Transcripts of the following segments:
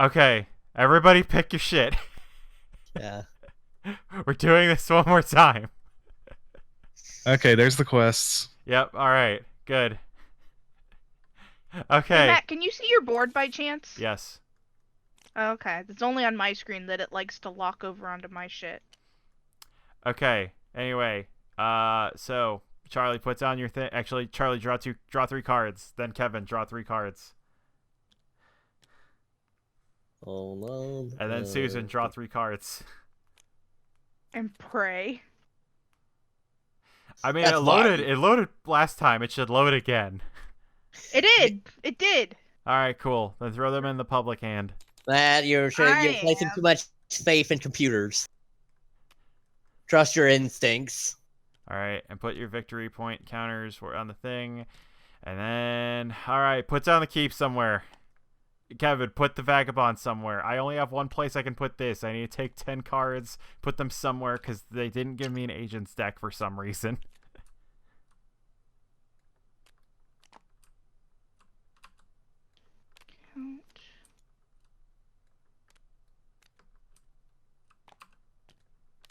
Okay, everybody pick your shit. Yeah. We're doing this one more time. Okay, there's the quests. Yep, alright, good. Hey, Okay. Matt, can you see your board by chance? Yes. Okay, it's only on my screen that it likes to lock over onto my shit. Okay, anyway, so Charlie puts on your thing. Actually, Charlie, draw 3 cards. Then Kevin, draw 3 cards. Oh no. And then Susan, draw 3 cards. And pray. I mean, That's it loaded last time. It should load again. It did! It did! Alright, cool. Then throw them in the public hand. Matt, you're placing too much faith in computers. Trust your instincts. Alright, and put your victory point counters on the thing. And then, alright, put down the keep somewhere. Kevin, put the vagabond somewhere. I only have one place I can put this. I need to take 10 cards, put them somewhere, because they didn't give me an agent's deck for some reason.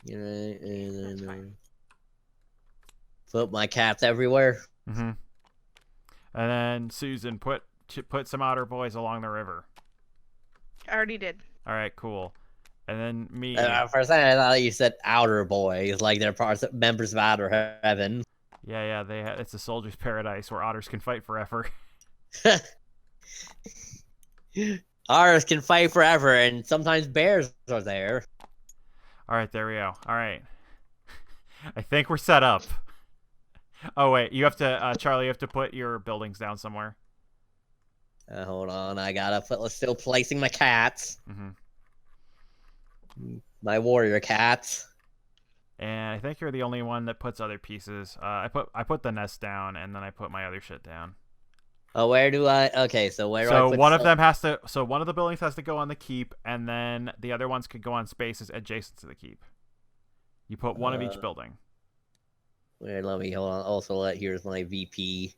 That's fine. Put my cats everywhere. Mm-hmm. And then, Susan, put some otter boys along the river. I already did. Alright, cool. And then me. For a second, I thought you said outer boys, like they're members of outer heaven. Yeah, it's a soldier's paradise where otters can fight forever. Otters can fight forever, and sometimes bears are there. Alright, there we go. Alright. I think we're set up. Oh, wait. You have to, Charlie, you have to put your buildings down somewhere. Hold on, I gotta still placing my cats. Mm-hmm. My warrior cats. And I think you're the only one that puts other pieces. I put the nest down, and then I put my other shit down. Oh, where do I? Okay, so where do I So put one of them has to. So one of the buildings has to go on the keep, and then the other ones could go on spaces adjacent to the keep. You put one of each building. Wait, let me hold on. Also, here's my VP.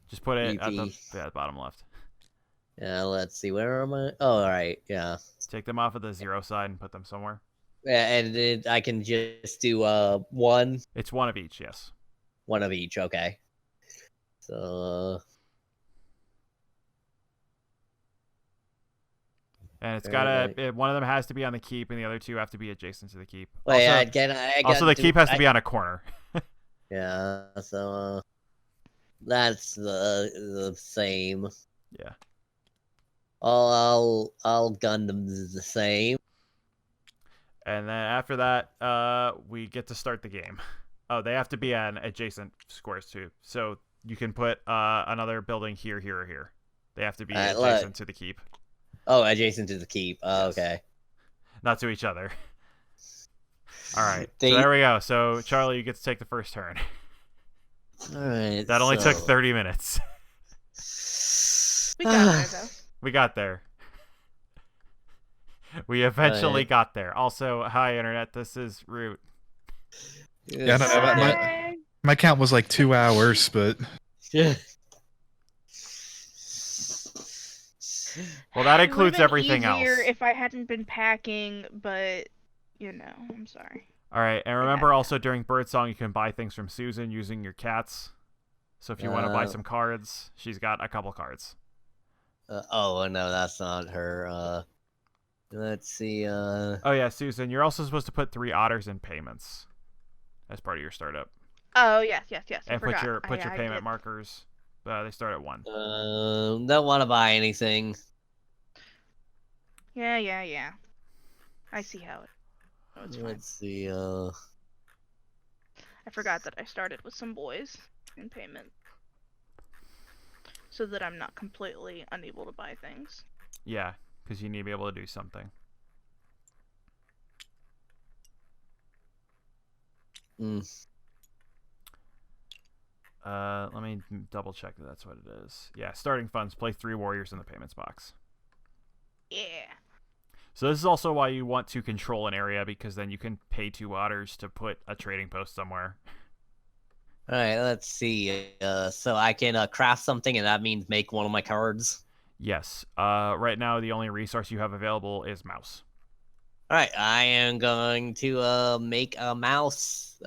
Just put it at the bottom left. Yeah, let's see. Where am I? Oh, all right. Yeah. Take them off of the 0 side and put them somewhere. Yeah, and then I can just do one. It's one of each, yes. One of each. Okay. So. And it's gotta. One of them has to be on the keep, and the other 2 have to be adjacent to the keep. Wait, also, the keep has to be on a corner. Yeah. So. That's the same. Yeah. I'll gun them the same. And then after that, we get to start the game. Oh, they have to be on adjacent squares too. So you can put another building here, here, or here. They have to be adjacent to the keep. Oh, adjacent to the keep. Oh, Yes. Okay. Not to each other. All right. So there we go. So Charlie, you get to take the first turn. All right. That only took 30 minutes. We got there, though. We got there. We eventually got there. Also, hi internet. This is Root. Yeah, I don't know. My count was like 2 hours, but Yeah. Well, that includes everything else. If I hadn't been packing, but you know, I'm sorry. All right, and remember also during Birdsong you can buy things from Susan using your cats. So if you want to buy some cards, she's got a couple cards. Oh no, that's not her. Let's see. Oh yeah, Susan, you're also supposed to put 3 otters in payments as part of your startup. Oh yes. And put your payment markers. They start at 1. Don't want to buy anything. Yeah. I see how it. Oh, it's fine. Let's see. I forgot that I started with some boys in payment, so that I'm not completely unable to buy things. Yeah, because you need to be able to do something. Let me double check that that's what it is. Yeah, starting funds. Play 3 warriors in the payments box. Yeah. So this is also why you want to control an area, because then you can pay 2 otters to put a trading post somewhere. All right, let's see. So I can craft something, and that means make one of my cards. Yes. Right now, the only resource you have available is mouse. All right, I am going to make a mouse.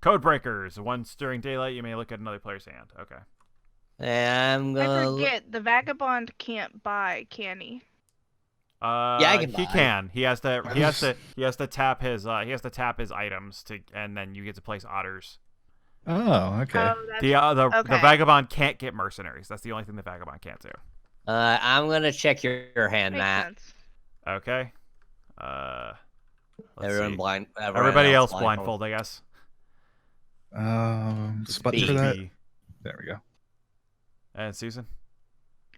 Code breakers. Once during daylight, you may look at another player's hand. Okay. And I'm I gonna. forget, the vagabond can't buy, can he? I can he buy. can. He has to. He has to. He has to tap his. He has to tap his items to, and then you get to place otters. Oh, okay. Oh, that's The okay. vagabond can't get mercenaries. That's the only thing the vagabond can't do. I'm gonna check your hand, Makes Matt. sense. Okay. Let's see. Everybody else blindfold, I guess. What's the button B. for that? B. There we go. And Susan,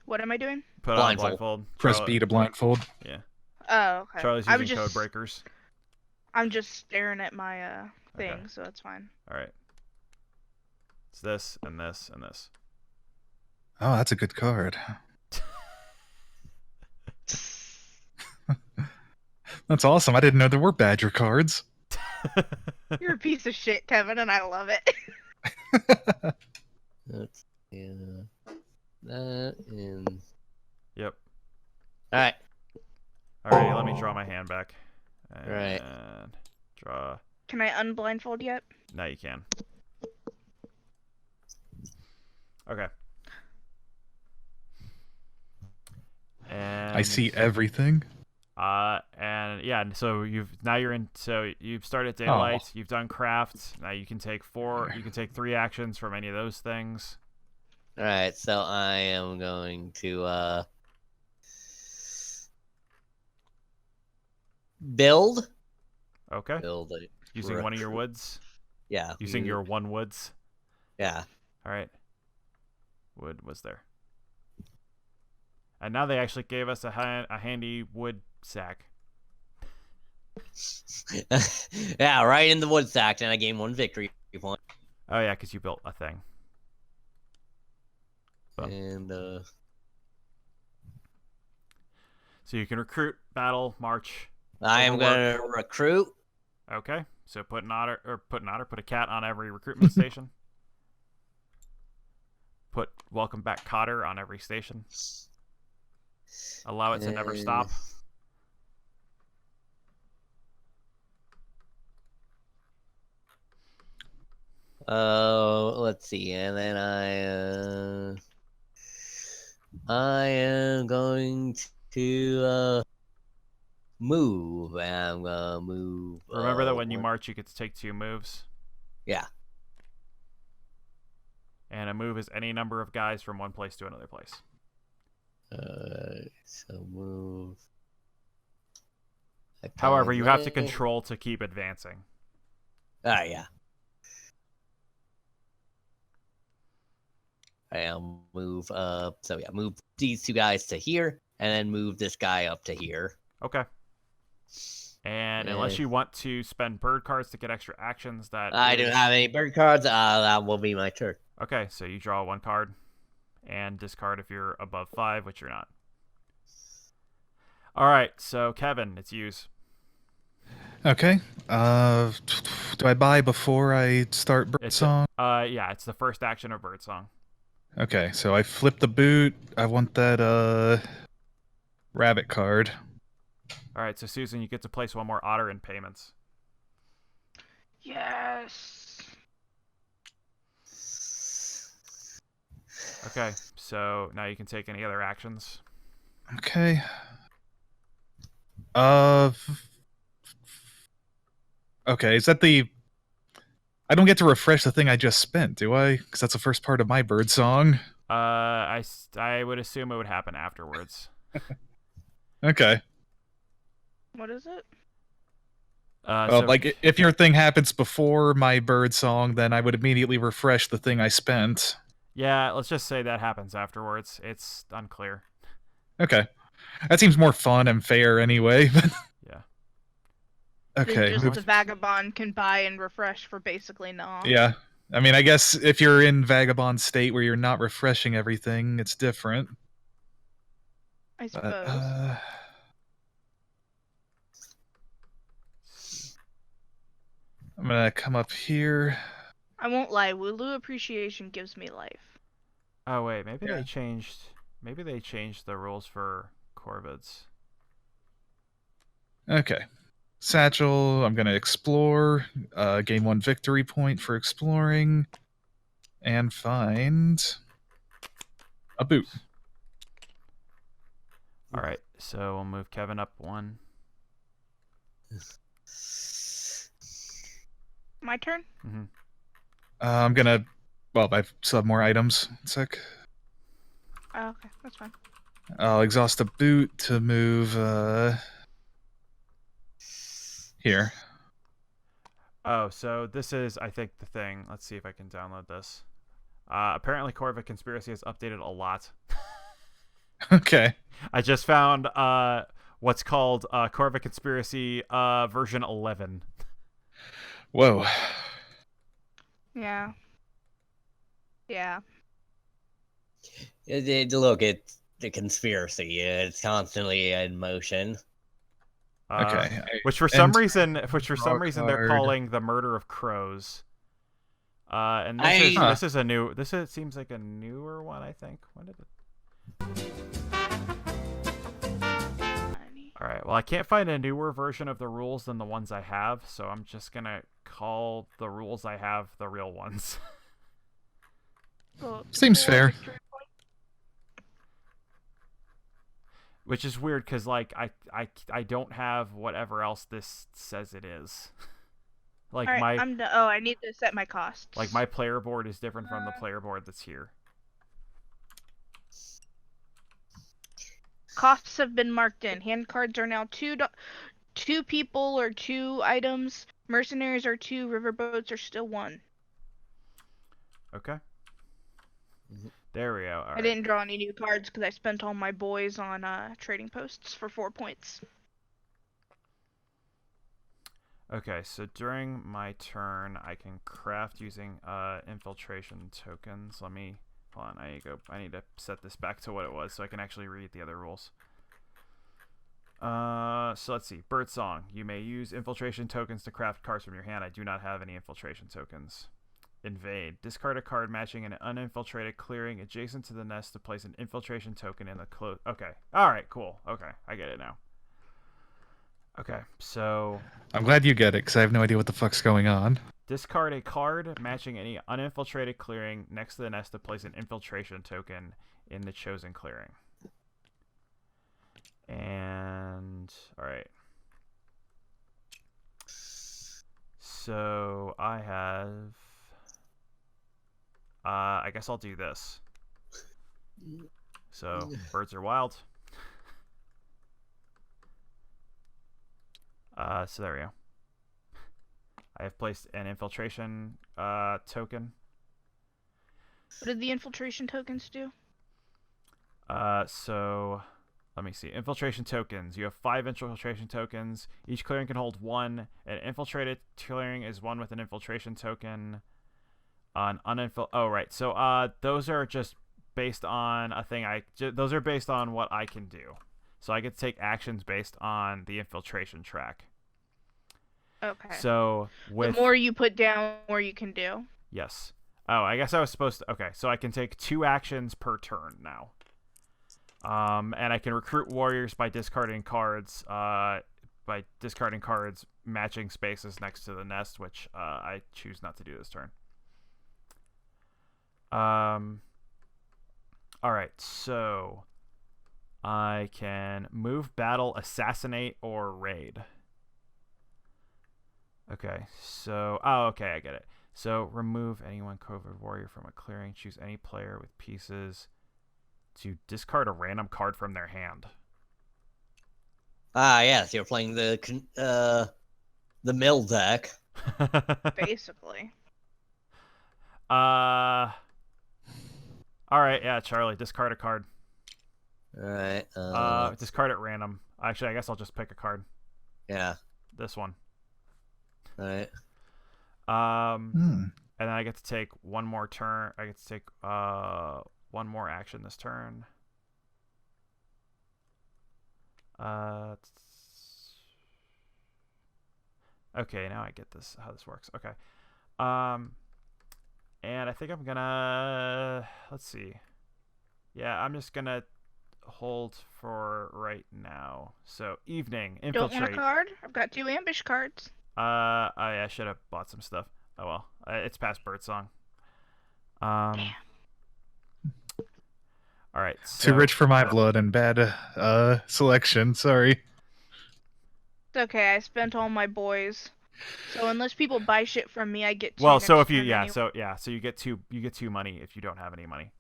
What am I doing? put on blindfold. Press B to blindfold. Yeah. Oh, okay. Charlie's using code breakers. I'm just staring at my thing, Okay. so it's fine. All right. It's this and this and this. Oh, that's a good card. That's awesome. I didn't know there were Badger cards. You're a piece of shit, Kevin, and I love it. That's that and. Yep. All right. Alrighty, let me draw my hand back. And Right. draw. Can I unblindfold yet? Now you can. Okay. And I see everything. and yeah, so you've started daylight, you've done crafts. Now you can take 3 actions from any of those things. All right. So I am going to build. Okay. Build it. Using one of your woods. Yeah. Using your one woods. Yeah. All right. Wood was there. And now they actually gave us a handy wood sack. Yeah, right in the wood sack, and I gained 1 victory point. Oh yeah, because you built a thing. Boom. And So you can recruit, battle, march. I am gonna recruit. Okay. So put a cat on every recruitment station. Put welcome back Cotter on every station. Allow it to never stop. Let's see, and then I am going to move. I'm gonna move. Remember that when you march, you get to take 2 moves. Yeah. And a move is any number of guys from one place to another place. So move. However, you have to control to keep advancing. Yeah. I'll move up. So yeah, move these 2 guys to here, and then move this guy up to here. Okay. And unless you want to spend bird cards to get extra actions, I don't have any bird cards. That will be my turn. Okay, so you draw 1 card and discard if you're above 5, which you're not. All right, so Kevin, it's yours. Okay. Do I buy before I start Birdsong? Yeah, it's the first action of Birdsong. Okay, so I flip the boot. I want that rabbit card. All right, so Susan, you get to place 1 more otter in payments. Yes. Okay, so now you can take any other actions. Okay. Okay, is that the... I don't get to refresh the thing I just spent, do I? Because that's the first part of my bird song. I would assume it would happen afterwards. Okay. What is it? Well, like, if your thing happens before my bird song, then I would immediately refresh the thing I spent. Yeah, let's just say that happens afterwards. It's unclear. Okay. That seems more fun and fair anyway. Yeah. Okay. Just the vagabond can buy and refresh for basically no. Yeah. I mean, I guess if you're in vagabond state where you're not refreshing everything, it's different. I suppose. I'm gonna come up here. I won't lie, Wooloo appreciation gives me life. Oh wait, maybe they changed. Maybe they changed the rules for Corvids. Okay. Satchel, I'm going to explore, gain 1 victory point for exploring, and find a boot. All right, so we'll move Kevin up 1. My turn? Mm-hmm. I'm going to... Well, I still have more items. 1 sec. Oh, okay, that's fine. I'll exhaust a boot to move here. Oh, so this is, I think, the thing. Let's see if I can download this. Apparently, Corvid Conspiracy has updated a lot. Okay. I just found what's called Corvid Conspiracy version 11. Whoa. Yeah. Yeah. Look, it's the conspiracy. It's constantly in motion. Okay. Which for some reason they're calling the murder of crows. And this is a new. It seems like a newer one. I think. When did it? All right. Well, I can't find a newer version of the rules than the ones I have, so I'm just gonna call the rules I have the real ones. Seems fair. Which is weird because like I don't have whatever else this says it is. Like right, I need to set my costs. Like my player board is different from the player board that's here. Costs have been marked in. Hand cards are now 2 people or 2 items. Mercenaries are 2. Riverboats are still 1. Okay. There we go. All right. I didn't draw any new cards because I spent all my boys on trading posts for 4 points. Okay, so during my turn, I can craft using infiltration tokens. Let me hold on. I need to set this back to what it was so I can actually read the other rules. So let's see. Birdsong. You may use infiltration tokens to craft cards from your hand. I do not have any infiltration tokens. Invade. Discard a card matching an uninfiltrated clearing adjacent to the nest to place an infiltration token in the close. Okay. All right. Cool. Okay, I get it now. Okay, so I'm glad you get it because I have no idea what the fuck's going on. Discard a card matching any uninfiltrated clearing next to the nest to place an infiltration token in the chosen clearing. And all right. So I have. I guess I'll do this. So birds are wild. So there we go. I have placed an infiltration token. What did the infiltration tokens do? So let me see. Infiltration tokens. You have 5 infiltration tokens. Each clearing can hold 1. An infiltrated clearing is 1 with an infiltration token. Oh, right. So those are just based on a thing. Those are based on what I can do. So I get to take actions based on the infiltration track. Okay. So the more you put down, the more you can do. Yes. Oh, I guess I was supposed to. Okay, so I can take 2 actions per turn now. And I can recruit warriors by discarding cards. Matching spaces next to the nest, which I choose not to do this turn. All right, so I can move, battle, assassinate, or raid. Okay, so okay, I get it. So remove anyone Corvid warrior from a clearing. Choose any player with pieces to discard a random card from their hand. Yes, you're playing the mill deck. Basically. All right, yeah, Charlie, discard a card. All right. Discard at random. Actually, I guess I'll just pick a card. Yeah. This one. All right. And then I get to take one more turn. I get to take one more action this turn. Okay, now I get this, how this works. Okay. And I think I'm gonna, let's see. Yeah, I'm just gonna hold for right now. So evening, Don't want a infiltrate. card? I've got 2 ambush cards. I should have bought some stuff. Oh well, it's past birdsong. Damn. All right. Too rich for my blood and bad selection. Sorry. It's okay, I spent all my boys. So unless people buy shit from me, I get 2 Well, next so if you turn anyway. so you get two money if you don't have any money.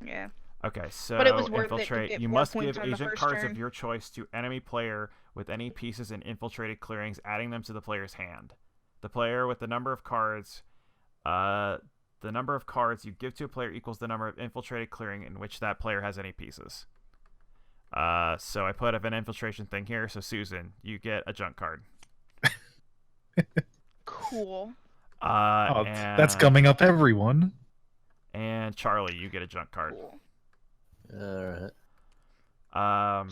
Yeah. Okay, so But it was worth it to infiltrate. get You 4 must points give on the agent first cards turn. of your choice to enemy player with any pieces in infiltrated clearings, adding them to the player's hand. The player with the number of cards, you give to a player equals the number of infiltrated clearing in which that player has any pieces. So I put up an infiltration thing here. So Susan, you get a junk card. Cool. That's coming up, everyone. And Charlie, you get a junk card. Cool. Alright.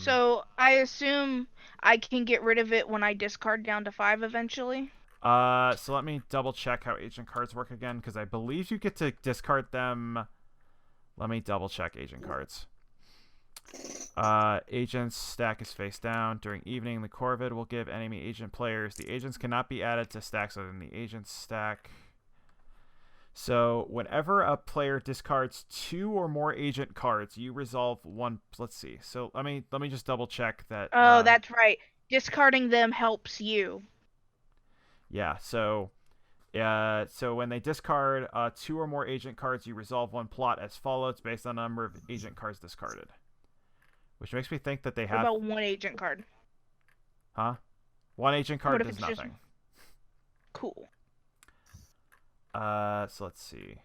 So I assume I can get rid of it when I discard down to 5 eventually. So let me double check how agent cards work again, because I believe you get to discard them. Let me double check agent cards. Agent's stack is face down. During evening, the Corvid will give enemy agent players. The agents cannot be added to stacks other than the agent's stack. So whenever a player discards 2 or more agent cards, you resolve 1. Let's see. So let me just double check that. Oh, that's right. Discarding them helps you. Yeah. So when they discard 2 or more agent cards, you resolve 1 plot as follows based on the number of agent cards discarded. Which makes me think that they have. What about 1 agent card? Huh? 1 agent card What if does it's just- nothing. Cool. So let's see.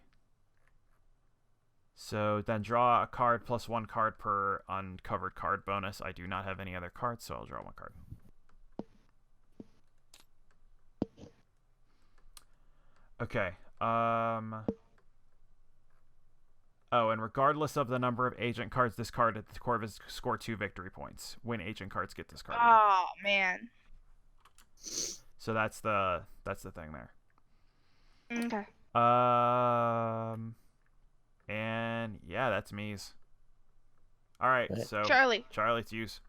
So then draw a card plus 1 card per uncovered card bonus. I do not have any other cards, so I'll draw 1 card. Okay. Oh, and regardless of the number of agent cards discarded, the Corvids score 2 victory points when agent cards get discarded. Oh man. So that's the thing there. Okay. And yeah, that's me's. All right, so Charlie, it's use.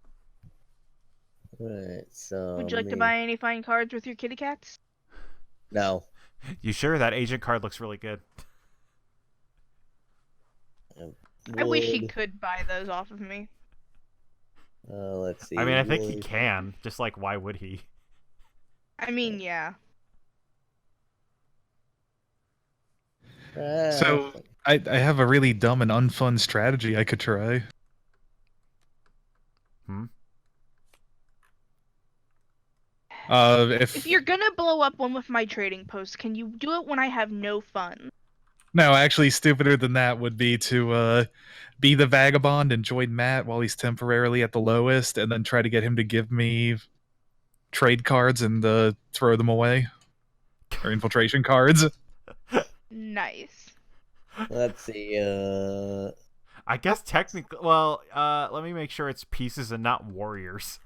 Alright, so. would you like to buy any fine cards with your kitty cats? No. You sure that agent card looks really good? I wish he could buy those off of me. Let's see. I mean, I think he can. Just like, why would he? I mean, yeah. So I have a really dumb and unfun strategy I could try. If you're gonna blow up one with my trading post, can you do it when I have no fun? No, actually, stupider than that would be to be the vagabond and join Matt while he's temporarily at the lowest, and then try to get him to give me trade cards and throw them away, or infiltration cards. Nice. Let's see. I guess technically. Well, let me make sure it's pieces and not warriors.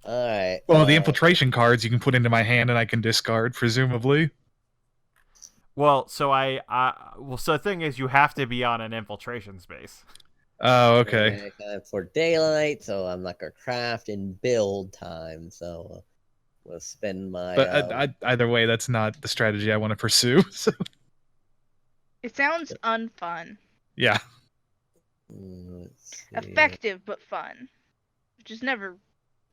Alright. Well, the infiltration cards you can put into my hand and I can discard, presumably. Well, so so the thing is, you have to be on an infiltration space. Oh, okay. For daylight, so I'm not gonna craft in build time. So we'll spend my. But either way, that's not the strategy I want to pursue. So. It sounds unfun. Yeah. Let's see. Effective but fun, which is never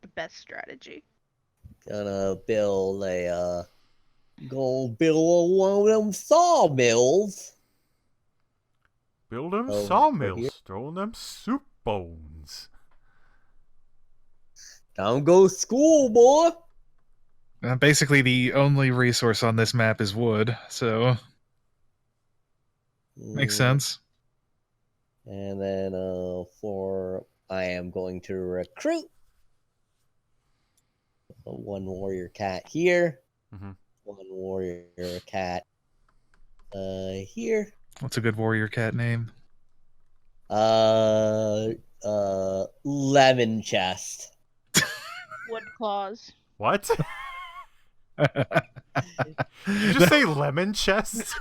the best strategy. Gonna build one of them sawmills. Build them Oh, sawmills, throw them soup bones. Don't go school, boy. Basically, the only resource on this map is wood, so makes sense. And then I am going to recruit 1 warrior cat here. Mm-hmm. 1 warrior cat here. What's a good warrior cat name? Lemon chest. Wood claws. What? Did you just say lemon chest?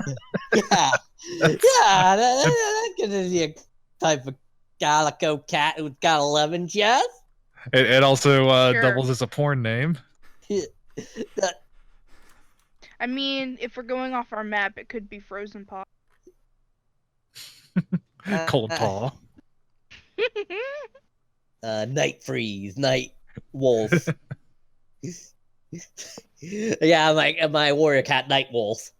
Yeah, yeah, that This is your type of calico cat who's got 11 chests. It also Sure. doubles as a porn name. I mean, if we're going off our map, it could be Frozen Paw. Cold Paw. Night Freeze, Night Wolf. Yeah, my warrior cat, Night Wolf.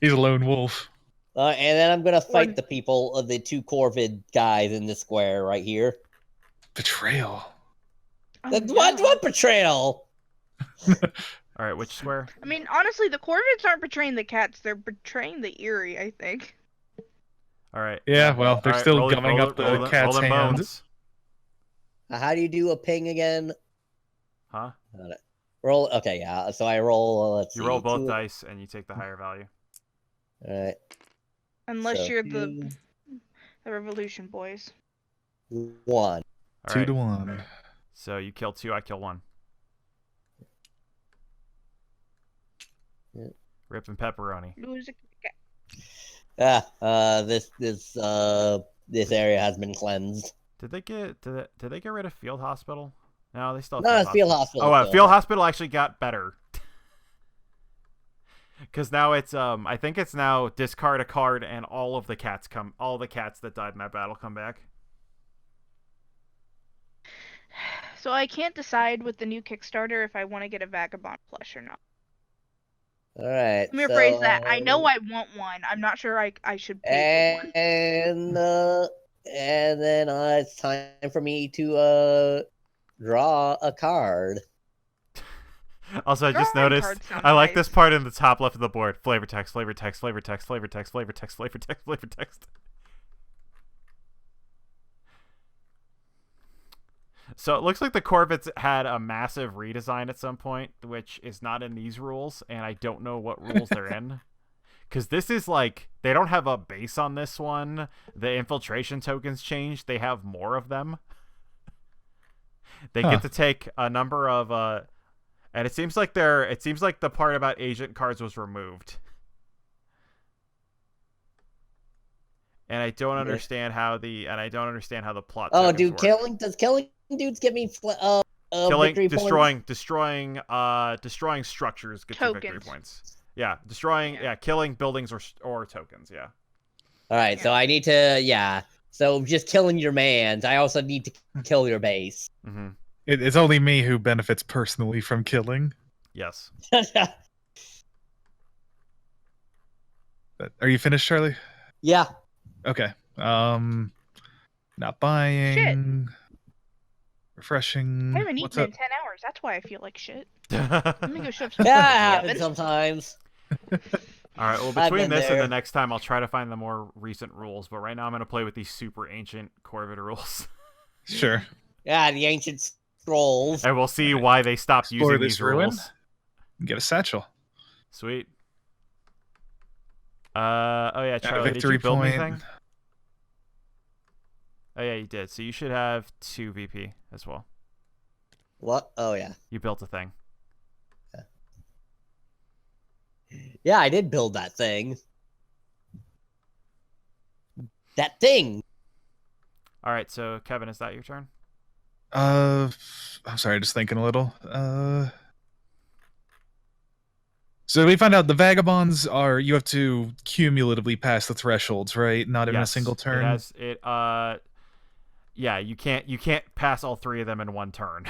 He's a lone wolf. And then I'm gonna fight the people of the 2 Corvid guys in the square right here. Betrayal. Oh, What betrayal? All right, which square? I mean, honestly, the Corvids aren't betraying the cats; they're betraying the Eerie. I think. All right. Yeah, well, they're All right, still roll gumming up the cat's them hand. bones. How do you do a ping again? Huh? Roll. Okay, yeah. So I roll. Let's see. You roll both 2. dice and you take the higher value. All right. Unless So you're the Revolution boys. 1. All 2 right. to 1. So you kill 2, I kill 1. Yeah. Rip and pepperoni. Who's a cat? This area has been cleansed. Did they get rid of Field Hospital? No, they still have No, it's Field Hospital. Oh, Field Hospital actually got better. Because now it's I think it's now discard a card and all the cats that died in that battle come back. So I can't decide with the new Kickstarter if I want to get a Vagabond plush or not. All right. Let me rephrase that. I know I want one. I'm not sure I should pay for one. And then it's time for me to draw a card. Also, I just Drawing noticed cards sound I like nice. this part in the top left of the board. Flavor text, flavor text, flavor text, flavor text, flavor text, flavor text, flavor text. So it looks like the Corvids had a massive redesign at some point, which is not in these rules, and I don't know what rules they're in. Because this is like, they don't have a base on this one. The infiltration tokens changed. They have more of them. They get to take a number of, and it seems like the part about agent cards was removed. And I don't understand how the plot. Oh, dude, work. does killing dudes give me victory destroying points? structures gets you victory points. Yeah, killing buildings or tokens. Yeah. All right, so I need to So just killing your mans. I also need to kill your base. Mm-hmm. It's only me who benefits personally from killing. Yes. Are you finished, Charlie? Yeah. Okay. Not buying. Shit. Refreshing. I haven't What's eaten up? in 10 hours. That's why I feel like shit. All Let me go shove some That food in the happens oven. sometimes. right. Well, I've between been this and there. the next time, I'll try to find the more recent rules. But right now, I'm gonna play with these super ancient Corvid rules, Sure. Yeah, the ancient scrolls. and we'll see why they stopped Explore using this these ruin. rules. Get a satchel. Sweet. Oh yeah, Charlie, did victory you build point. anything? Oh yeah, you did. So you should have 2 VP as well. What? Oh, yeah. You built a thing. Yeah, I did build that thing. That thing! All right. So Kevin, is that your turn? I'm sorry, just thinking a little. So we find out the vagabonds are, you have to cumulatively pass the thresholds, right? Not in a Yes, single turn. Yeah, you can't pass all 3 of them in one turn.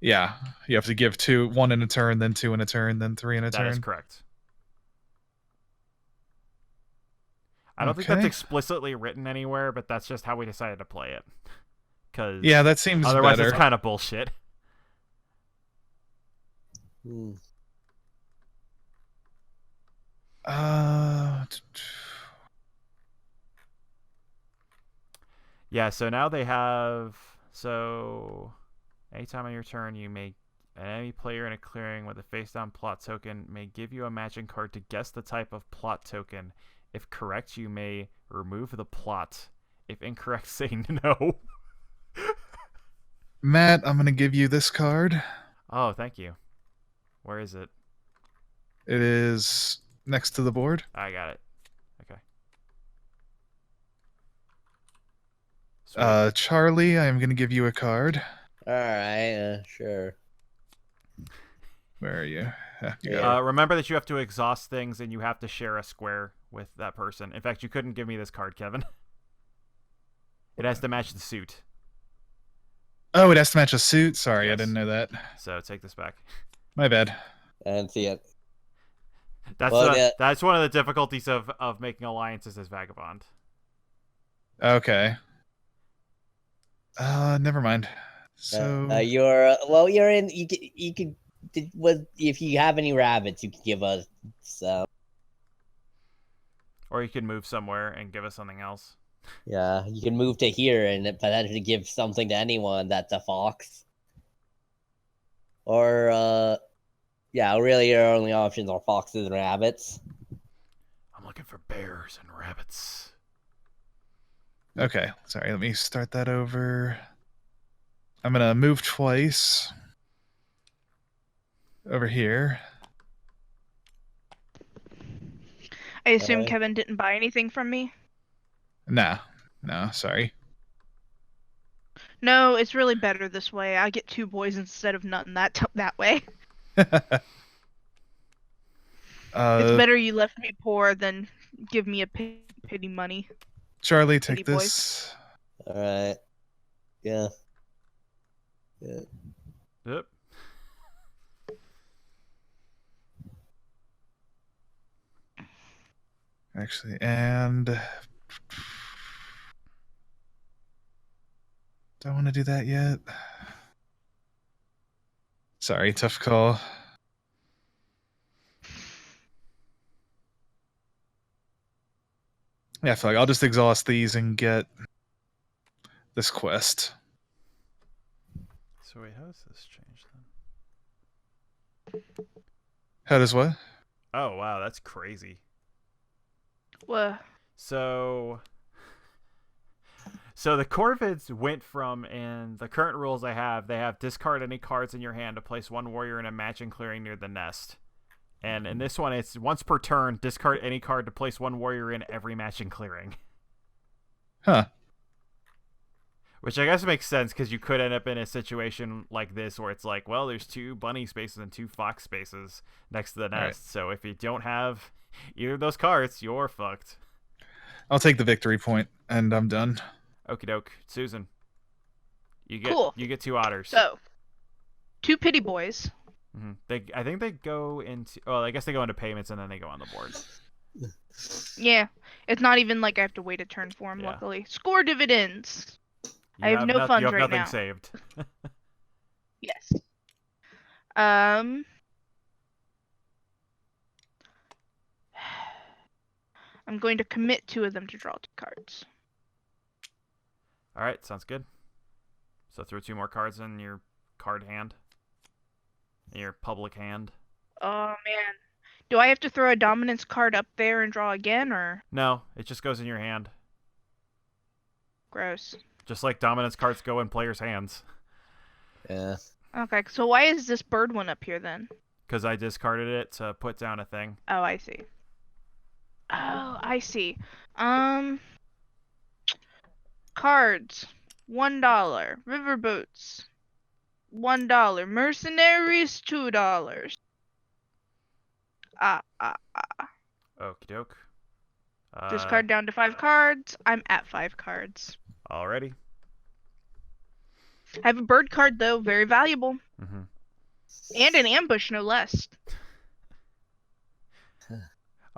Yeah, you have to give 1 in a turn, then 2 in a turn, then 3 in a turn. That is correct. I don't think that's explicitly written anywhere, but that's just how we decided to play it. Because Yeah, that seems otherwise better. it's kind of bullshit. Hmm. Yeah, so now they have... So, anytime on your turn, you may... An enemy player in a clearing with a face-down plot token may give you a matching card to guess the type of plot token. If correct, you may remove the plot. If incorrect, say no. Matt, I'm going to give you this card. Oh, thank you. Where is it? It is next to the board. I got it. Okay. Sweet. Charlie, I am going to give you a card. All right, sure. Where are you? You Yeah. got it. Remember that you have to exhaust things and you have to share a square with that person. In fact, you couldn't give me this card, Kevin. It has to match the suit. Oh, it has to match a suit? Sorry, I Yes. didn't know that. So take this back. My bad. I didn't see it. That's Well, that's one of the difficulties of making alliances as Vagabond. Okay. Never mind. So you're in. You can. If you have any rabbits, you can give us. So Or you can move somewhere and give us something else. yeah, you can move to here and potentially give something to anyone that's a fox. Or yeah, really your only options are foxes and rabbits. I'm looking for bears and rabbits. okay, sorry, let me start that over. I'm going to move twice over here. I assume Alright. Kevin didn't buy anything from me. No, sorry. No, it's really better this way. I get 2 boys instead of nothing that way. It's better you left me poor than give me a pity money. Charlie, Pity take boys. this. Alright. Yeah. Yep. Actually, and do I want to do that yet? Sorry, tough call. Yeah, I feel like I'll just exhaust these and get this quest. So wait, how does this change then? How does what? Oh wow, that's crazy. Well, So the Corvids went from, in the current rules they have discard any cards in your hand to place 1 warrior in a matching clearing near the nest. And in this one, it's once per turn, discard any card to place 1 warrior in every matching clearing. Huh. Which I guess makes sense, because you could end up in a situation like this where it's like, well, there's 2 bunny spaces and 2 fox spaces next to the nest. Right. So if you don't have either of those cards, you're fucked. I'll take the victory point, and I'm done. Okie doke. Susan. You Cool. get 2 otters. so 2 pity boys. I think they go into. Well, I guess they go into payments and then they go on the board. Yeah, it's not even like I have to wait a turn for them. Yeah. Luckily, score dividends. You I have no funds You have right nothing now. saved. Yes. I'm going to commit 2 of them to draw 2 cards. All right, sounds good. So throw 2 more cards in your card hand. In your public hand. Oh man, do I have to throw a dominance card up there and draw again, or No, it just goes in your hand. gross? Just like dominance cards go in players' hands. Yeah. Okay, so why is this bird one up here then? Because I discarded it to put down a thing. Oh, I see. Oh, I see. Cards, $1. Riverboats, $1. Mercenaries, $2. Okie doke. Discard down to 5 cards. I'm at 5 cards. Alrighty. I have a bird card though, very valuable. Mm-hmm. And an ambush, no less.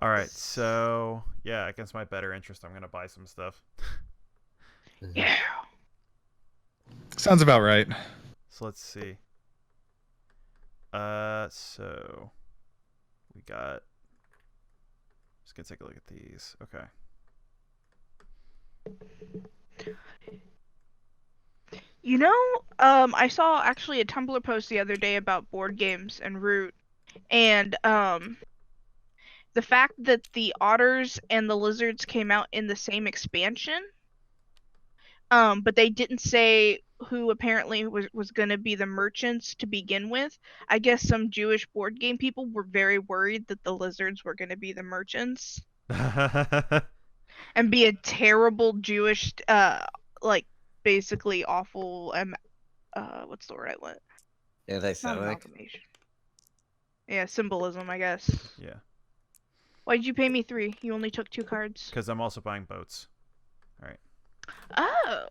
Alright, so yeah, against my better interest, I'm gonna buy some stuff. Yeah. Sounds about right. So let's see. So we got. Just gonna take a look at these. Okay. You know, I saw actually a Tumblr post the other day about board games and Root, and the fact that the otters and the lizards came out in the same expansion, but they didn't say who apparently was going to be the merchants to begin with. I guess some Jewish board game people were very worried that the lizards were going to be the merchants and be a terrible Jewish, like basically awful. What's the word I want? Not amalgamation. Yeah, symbolism, I guess. Yeah. Why'd you pay me 3? You only took 2 cards. Because I'm also buying boats. All right. Oh.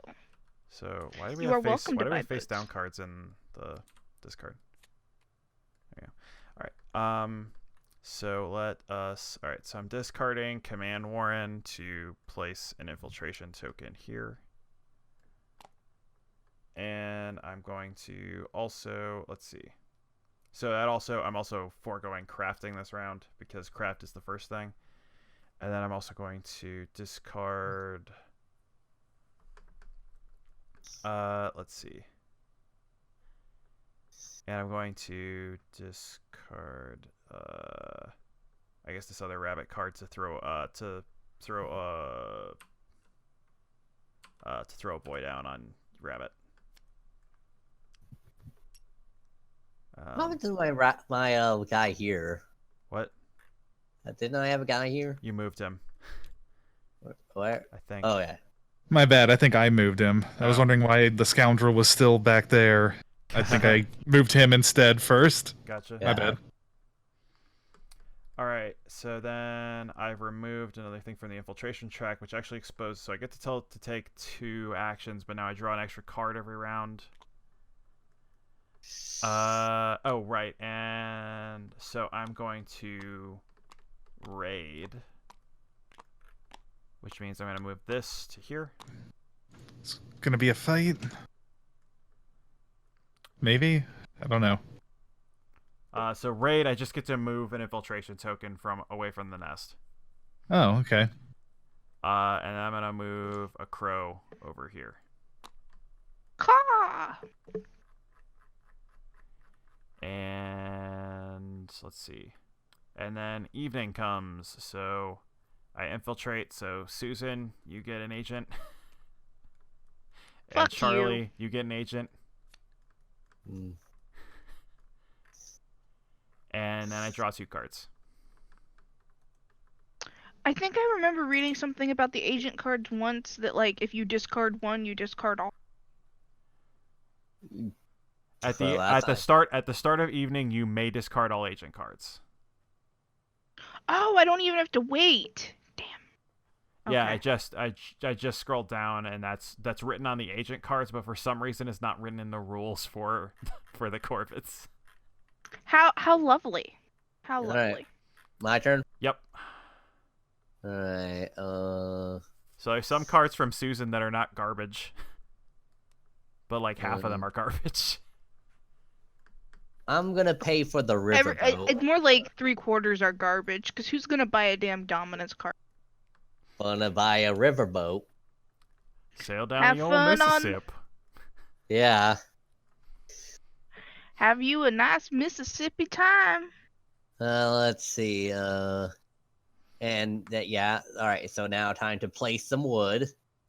So why do we You have are face? welcome Why to do we buy have face boats. down cards in the discard? There you go. All right. So let us. All right. So I'm discarding Command Warren to place an infiltration token here, and I'm going to also, let's see. So that also, I'm also foregoing crafting this round because craft is the first thing, and then I'm also going to discard. Let's see. And I'm going to discard, I guess this other rabbit card to throw a boy down on rabbit. What happened to my guy here? What? Didn't I have a guy here? You moved him, Where? I think. Oh yeah. My bad. I think I moved him. I was Oh. wondering why the scoundrel was still back there. I think I moved him instead first. Gotcha. Yeah. My bad. All right, so then I've removed another thing from the infiltration track, which actually exposed. So I get to tell it to take 2 actions, but now I draw an extra card every round. Oh right, and so I'm going to raid, which means I'm going to move this to here. It's gonna be a fight. Maybe? I don't know. So raid, I just get to move an infiltration token from away from the nest. Oh, okay. And I'm gonna move a crow over here. Caw! And let's see. And then evening comes, so I infiltrate. So Susan, you get an agent. And Fuck Charlie, you get an agent. Mm. And then I draw 2 cards. I think I remember reading something about the agent cards once that, like, if you discard 1, you discard all. At So the start of evening, you may discard all agent cards. Oh, I don't even have to wait. Damn. Yeah, Okay. I just scrolled down, and that's written on the agent cards, but for some reason it's not written in the rules for for the Corvids. How lovely. How All lovely. right. My turn. Yep. All right. So there's some cards from Susan that are not garbage, but like half of them are garbage. I'm gonna pay for the riverboat. It's more like 3/4 are garbage, because who's gonna buy a damn dominance card? Gonna buy a riverboat. Sail down Have the old fun on- Mississippi. Yeah. Have you a nice Mississippi time? Let's see. And that, yeah. All right. So now time to place some wood.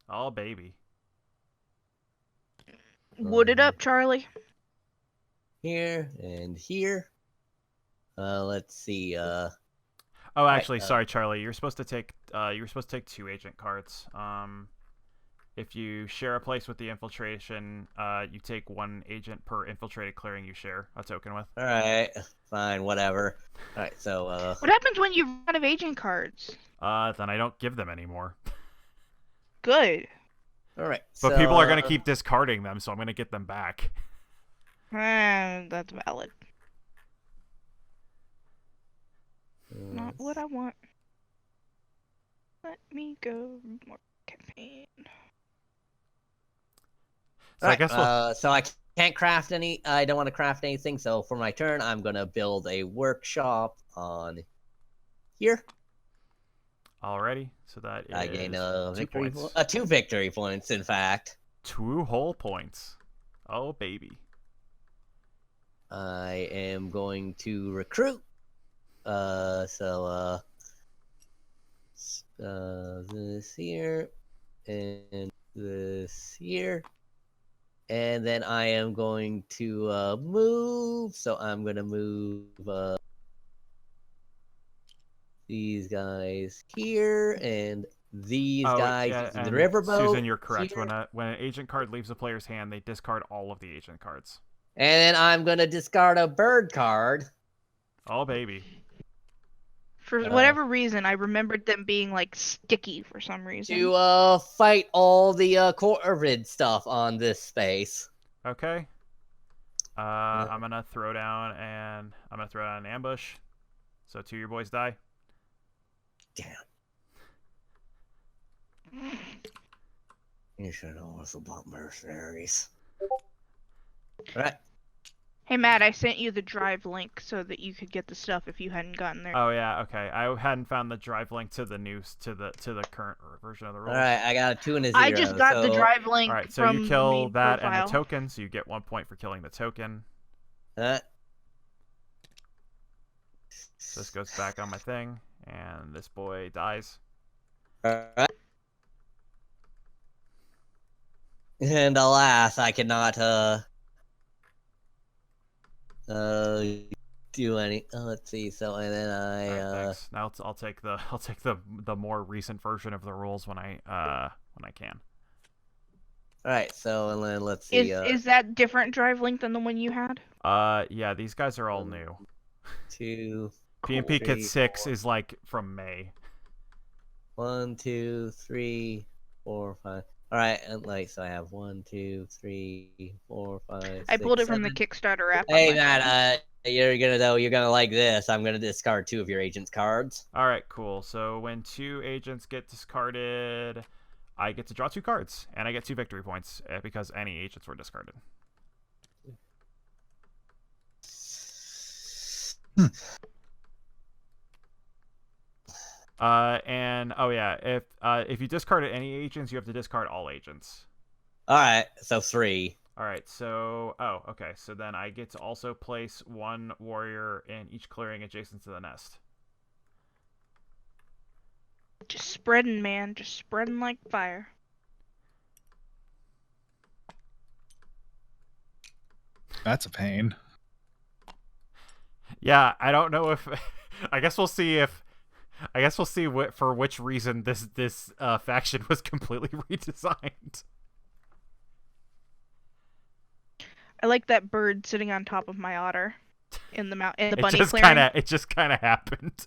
Oh baby. Wood it up, Charlie. Here and here. Let's see. Oh, actually, Right, sorry, Charlie. You're supposed to take 2 agent cards. If you share a place with the infiltration, you take 1 agent per infiltrated clearing you share a token with. All right. Fine. Whatever. All right. So. What happens when you run out of agent cards? Then I don't give them anymore. Good. All right. But people are gonna keep discarding them, so I'm gonna get them back. That's valid. Not what I want. Let me go more campaign. So I guess we'll... so I can't craft any. I don't want to craft anything. So for my turn, I'm gonna build a workshop on here. Alrighty, so that is I gain 2 victory. points. 2 victory points, in fact. 2 whole points. Oh baby. I am going to recruit. This here and this here. And then I am going to move. So I'm going to move these guys here and these guys yeah, using the and riverboat. Susan, you're correct. here. When an agent card leaves a player's hand, they discard all of the agent cards. And then I'm going to discard a bird card. Oh, baby. For whatever reason, I remembered them being like sticky for some reason. To fight all the Corvid stuff on this space. Okay. I'm gonna throw down an ambush. So 2 of your boys die. Damn. You should know us about mercenaries. Right. Hey Matt, I sent you the drive link so that you could get the stuff if you hadn't gotten there. Oh yeah, okay. I hadn't found the drive link to the news to the current version of the rules. All right, I got a 2 and a 0. I just got the drive link. All right, so from you kill the that profile. and the token, so you get 1 point for killing the token. So this goes back on my thing, and this boy dies. Alright. And alas, I cannot do any. Let's see. So and then Alright, thanks. Now I'll take the more recent version of the rules when I can. All right. So and then let's see. Is that different drive link than the one you had? Yeah, these guys are all new. 2. PMP Kit 3, 6 4. is like from May. 1, 2, 3, 4, 5. All right, and like so, I have 1, 2, 3, 4, 5. I pulled 6, it from the 7. Kickstarter app. Hey on my phone. Matt, you're gonna like this. I'm gonna discard 2 of your agent's cards. All right, cool. So when 2 agents get discarded, I get to draw 2 cards, and I get 2 victory points because any agents were discarded. And oh yeah, if you discarded any agents, you have to discard all agents. All right, so 3. All right, so okay, so then I get to also place 1 warrior in each clearing adjacent to the nest. Just spreading, man. Just spreading like fire. That's a pain. Yeah, I don't know if I guess we'll see for which reason this faction was completely redesigned. I like that bird sitting on top of my otter in the bunny It just kind of happened.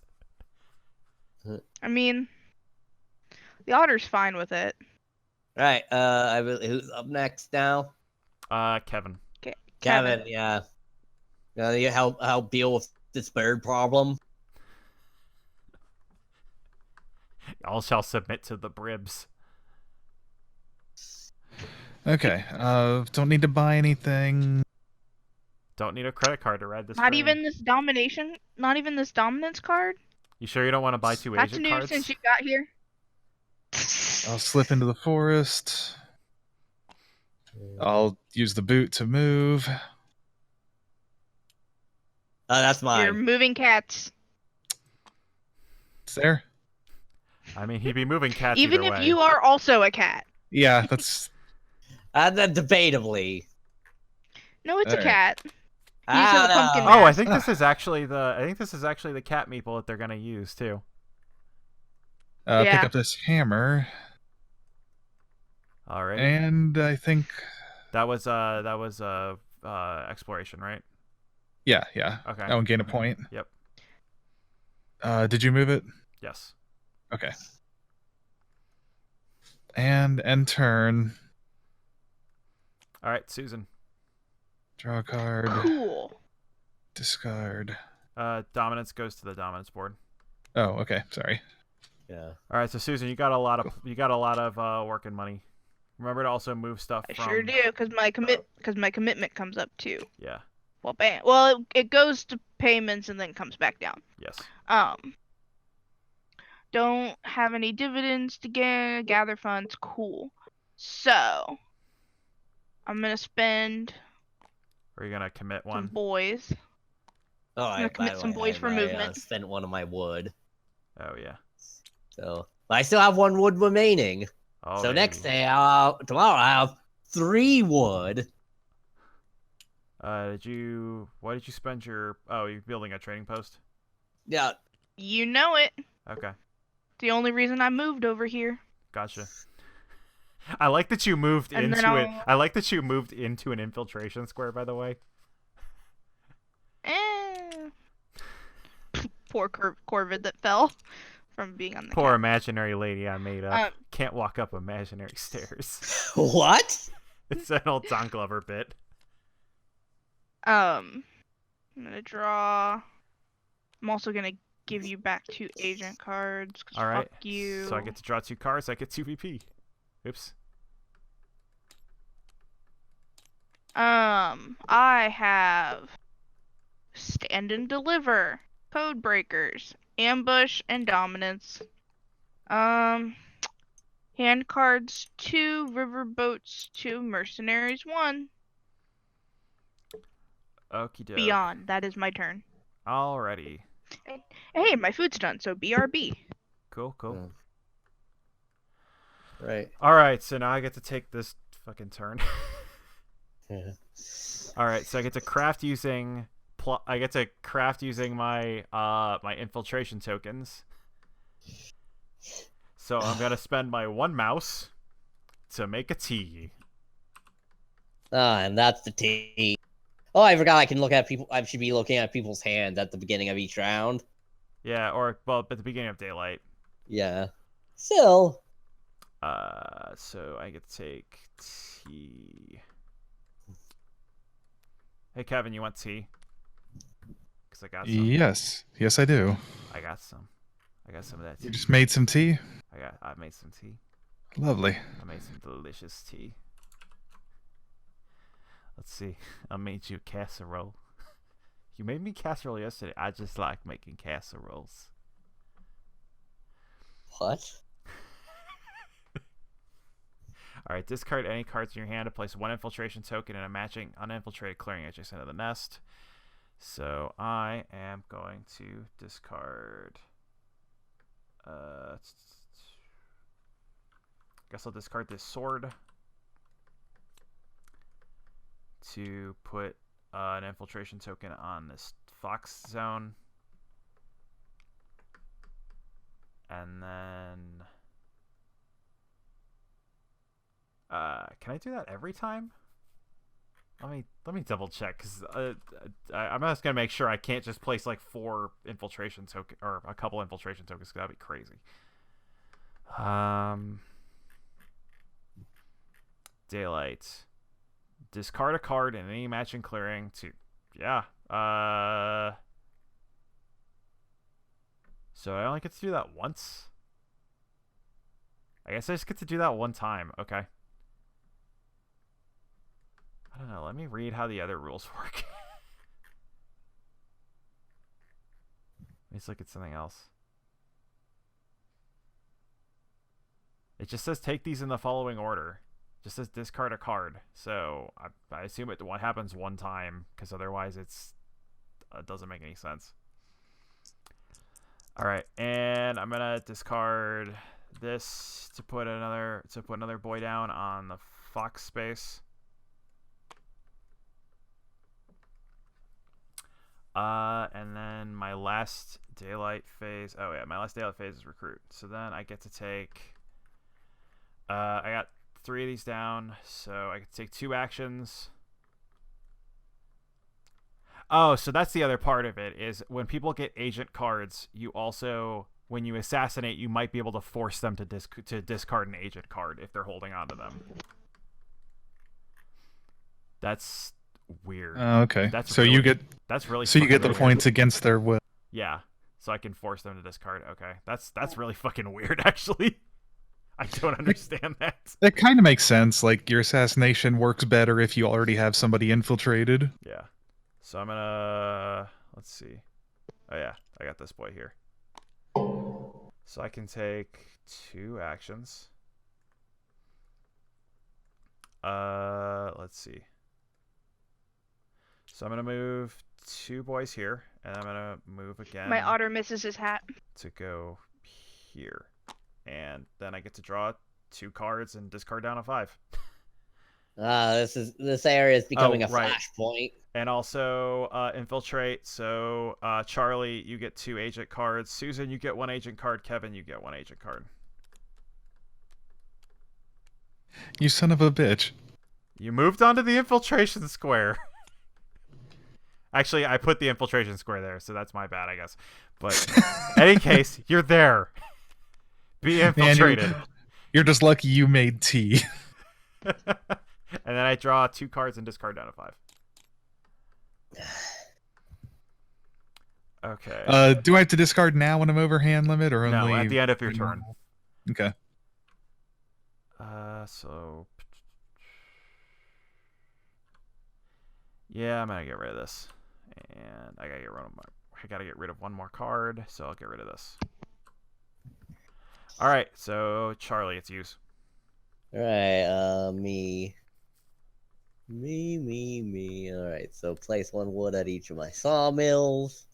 I mean, the otter's fine with it. All right, who's up next now? Kevin. Kevin, yeah. You help deal with this bird problem. All shall submit to the bribs. Okay. Don't need to buy anything. Don't need a credit card to ride this. Not train. even this domination. Not even this dominance card. You sure you don't want to buy 2 That's agent new cards? since you got here. I'll slip into the forest. I'll use the boot to move. That's mine. You're moving cats. It's there. I mean, he'd be moving cats Even either if way. you are also a cat. Yeah, that's. Debatably. No, it's a Alright. cat. You just have a pumpkin Oh, I mask. think this is actually the cat meeple that they're gonna use too. Pick Yeah. up this hammer, All right. and I think. That was exploration, right? Yeah. Okay. I won't gain a point. Yep. Did you move it? Yes. Okay. And end turn. All right, Susan. Draw a card. Cool. Discard. Dominance goes to the dominance board. Oh, okay. Sorry. Yeah. All right, so Susan, you got a lot of work and money. Remember to also move stuff. I from... sure do, because my commitment comes up too. Yeah. Well, bam. Well, it goes to payments and then comes back down. Yes. Don't have any dividends to gather funds. Cool. So, I'm gonna spend Are you gonna commit some one? boys. Oh, gonna commit some boys for movement. Spent one of my wood. Oh yeah. So, but I still have 1 wood remaining. Oh, So baby. next day, tomorrow I have 3 wood. What did you spend your? Oh, you're building a trading post. Yeah. You know it. Okay, The only reason I moved over here. gotcha. I like that you moved And then into it. I'll- I like that you moved into an infiltration square. By the way. Poor Corvid that fell from being on the Poor cat. imaginary lady I made up. Um, Can't walk up imaginary stairs. What? It's an old Don Glover bit. I'm gonna draw. I'm also gonna give you back 2 agent cards. 'Cause All right. fuck you. So I get to draw 2 cards. I get 2 VP. Oops. I have Stand and Deliver, Code Breakers, Ambush, and Dominance. Hand cards 2, Riverboats 2, Mercenaries 1. Okie doke. Beyond. That is my turn. Alrighty. Hey, my food's done, so BRB. Cool. Oh. Right. All right. So now I get to take this fucking turn. Yeah. All right. So I get to craft using. I get to craft using my my infiltration tokens. So I'm gonna spend my 1 mouse to make a tea. And that's the tea. Oh, I forgot I can look at people. I should be looking at people's hands at the beginning of each round. Yeah, or well, at the beginning of daylight. Yeah. Still. So I get to take tea. Hey, Kevin, you want tea? Because I got some. Yes, I do. I got some. I got some of that tea. You just made some tea. I made some tea. Lovely. I made some delicious tea. Let's see. I made you casserole. You made me casserole yesterday. I just like making casseroles. What? Alright, discard any cards in your hand to place 1 infiltration token in a matching uninfiltrated clearing adjacent to the nest. So I am going to discard. Guess I'll discard this sword to put an infiltration token on this fox zone. And then can I do that every time? Let me double check, because I'm just gonna make sure I can't just place like 4 infiltration token or a couple infiltration tokens, because that'd be crazy. Daylight. Discard a card in any matching clearing to so I only get to do that once? I guess I just get to do that 1 time. Okay. I don't know. Let me read how the other rules work. Let's look at something else. It just says take these in the following order. It just says discard a card. So I assume it happens 1 time, because otherwise it doesn't make any sense. All right, and I'm gonna discard this to put another boy down on the fox space. And then my last daylight phase. Oh yeah, my last daylight phase is recruit. So then I get to take. I got 3 of these down, so I get to take 2 actions. Oh, so that's the other part of it, is when people get agent cards, you also, when you assassinate, you might be able to force them to discard an agent card if they're holding on to them. That's weird. Okay. That's so really, you get the weird. points against their will. Yeah. So I can force them to discard. Okay. That's really fucking weird, actually. I don't understand that. That kind of makes sense. Like, your assassination works better if you already have somebody infiltrated. Yeah. So I'm gonna, let's see. Oh yeah, I got this boy here. So I can take 2 actions. Let's see. So I'm gonna move 2 boys here, and I'm gonna move again. My otter misses his hat. To go here, and then I get to draw 2 cards and discard down a 5. This area is becoming a right. flashpoint. And also infiltrate. So Charlie, you get 2 agent cards. Susan, you get 1 agent card. Kevin, you get 1 agent card. You son of a bitch. You moved onto the infiltration square. Actually, I put the infiltration square there, so that's my bad, I guess. But in any case, you're there. Be infiltrated. Man, you're just lucky you made tea. And then I draw 2 cards and discard down to 5. Okay. Do I have to discard now when I'm over hand limit, or only No, at the end of your turn. Okay. So yeah, I'm gonna get rid of this, and I gotta get rid of 1 more card, so I'll get rid of this. All right, so Charlie, it's use. All right, me. All right, so place 1 wood at each of my sawmills.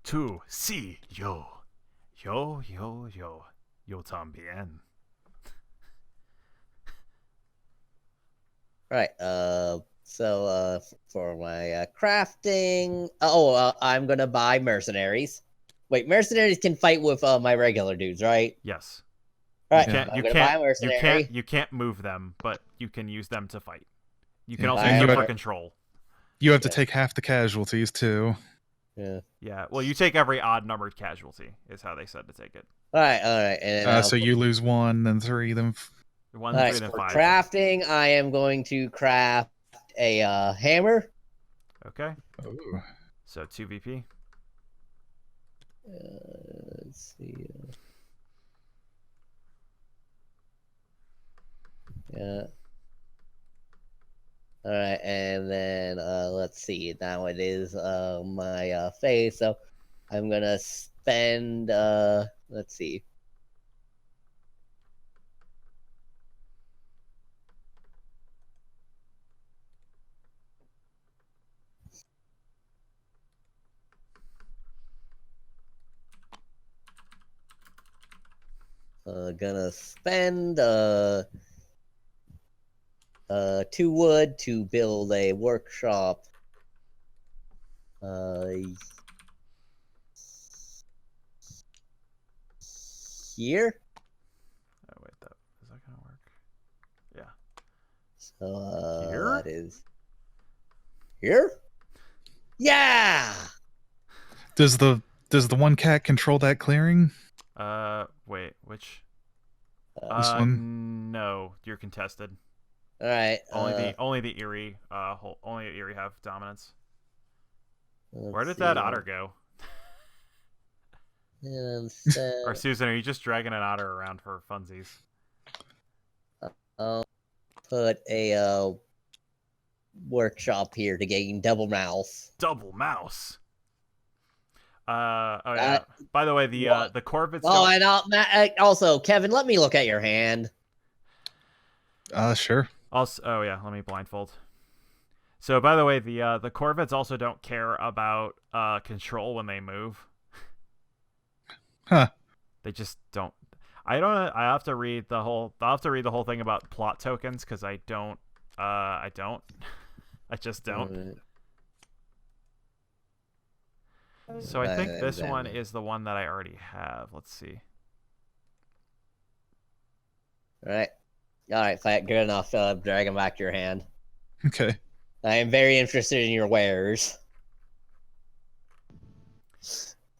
Tu si yo también. Right. So for my crafting, I'm gonna buy mercenaries. Wait, mercenaries can fight with my regular dudes, right? Yes. Right. You can't move them, but you can use them to fight. You can also use them for control. You have to take half the casualties too. Yeah. Yeah. Well, you take every odd numbered casualty, is how they said to take it. All right. And so you lose 1, then 3, then 1, 3, then 5. For crafting, I am going to craft a hammer. Okay. Oh. So 2 VP. Let's see. Yeah. All right, and then let's see. Now it is my phase, so I'm gonna spend. Let's see. Gonna spend 2 wood to build a workshop. Here. Oh wait, is that gonna work? Yeah. So here? That is here. Yeah. Does the 1 cat control that clearing? Wait, which? This one? No, you're contested. All right. Only the Erie have dominance. Where did that otter go? Or Susan, are you just dragging an otter around for funsies? I'll put a workshop here to gain double mouse. Double mouse. Oh yeah. By the way, the Corvids. Oh, and also, Kevin, let me look at your hand. Sure. Also, oh yeah, let me blindfold. So, by the way, the Corvids also don't care about control when they move. Huh. They just don't. I have to read the whole. I'll have to read the whole thing about plot tokens because I don't. I just don't. So I think this one is the one that I already have. Let's see. All right, good enough. Drag him back to your hand. Okay. I am very interested in your wares.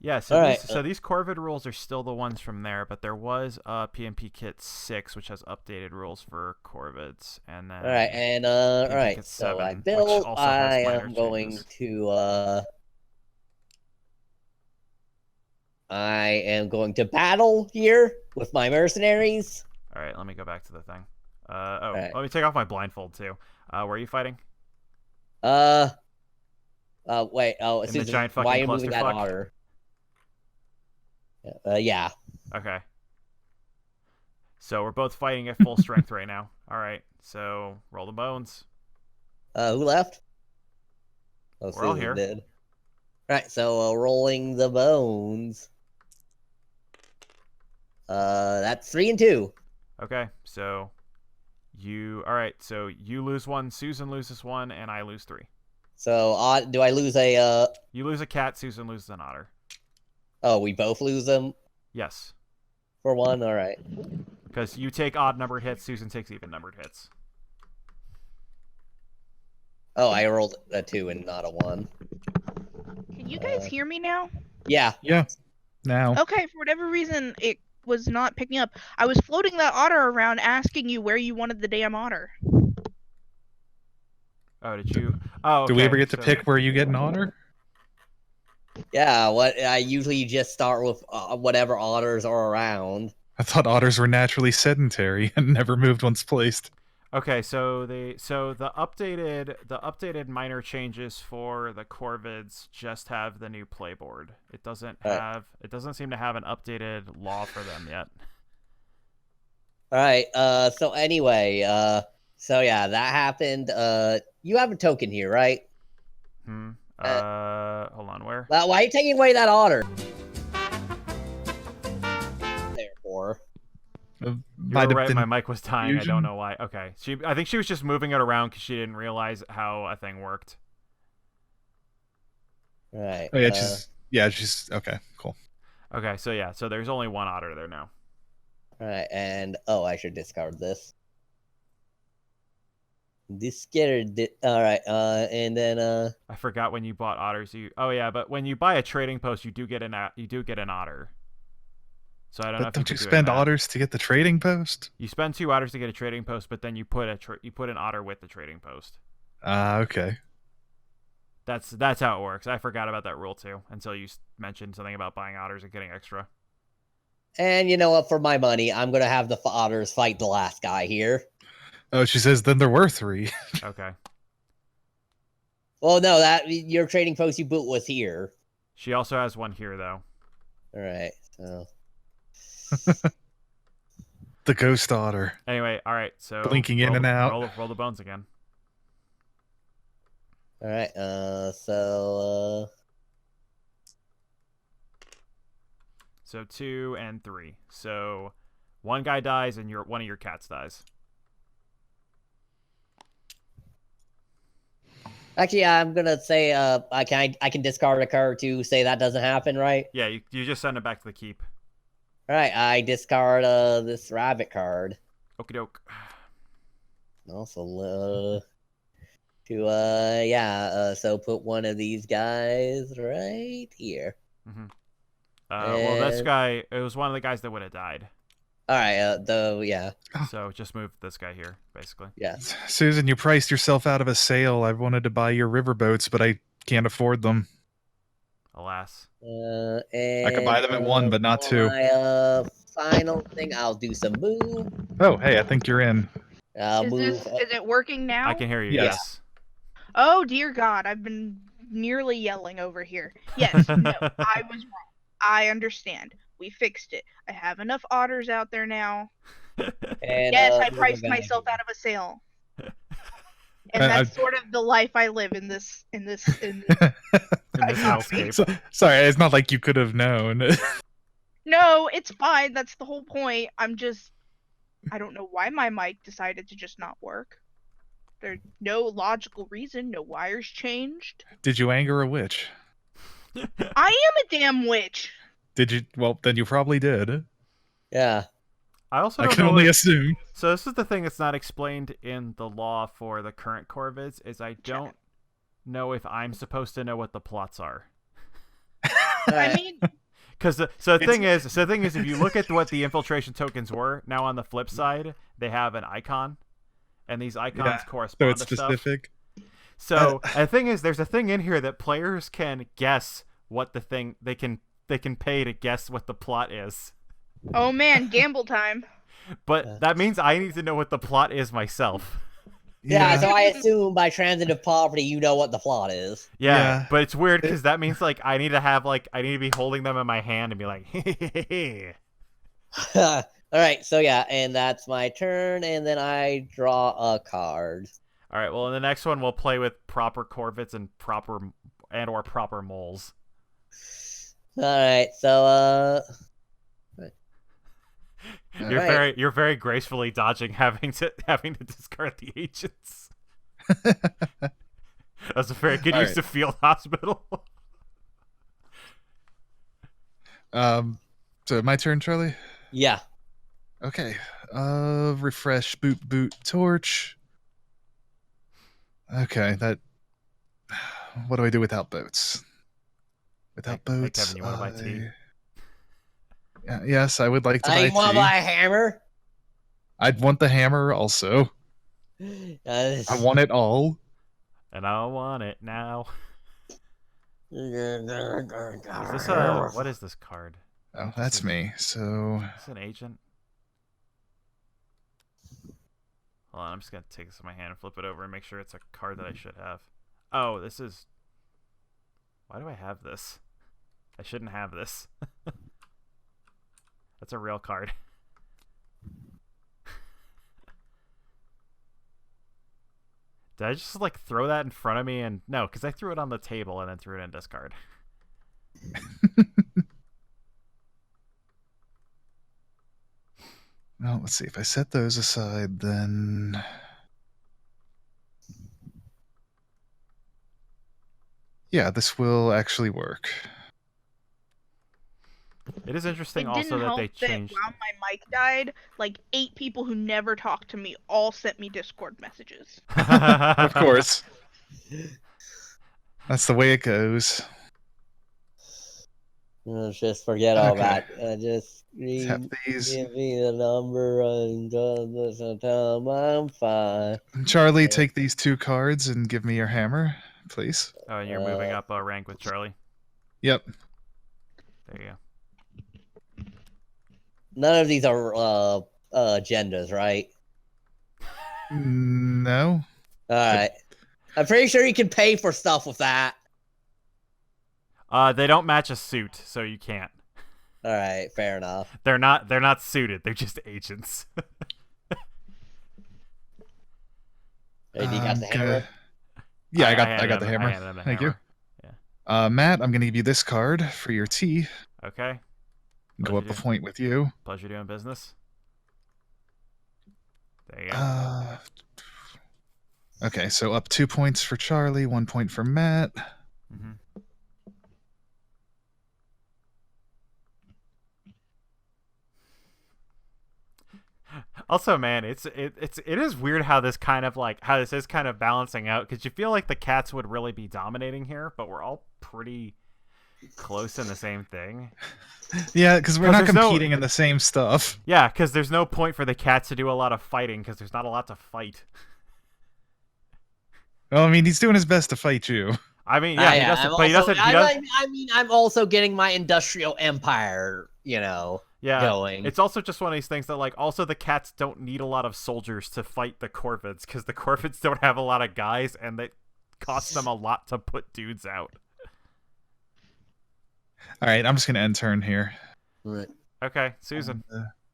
Yeah, so these Corvid rules are still the ones from there, but there was PMP Kit 6, which has updated rules for Corvids, and then all right. So I built. I am going to. I am going to battle here with my mercenaries. All right, let me go back to the thing. Let me take off my blindfold too. Where are you fighting? Wait. In the giant fucking why are you moving that clusterfuck? otter? Yeah. Okay. So we're both fighting at full strength right now. All right. So roll the bones. Who left? Oh, we're all here. Did. Right. So rolling the bones. That's 3 and 2. Okay, so all right, so you lose 1, Susan loses 1, and I lose 3. So, do I lose a, You lose a cat, Susan loses an otter. Oh, we both lose them Yes. for 1? Alright. Because you take odd numbered hits, Susan takes even numbered hits. Oh, I rolled a 2 and not a 1. Can you guys hear me now? Yeah. Yeah. Now. Okay, for whatever reason, it was not picking up. I was floating that otter around asking you where you wanted the damn otter. Oh, did you? Oh, okay. Do we ever get to so- pick where you get an otter? Yeah, usually you just start with whatever otters are around. I thought otters were naturally sedentary and never moved once placed. Okay, so the updated minor changes for the Corvids just have the new playboard. It doesn't seem to have an updated law for them yet. Alright, so anyway, so yeah, that happened. You have a token here, right? Hold on, where? Why are you taking away that otter? Therefore. You're Might have right, been my mic was dying. I confusion. don't know why. Okay, I think she was just moving it around because she didn't realize how a thing worked. Right. Oh, she's okay, cool. Okay, so there's only 1 otter there now. Alright, and I should discard this. Discard it. Alright, and then I forgot when you bought otters. But when you buy a trading post, you do get an otter. So I don't know But if don't you keep doing spend that. otters to get the trading post? You spend 2 otters to get a trading post, but then you put an otter with the trading post. Okay. That's how it works. I forgot about that rule too until you mentioned something about buying otters and getting extra. and you know what? For my money, I'm gonna have the otters fight the last guy here. Oh, she says then there were 3. Okay. Well, no, that your trading post you boot was here. She also has 1 here though. Alright, so The ghost otter. Anyway, all right. So Blinking in roll and the- out. Roll the bones again. alright, so So 2 and 3. So 1 guy dies and one of your cats dies. actually, I'm gonna say I can discard a card to say that doesn't happen, right? Yeah, you just send it back to the keep. Alright, I discard this rabbit card. Okie doke. Also, so put one of these guys right here. Mm-hmm. Well, this And- guy, it was one of the guys that would have died. Alright, So just move this guy here, basically. yeah. Susan, you priced yourself out of a sale. I wanted to buy your riverboats, but I can't afford them. Alas. And, I could buy them at 1, but not for 2. My final thing, I'll do some move. Oh, hey, I think you're in. I'll Is move. it working now? I can hear you, Yes. yes. Oh dear God, I've been nearly yelling over here. Yes, no, I was wrong. I understand. We fixed it. I have enough otters out there now. And, Yes, I move priced back. myself out of a sale. And I- that's sort of the life I live in this. In this Economy. hellscape. Sorry, it's not like you could have known. No, it's fine. That's the whole point. I don't know why my mic decided to just not work. There's no logical reason. No wires changed. Did you anger a witch? I am a damn witch. Did you? Well, then you probably did. Yeah. I also I don't can know only if- assume. So this is the thing that's not explained in the law for the current Corvids, is I don't know if I'm supposed to know what the plots are. I mean, Because the thing is, if you look at what the infiltration tokens were, now on the flip side, they have an icon, and these icons Yeah, So correspond it's to stuff. specific. So the thing is, there's a thing in here that players can guess what the thing they can pay to guess what the plot is. oh man, gamble time. But that means I need to know what the plot is myself. Yeah, so I assume by transitive property you know what the plot is. Yeah. But it's weird because that means I need to be holding them in my hand and be like, hey. Alright, so yeah, and that's my turn, and then I draw a card. All right. Well, in the next one, we'll play with proper Corvids and proper moles. Alright, so Alright. You're very gracefully dodging having to discard the agents. That's a very good All use right. of field hospital. So my turn, Charlie. Yeah. Okay. Refresh, boot, torch. Okay, that. What do I do without boats? Without Hey, boats, Kevin, you want to buy tea? Yes, I would like to buy You want to tea. buy a hammer? I'd want the hammer also. I want it all. And I want it now. Is Is this what is this card? Oh, that's me. So Is this an agent? Hold on, I'm just gonna take this in my hand and flip it over and make sure it's a card that I should have. Oh, this is. Why do I have this? I shouldn't have this. That's a real card. Did I just like throw that in front of me and no, because I threw it on the table and then threw it in discard. well, let's see. If I set those aside, then yeah, this will actually work. It is interesting It also didn't that help they that changed. while my mic died, like 8 people who never talked to me all sent me Discord messages. Of course. That's the way it goes. Just forget all Okay. that. Just Let's have these. give me the number and tell them I'm fine. Charlie, take these 2 cards and give me your hammer, please. Oh, and you're moving up a rank with Charlie. Yep. There you go. None of these are agendas, right? No. All right. I'm pretty sure you can pay for stuff with that. They don't match a suit, so you can't. All right, fair enough. They're not suited. They're just agents. Hey, do you got the hammer? Yeah, I got handed the him- I hammer. handed him the Thank hammer. you. Matt, I'm going to give you this card for your tea. Okay. Go up a point with you. Pleasure doing business. There you go. Okay, so up 2 points for Charlie, 1 point for Matt. Mm-hmm. Also, man, it is weird how this is kind of balancing out, because you feel like the cats would really be dominating here, but we're all pretty close in the same thing. Yeah, because we're not there's competing in the same stuff. Yeah, because there's no point for the cats to do a lot of fighting, because there's not a lot to fight. Well, I mean, he's doing his best to fight you. I mean, yeah, he doesn't. But he doesn't. I mean, I'm also getting my industrial empire, going. It's also just one of these things that, like, also the cats don't need a lot of soldiers to fight the Corvids, because the Corvids don't have a lot of guys, and it costs them a lot to put dudes out. All right, I'm just going to end turn here. Right. Okay, Susan.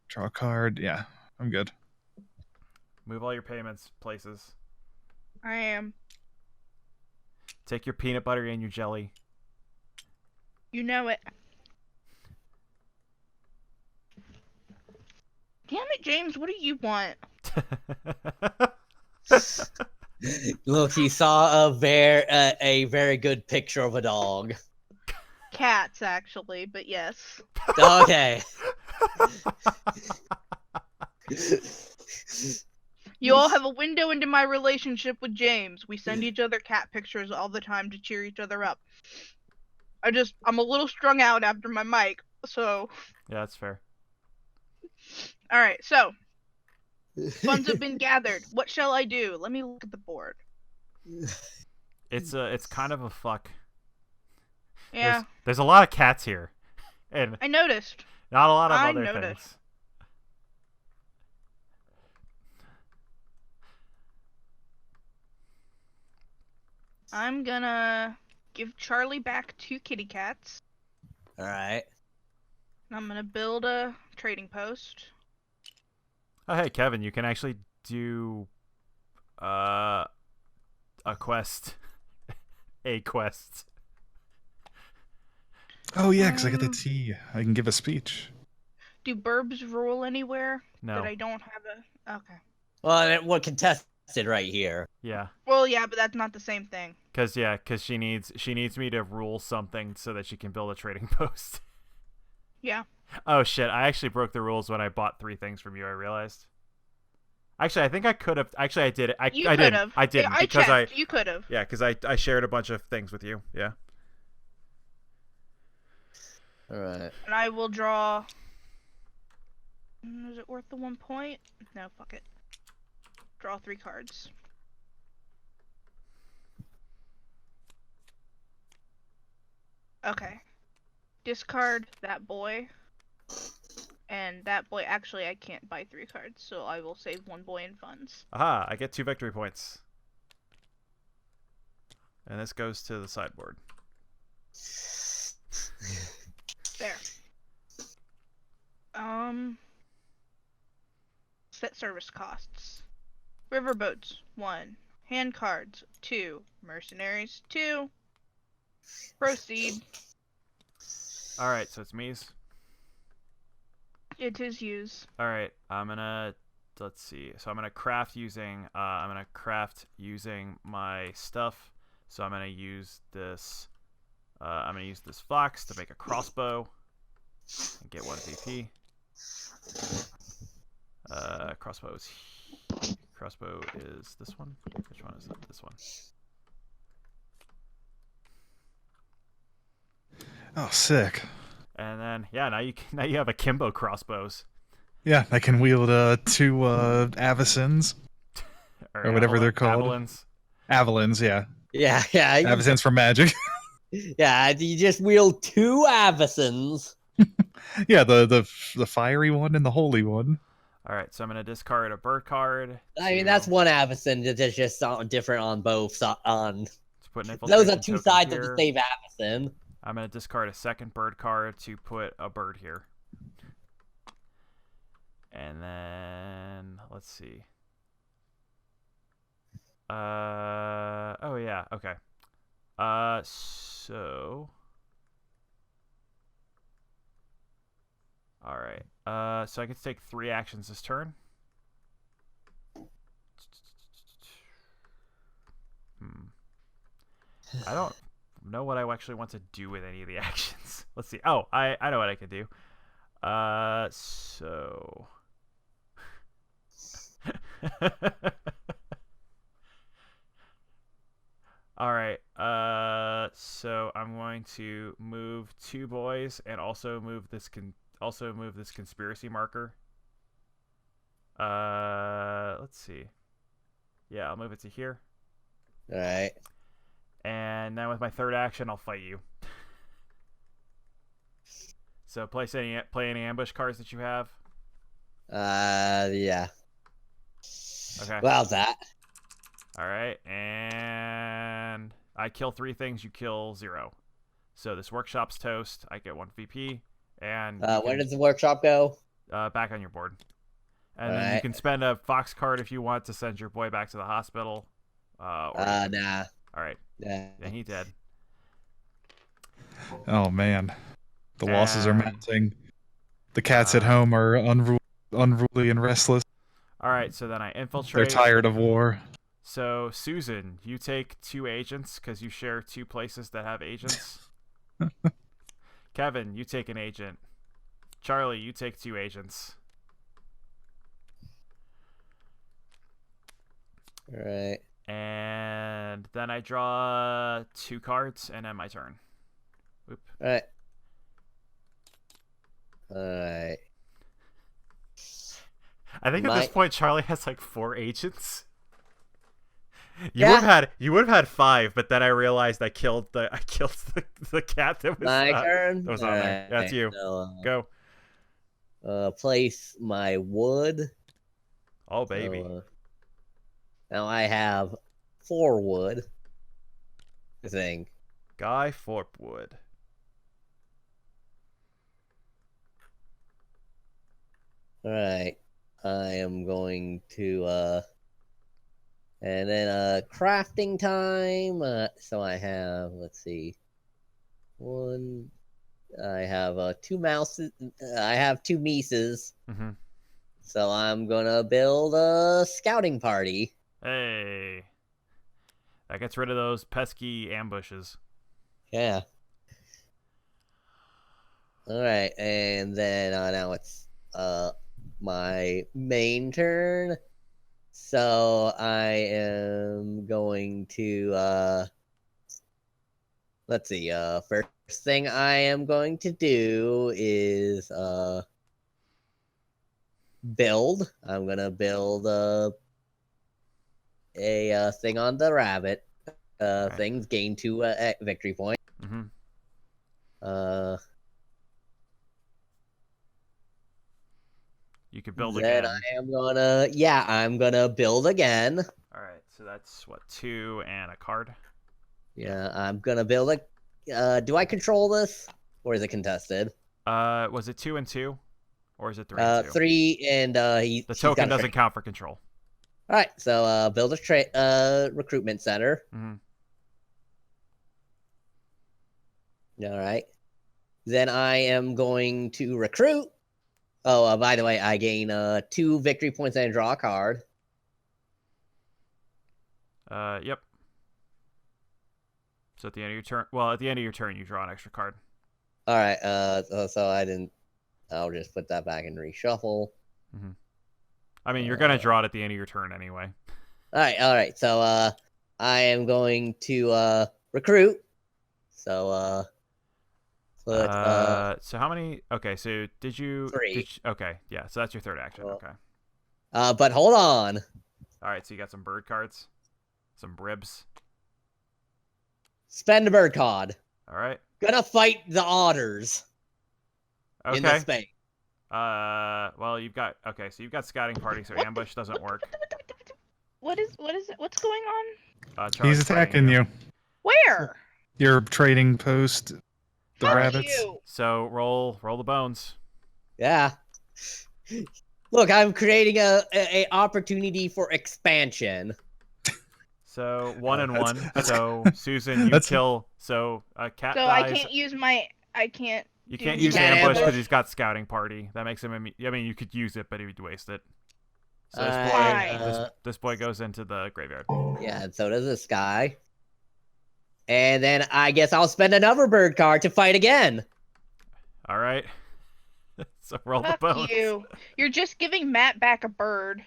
Draw a card. Yeah, I'm good. Move all your payments places. I am. Take your peanut butter and your jelly. You know it. Damn it, James, what do you want? Look, he saw a very good picture of a dog. Cats, actually, but yes. Okay. You all have a window into my relationship with James. We send each other cat pictures all the time to cheer each other up. I'm a little strung out after my mic, so... Yeah, that's fair. Alright, so. Funds have been gathered. What shall I do? Let me look at the board. It's kind of a fuck. Yeah. There's a lot of cats here. And I noticed. not a lot of I other noticed. things. I'm gonna give Charlie back 2 kitty cats. Alright. I'm gonna build a trading post. Oh, hey, Kevin, you can actually do a quest. A quest. Oh, yeah, because I got the tea. I can give a speech. Do burbs rule anywhere No. that I don't have a? Okay. Well, we're contested right here. Yeah. Well, yeah, but that's not the same thing. Cause she needs me to rule something so that she can build a trading post. Yeah. Oh shit! I actually broke the rules when I bought 3 things from you. I realized. Actually, I think I could have. Actually, I did it. I didn't. I didn't I because checked. You could have. Yeah, because I shared a bunch of things with you. Yeah. All right. And I will draw. Is it worth the 1 point? No, fuck it. Draw 3 cards. Okay. Discard that boy. And that boy, actually, I can't buy 3 cards, so I will save 1 boy in funds. Aha! I get 2 victory points. And this goes to the sideboard. There. Set service costs. Riverboats, 1. Hand cards, 2. Mercenaries, 2. Proceed. Alright, so it's me's. It is use. Alright, I'm gonna... Let's see. So I'm gonna craft using my stuff. So I'm gonna use this... I'm gonna use this fox to make a crossbow. And get 1 VP. Crossbow is this one? Which one is it? This one. Oh, sick. And then now you have akimbo crossbows. Yeah, I can wield 2 Avacens or whatever they're called. Avalons. Avalons, yeah. Yeah. Avacens for magic. Yeah, you just wield 2 Avacens. Yeah, the fiery one and the holy one. All right, so I'm gonna discard a bird card. I mean, that's 1 Avacen. It's just different on both. To put an Those infiltration are 2 token sides here. of the same Avacen. I'm gonna discard a second bird card to put a bird here. And then let's see. Oh yeah, okay. So all right. So I can take 3 actions this turn. I don't know what I actually want to do with any of the actions. Let's see. Oh, I know what I can do. So all right. So I'm going to move 2 boys and also move this conspiracy marker. Let's see. Yeah, I'll move it to here. All right. And then with my 3rd action, I'll fight you. So play any ambush cards that you have. Yeah. Okay. Well, that. All right, and I kill 3 things. You kill 0. So this workshop's toast. I get 1 VP, and Where does the workshop go? back on your board. And All then you right. can spend a fox card if you want to send your boy back to the hospital. Nah. All right. Nah. And he's dead. Oh man, the losses are And- mounting. The cats at home are unruly and restless. All right, so then I infiltrate. They're tired of war. So Susan, you take 2 agents because you share 2 places that have agents. Kevin, you take an agent. Charlie, you take 2 agents. All right. And then I draw 2 cards and end my turn. Oop. All right. All right. I think at this point Charlie has like 4 agents. You Yeah. would have had 5, but then I realized I killed the cat that was My turn. that was on there. That's you. So, Go. place my wood. Oh baby. So, now I have 4 wood. I think. Guy Forkwood. All right. I am going to and then crafting time. So I have, let's see, 1 I have two mouses. I have two Mises. Mm-hmm. So I'm gonna build a scouting party. Hey. That gets rid of those pesky ambushes. Yeah. All right, and then now it's my main turn. So I am going to let's see. First thing I am going to do is build. I'm gonna build a thing on the rabbit. Right. Things gain 2 victory point. Mm-hmm. You could build Then again. I'm gonna build again. All right, so that's what, 2 and a card. Yeah, I'm gonna build a. Do I control this, or is it contested? Was it 2 and 2, or is it 3 and 2? 3 and The token doesn't count for control. All right, so build a recruitment center. Mm-hmm. All right. Then I am going to recruit. Oh, by the way, I gain 2 victory points and draw a card. Yep. So at the end of your turn, well, at the end of your turn, you draw an extra card. All right. So I didn't. I'll just put that back and reshuffle. Mm-hmm. I mean, you're gonna draw it at the end of your turn anyway. All right. So I am going to recruit. So so how many? Okay, so did you? 3. Okay, yeah. So that's your third action. Okay. But hold on. All right, so you got some bird cards, some bribs. Spend a bird card. All right. Gonna fight the otters. Okay. In the space. Well, you've got so you've got scouting party, so ambush doesn't work. What is it? What's going on? Charlie's He's attacking fighting you. Where? Your trading post, the Fuck rabbits. you. So roll the bones. Yeah. Look, I'm creating a opportunity for expansion. So 1 and 1. That's- So Susan, you kill. So a cat So dies. I can't use my. I can't. You do can't the use can't ambush because ambush. he's got scouting party. That makes him. I mean, you could use it, but he would waste it. So Fine. this boy goes into the graveyard. Yeah, and so does this guy. And then I guess I'll spend another bird card to fight again. All right. So roll Fuck the bones. you. You're just giving Matt back a bird.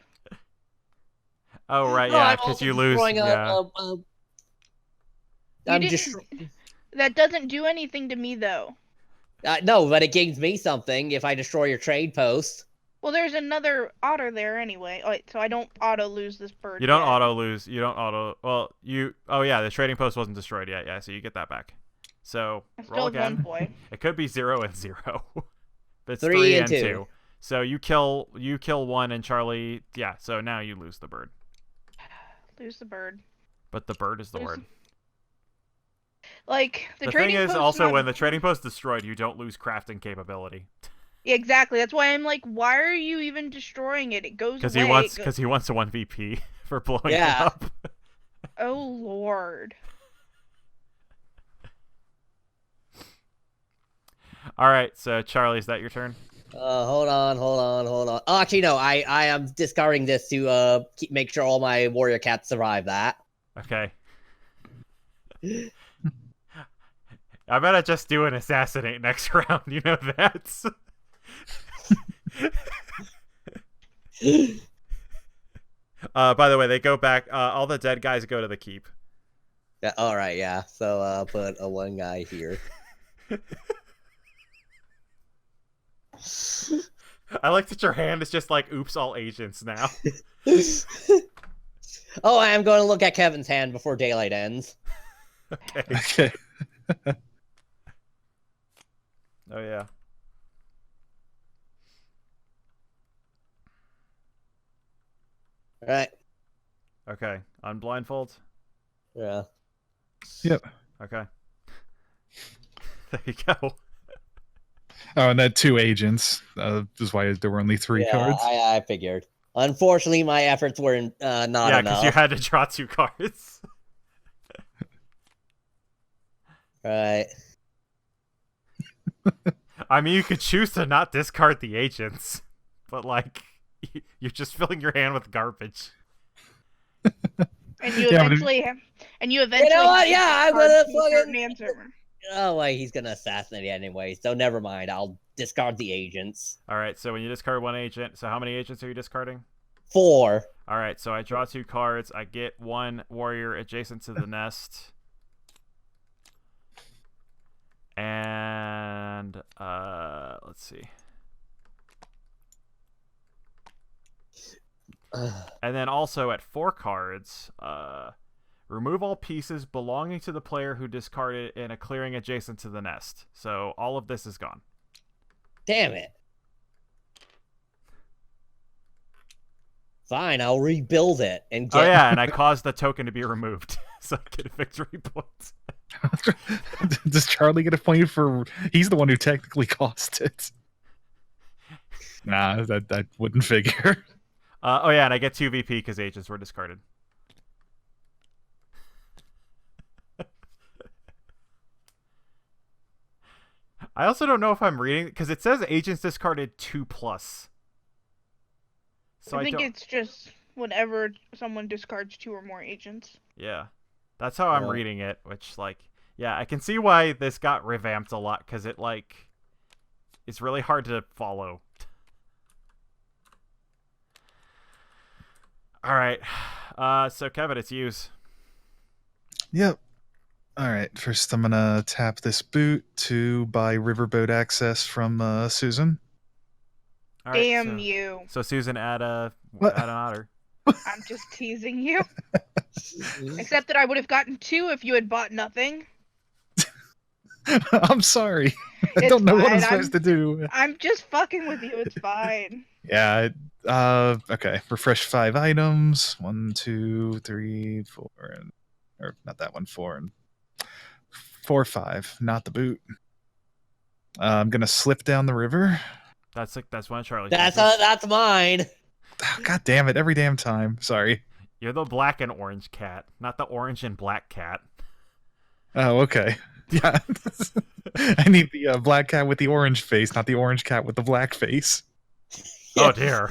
Oh right, No, yeah, I'm because also you lose. destroying Yeah. You I'm didn't- just That doesn't do anything to me though. no, but it gains me something if I destroy your trade post. Well, there's another otter there anyway. Oh, wait, so I don't auto lose this bird. You don't yet. auto lose. You don't auto. Well, you. Oh yeah, the trading post wasn't destroyed yet. Yeah, so you get that back. So I roll still have again. 1 point. It could be 0 and 0. But it's 3 3 and and 2. 2. So you kill 1 and Charlie. Yeah. So now you lose the bird. Lose the bird. But the bird is the Lose- word. Like the The trading thing is post also not- when the trading post is destroyed, you don't lose crafting capability Yeah, exactly. That's why I'm like, why are you even destroying it? It goes because away. he wants a 1 VP for blowing it Yeah. up. Oh lord. All right. So Charlie, is that your turn? Hold on. Oh, actually, no. I am discarding this to make sure all my warrior cats survive that. Okay. I better just do an assassinate next round. You know that. By the way, they go back. All the dead guys go to the keep. Yeah. All right. Yeah. So put a one guy here. I like that your hand is just like, oops, all agents now. Oh, I am going to look at Kevin's hand before daylight ends. Okay. Okay. Oh yeah. All right. Okay. On blindfold. Yeah. Yep. Okay. There you go. Oh, and that 2 agents. This is why there were only 3 Yeah, cards. I figured. Unfortunately, my efforts were not Yeah, enough. because you had to draw 2 cards. Right. I mean, you could choose to not discard the agents, but like, you're just filling your hand with garbage. And you Yeah, but eventually have, and you You eventually know what? have to Yeah, I'm discard gonna to a certain fucking. answer. Oh wait, he's gonna assassinate anyway. So never mind. I'll discard the agents. All right, so when you discard one agent, so how many agents are you discarding? 4. All right, so I draw 2 cards. I get 1 warrior adjacent to the nest. And let's see. And then also at 4 cards, remove all pieces belonging to the player who discarded in a clearing adjacent to the nest. So all of this is gone. Damn it. Fine, I'll rebuild it and get. Oh yeah, and I caused the token to be removed, so I get a victory point. Does Charlie get a point for? He's the one who technically caused it. Nah, that wouldn't figure. Oh yeah, and I get 2 VP because agents were discarded. I also don't know if I'm reading because it says agents discarded 2+. So I think don't... it's just whenever someone discards 2 or more agents. Yeah, that's how I'm reading it. Which, like, yeah, I can see why this got revamped a lot because it like it's really hard to follow. All right, so Kevin, it's yours. Yep. All right. First, I'm gonna tap this boot to buy riverboat access from Susan. All right, Damn you. So Susan, add an otter. I'm just teasing you. Except that I would have gotten 2 if you had bought nothing. I'm sorry. I It's don't know what fine. I'm supposed to do. I'm just fucking with you. It's fine. Yeah. Okay. Refresh 5 items. 1, 2, 3, 4, or not that one. 4 and 4, 5. Not the boot. I'm gonna slip down the river. That's one of Charlie's. That's mine. Oh, God damn it! Every damn time. Sorry. You're the black and orange cat, not the orange and black cat. Oh, okay. Yeah. I need the black cat with the orange face, not the orange cat with the black face. Oh dear,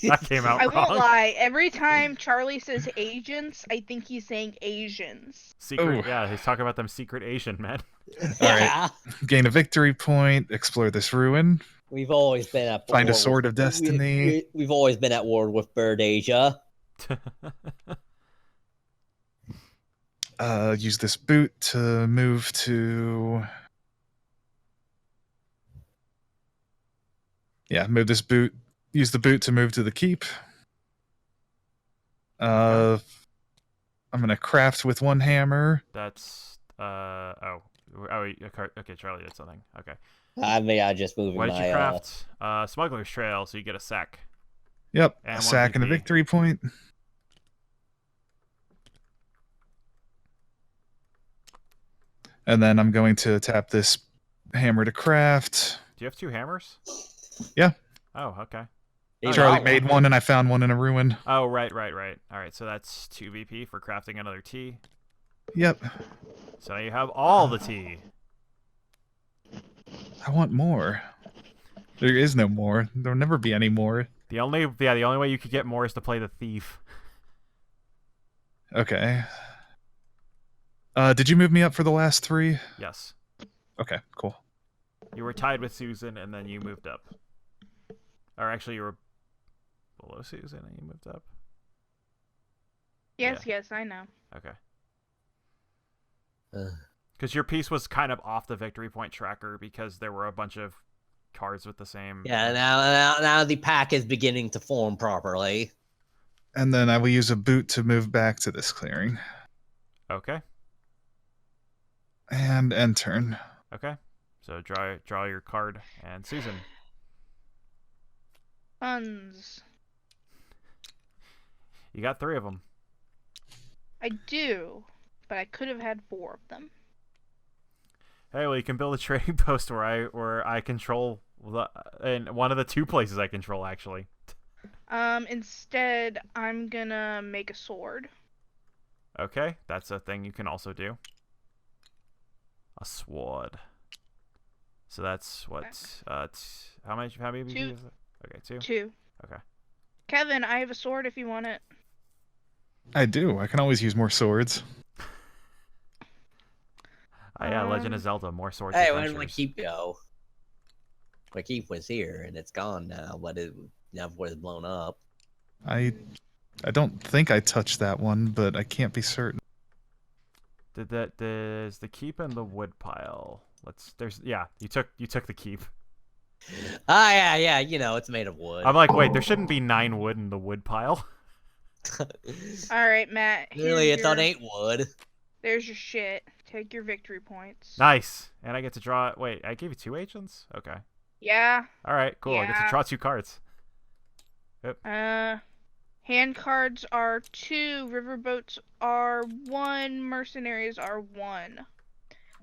that came out I wrong. won't lie. Every time Charlie says agents, I think he's saying Asians. Secret, Ooh. yeah, he's talking about them secret Asian men. Yeah. Gain a victory point. Explore this ruin. We've always been at Find a war sword with, of destiny. We've always been at war with Bird Asia. Use this boot to move to. Yeah, move this boot. Use the boot to move to the keep. I'm gonna craft with 1 hammer. That's okay. Charlie did something. Okay. I mean, I just moved What my. did you craft? Smuggler's Trail, so you get a sack. Yep, And a 1 sack and a VP. victory point. And then I'm going to tap this hammer to craft. Do you have 2 hammers? Yeah. Oh, okay. Charlie yeah. made one, and I found one in a ruin. Oh, right. All right, so that's 2 VP for crafting another tea. Yep. So now you have all the tea. I want more. There is no more. There'll never be any more. The only way you could get more is to play the thief. Okay. Did you move me up for the last 3? Yes. Okay, cool. You were tied with Susan, and then you moved up. Or actually, you were below Susan, and you moved up. Yes, I know. Okay. Because your piece was kind of off the victory point tracker because there were a bunch of cards with the same. Yeah, now the pack is beginning to form properly. And then I will use a boot to move back to this clearing. Okay. And end turn. Okay. So draw your card, and Susan. Funds. You got 3 of them. I do, but I could have had 4 of them. Hey, well, you can build a trading post where I control in one of the 2 places I control actually. Instead, I'm gonna make a sword. Okay, that's a thing you can also do. A sword. So that's what? How many BB? Two. Okay, 2. 2. Okay. Kevin, I have a sword if you want it. I do. I can always use more swords. Oh, yeah, Legend of Zelda, more swords. Hey, where did my adventures. keep go? My keep was here, and it's gone now, but it now was blown up. I don't think I touched that one, but I can't be certain. There's the keep and the wood pile. You took the keep. Ah, yeah, you know, it's made of wood. I'm like, wait, there shouldn't be 9 wood in the wood pile. Alright, Matt. Really, here's it's on your- 8 wood. There's your shit. Take your victory points. Nice. And I get to draw. Wait, I gave you 2 agents? Okay. Yeah. All right, cool. I get to Yeah. draw 2 cards. Hand cards are 2, riverboats are 1, mercenaries are 1.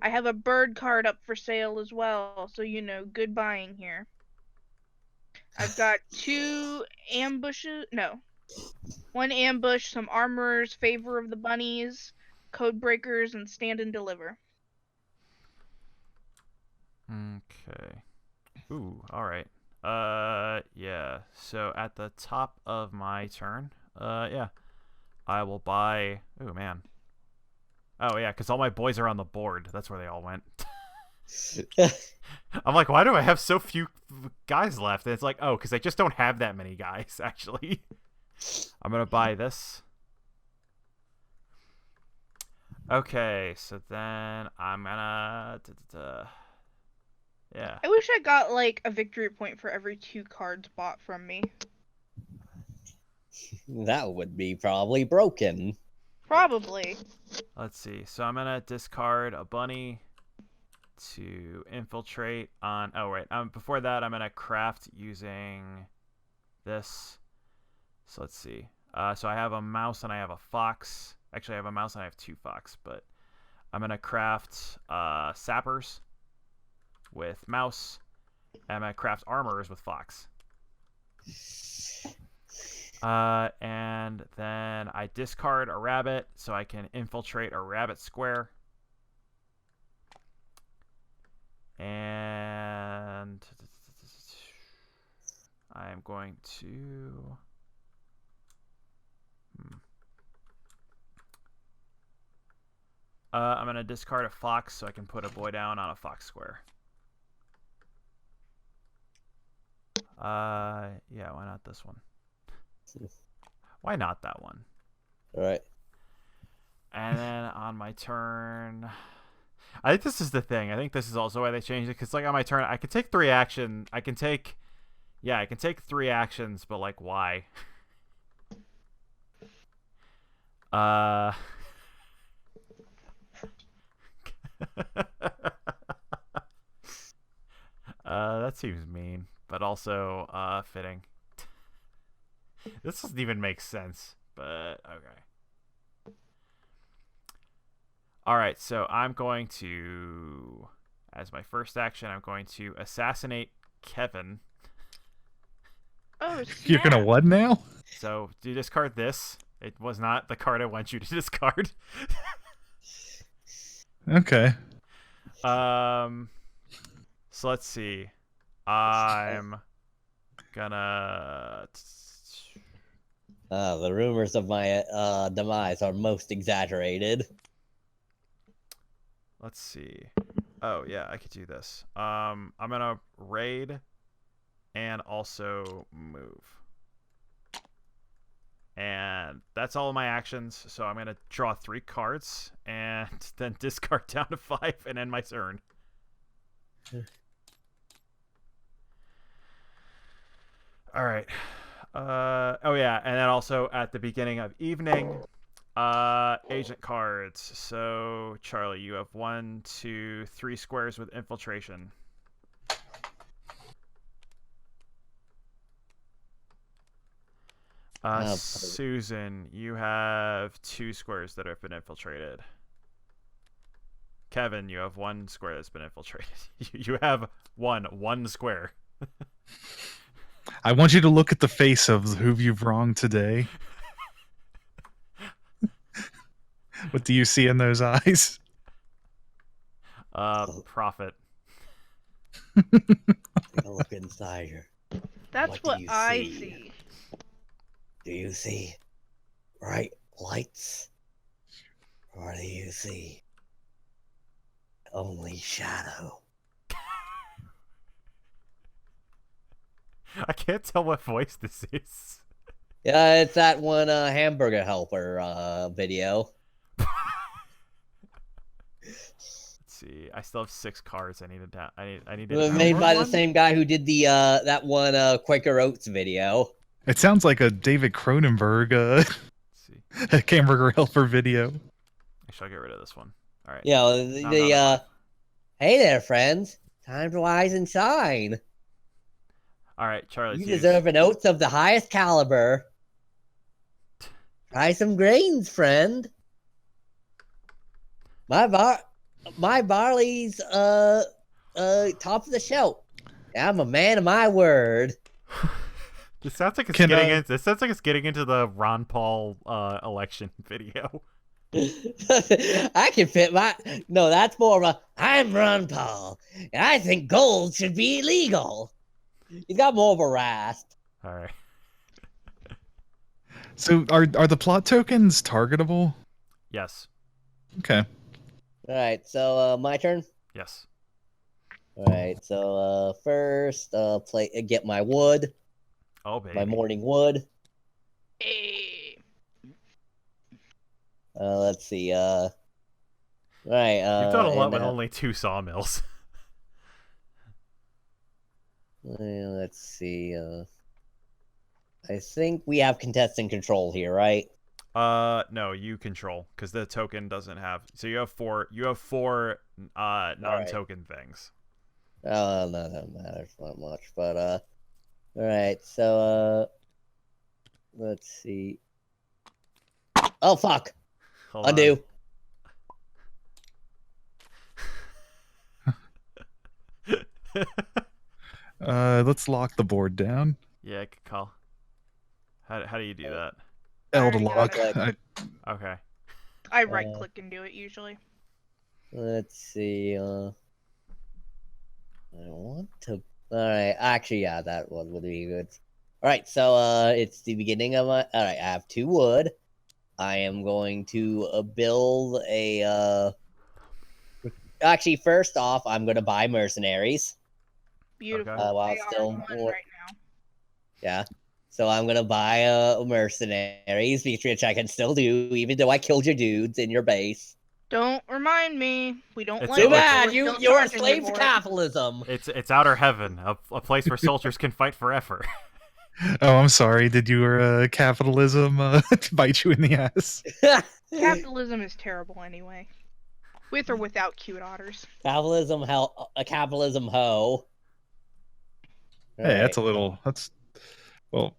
I have a bird card up for sale as well, so you know, good buying here. I've got 2 ambushes, no. 1 ambush, some armorers, favor of the bunnies, code breakers, and stand and deliver. Okay. Ooh, all right. Yeah. So at the top of my turn, yeah, I will buy. Oh man. Oh yeah, because all my boys are on the board. That's where they all went. I'm like, why do I have so few guys left? And it's like, oh, because I just don't have that many guys. Actually, I'm gonna buy this. Okay, so then I'm gonna. Yeah. I wish I got like a victory point for every 2 cards bought from me. That would be probably broken. Probably. Let's see. So I'm gonna discard a bunny to infiltrate on. Oh wait. Before that, I'm gonna craft using this. So let's see. So I have a mouse and I have a fox. Actually, I have a mouse and I have 2 fox. But I'm gonna craft sappers with mouse. And I'm gonna craft armorers with fox. And then I discard a rabbit so I can infiltrate a rabbit square. And I'm going to... I'm going to discard a fox so I can put a boy down on a fox square. Yeah, why not this one? Why not that one? All right. And then on my turn, I think this is the thing. I think this is also why they changed it. Because like on my turn, I can take 3 action. I can take 3 actions, but like why? That seems mean, but also fitting. This doesn't even make sense, but okay. Alright, so I'm going to, as my first action, I'm going to assassinate Kevin. Oh, You're gonna snap. what now? So, do you discard this? It was not the card I want you to discard. Okay. So let's see. I'm gonna... The rumors of my demise are most exaggerated. Let's see. Oh, yeah, I could do this. I'm gonna raid and also move. And that's all of my actions. So I'm gonna draw 3 cards and then discard down to 5 and end my turn. All right. Oh yeah, and then also at the beginning of evening, agent cards. So Charlie, you have 1, 2, 3 squares with infiltration. Susan, you have 2 squares that have been infiltrated. Kevin, you have 1 square that's been infiltrated. You have one square. I want you to look at the face of who you've wronged today. What do you see in those eyes? Profit. Take a look inside her. That's What do what you I see? see. Do you see bright lights? Or do you see only shadow? I can't tell what voice this is. Yeah, it's that one hamburger helper video. Let's see. I still have 6 cards. I need to. I need It to. was made by the same guy who did the that one Quaker Oats video. It sounds like a David Cronenberg Let's see. hamburger helper video. Actually, I'll get rid of this one. All right. You know, Now I'm down to 5. hey there, friends. Time to rise and shine. All right, Charlie. You deserve an oats of the highest caliber. Try some grains, friend. My barley's top of the shelf. I'm a man of my word. This sounds like it's Can getting I- in, This sounds like it's getting into the Ron Paul election video. I can fit my. No, that's more of a. I'm Ron Paul, and I think gold should be illegal. He's got more of a rasp. All right. So are the plot tokens targetable? Yes. Okay. All right, so my turn. Yes. All right, so first, get my wood, Oh baby. my morning wood. Hey. Let's see. Right. You've done a lot and, with only 2 sawmills. Let's see. I think we have contestant control here, right? No, you control because the token doesn't have. So you have 4. You have 4 non-token things. Oh, no, that matters not much. But all right. So let's see. Oh fuck! Hold on. Undo. Let's lock the board down. Yeah, good call. How do you do that? L to already got lock. it. Okay. I right click and do it usually. Let's see. I want to. All right. Actually, yeah, that one would be good. All right. So it's the beginning of my. All right. I have 2 wood. I am going to build a. Actually, first off, I'm going to buy mercenaries. Beautiful. while They it's are still one more- right now. Yeah. So I'm gonna buy mercenaries, which I can still do, even though I killed your dudes in your base. Don't remind me. We don't It's like so Too much- bad, it. you're Don't a charge slave any to for it. capitalism. It's outer heaven, a place where soldiers can fight forever. Oh, I'm sorry. Did your capitalism bite you in the ass? Capitalism is terrible anyway. With or without cute otters. Capitalism hell, a capitalism hoe. Hey, that's a little. That's well.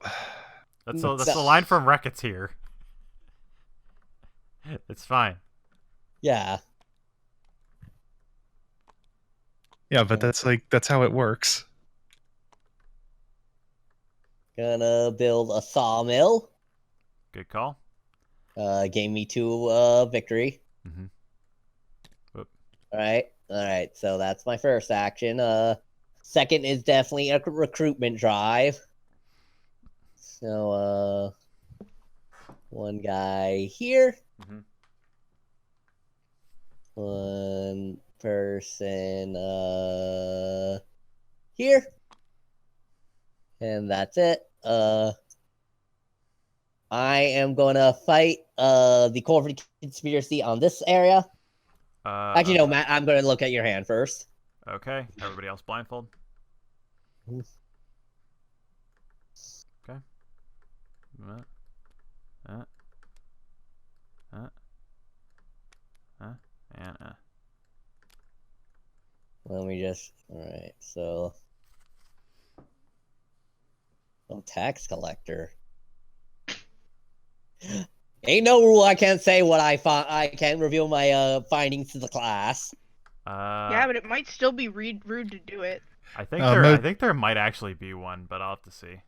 That's So- the line from Racketeer. It's fine. Yeah. Yeah, but that's how it works. Gonna build a sawmill. Good call. Gave me 2 victory. Mm-hmm. All right. So that's my first action. Second is definitely a recruitment drive. So one guy here. Mhm. One person here. And that's it. I am gonna fight the Corvid Conspiracy on this area. Actually, no, Matt, I'm gonna look at your hand first. Okay. Everybody else blindfold. Oof. Okay. And Let me just. Alright, so. Oh, tax collector. Ain't no rule I can't say what I can't reveal my findings to the class. Yeah, but it might still be rude to do it. I think Mo- I think there might actually be one, but I'll have to see.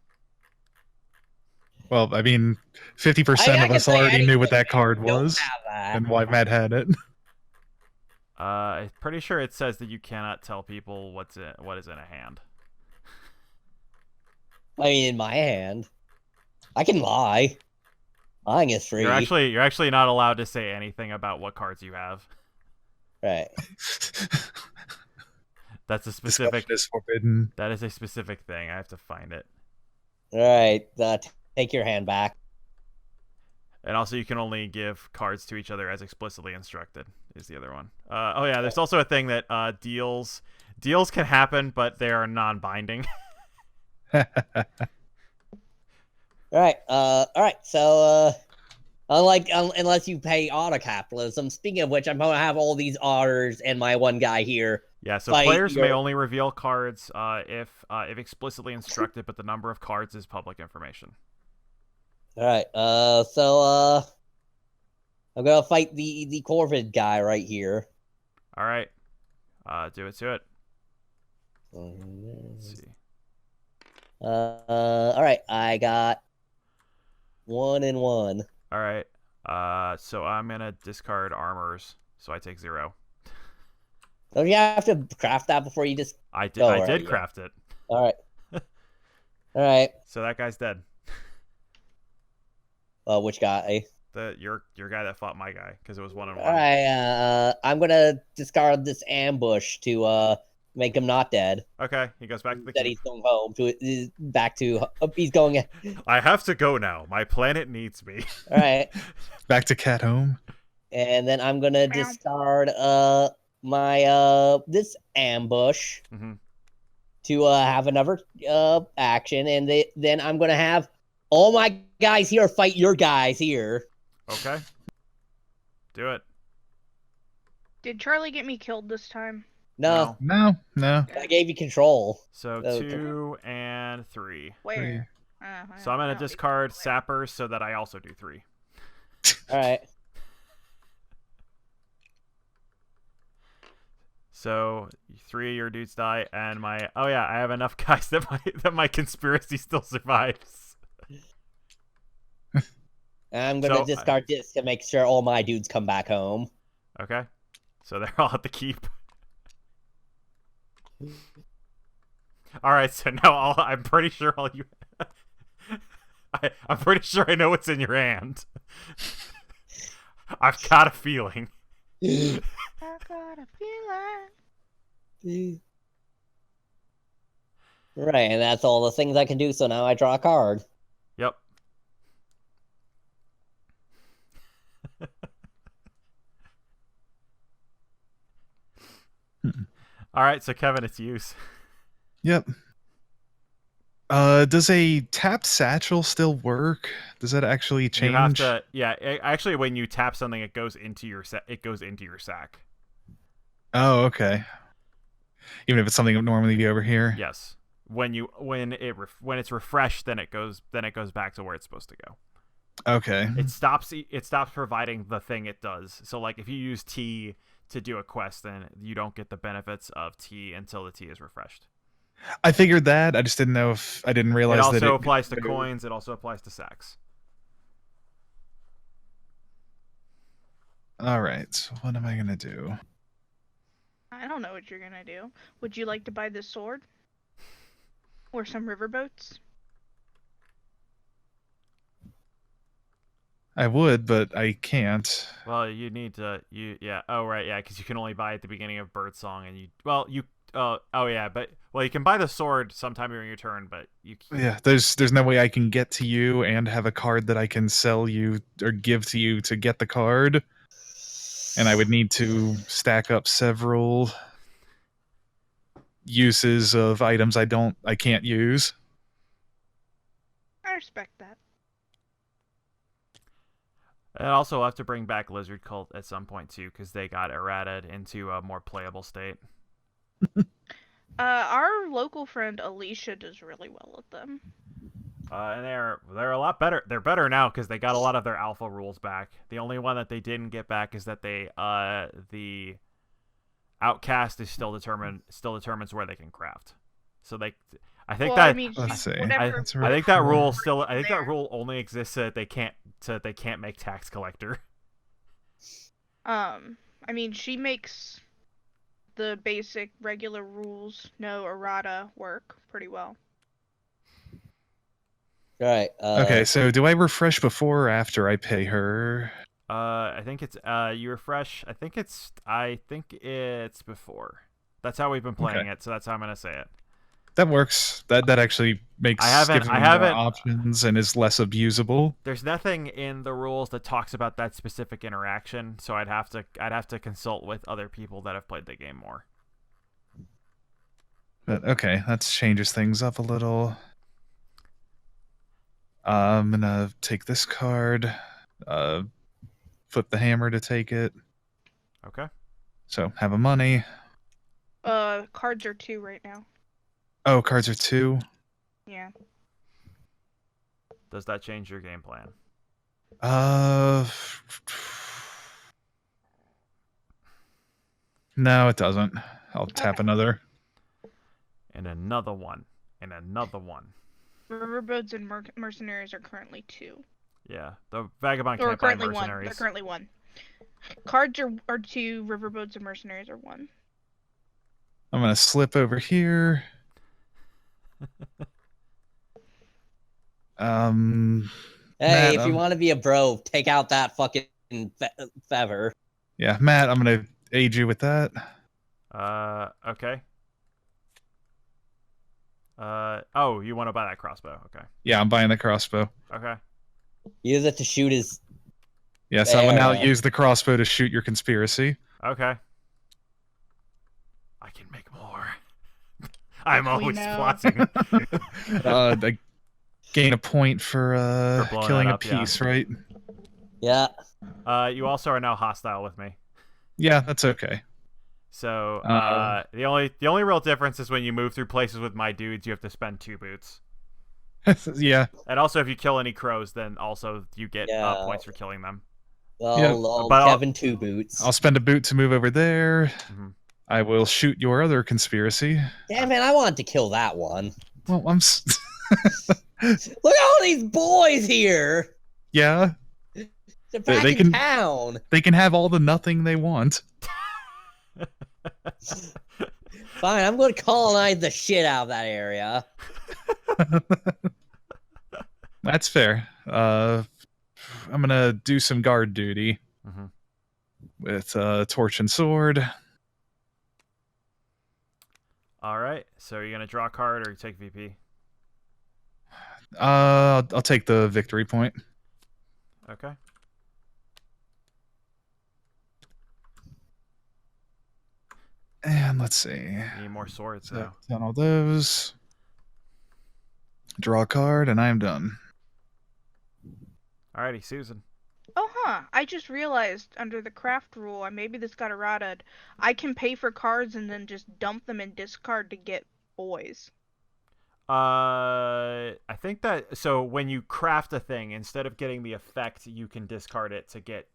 Well, I mean, 50% I of can us say already knew what anything. that card Don't was have that. and why Matt had it. I'm pretty sure it says that you cannot tell people what is in a hand. I mean, in my hand, I can lie. Lying is free. You're actually not allowed to say anything about what cards you have. Right. That's a specific. Discussion is forbidden. That is a specific thing. I have to find it. All right. Take your hand back. And also, you can only give cards to each other as explicitly instructed. Is the other one? Oh yeah, there's also a thing that deals can happen, but they are non-binding. All right. All right. So, unless you pay auto capitalism. Speaking of which, I'm gonna have all these otters and my one guy here. Yeah. So players may only reveal cards if explicitly instructed, but the number of cards is public information. All right. So, I'm gonna fight the Corvid guy right here. All right. Do it to it. Let's see. All right. I got 1 and 1. All right. So I'm gonna discard armors, so I take 0. Don't you have to craft that before you just? I did craft it. All right. All right. So that guy's dead. Which guy? Your guy that fought my guy, because it was 1 and 1. All right. I'm gonna discard this ambush to make him not dead. Okay, he goes back to the That keep. he's going home to back to. He's going. I have to go now. My planet needs me. All right. Back to cat home. And then I'm gonna discard my this ambush Mhm. to have another action, and then I'm gonna have all my guys here fight your guys here. Okay. Do it. Did Charlie get me killed this time? No, No. I gave you control. So Okay. 2 and 3. Where? So I'm gonna discard sappers so that I also do 3. All right. So 3 of your dudes die, and my I have enough guys that my conspiracy still survives. I'm gonna discard this to make sure all my dudes come back home. Okay. So they're all at the keep. All right. So now I'm pretty sure all you. I'm pretty sure I know what's in your hand. I've got a feeling. I got a feeling. Right, and that's all the things I can do. So now I draw a card. Yep. All right, so Kevin, it's use. Yep. Does a tapped satchel still work? Does that actually change? You have to, actually, when you tap something, it goes into your sack. Oh, okay. Even if it's something that would normally be over here. Yes. When it's refreshed, then it goes back to where it's supposed to go. Okay. It stops providing the thing it does. So like if you use T to do a quest, then you don't get the benefits of T until the T is refreshed. I figured that. I just didn't know if I didn't realize that it also applies to coins. It also applies to sacks. All right. So what am I gonna do? I don't know what you're gonna do. Would you like to buy this sword? Or some riverboats? I would, but I can't. Well, you need to Oh right, yeah, because you can only buy at the beginning of Birdsong, and you can buy the sword sometime during your turn, but you can't. Yeah, there's no way I can get to you and have a card that I can sell you or give to you to get the card. And I would need to stack up several uses of items I can't use. I respect that. And also, we'll have to bring back Lizard Cult at some point too, because they got errated into a more playable state. Our local friend Alicia does really well with them. And they're a lot better. They're better now because they got a lot of their alpha rules back. The only one that they didn't get back is that the outcast is still determines where they can craft. So I think let's see. I think that rule only exists so that they can't make tax collector. I mean, she makes the basic regular rules, no errata, work pretty well. All right. Okay, so do I refresh before or after I pay her? I think it's you refresh. I think it's before. That's how we've been playing it, so that's how I'm gonna say it. That works. That actually makes gives me more options and is less abusable. There's nothing in the rules that talks about that specific interaction, so I'd have to consult with other people that have played the game more. But okay, that changes things up a little. I'm gonna take this card, flip the hammer to take it. Okay. So have a money. Cards are 2 right now. Oh, cards are 2. Yeah. Does that change your game plan? No, it doesn't. I'll tap another. And another one. And another one. Riverboats and Mercenaries are currently 2. Yeah, the Vagabond Or can't buy currently 1. Mercenaries. They're currently 1. Cards are 2, Riverboats and Mercenaries are 1. I'm gonna slip over here. Hey, Matt, if you want to be a bro, take out that fucking feather. Yeah, Matt, I'm gonna aid you with that. Okay. Oh, you want to buy that crossbow? Okay. Yeah, I'm buying the crossbow. Okay. Use it to shoot his. Yes, I will now use the crossbow to shoot your conspiracy. Okay. I can make more. I'm always plotting. I gain a point for killing up, a piece, right? Yeah. You also are now hostile with me. Yeah, that's okay. So the only real difference is when you move through places with my dudes, you have to spend 2 boots. Yeah. And also, if you kill any crows, then also you get points for killing them. Well, Kevin 2 boots. I'll spend a boot to move over there. Mm-hmm. I will shoot your other conspiracy. Damn it, I wanted to kill that one. Well, Look at all these boys here! Yeah. They're back in town! They can have all the nothing they want. Fine, I'm going to colonize the shit out of that area. That's fair. I'm going to do some guard duty with torch and sword. All right. So are you going to draw a card or you take VP? I'll take the victory point. Okay. And let's see. Need more swords now. Done all those. Draw a card, and I am done. Alrighty, Susan. Oh, huh. I just realized under the craft rule, maybe this got errated, I can pay for cards and then just dump them in discard to get boys. I think that so when you craft a thing, instead of getting the effect, you can discard it to get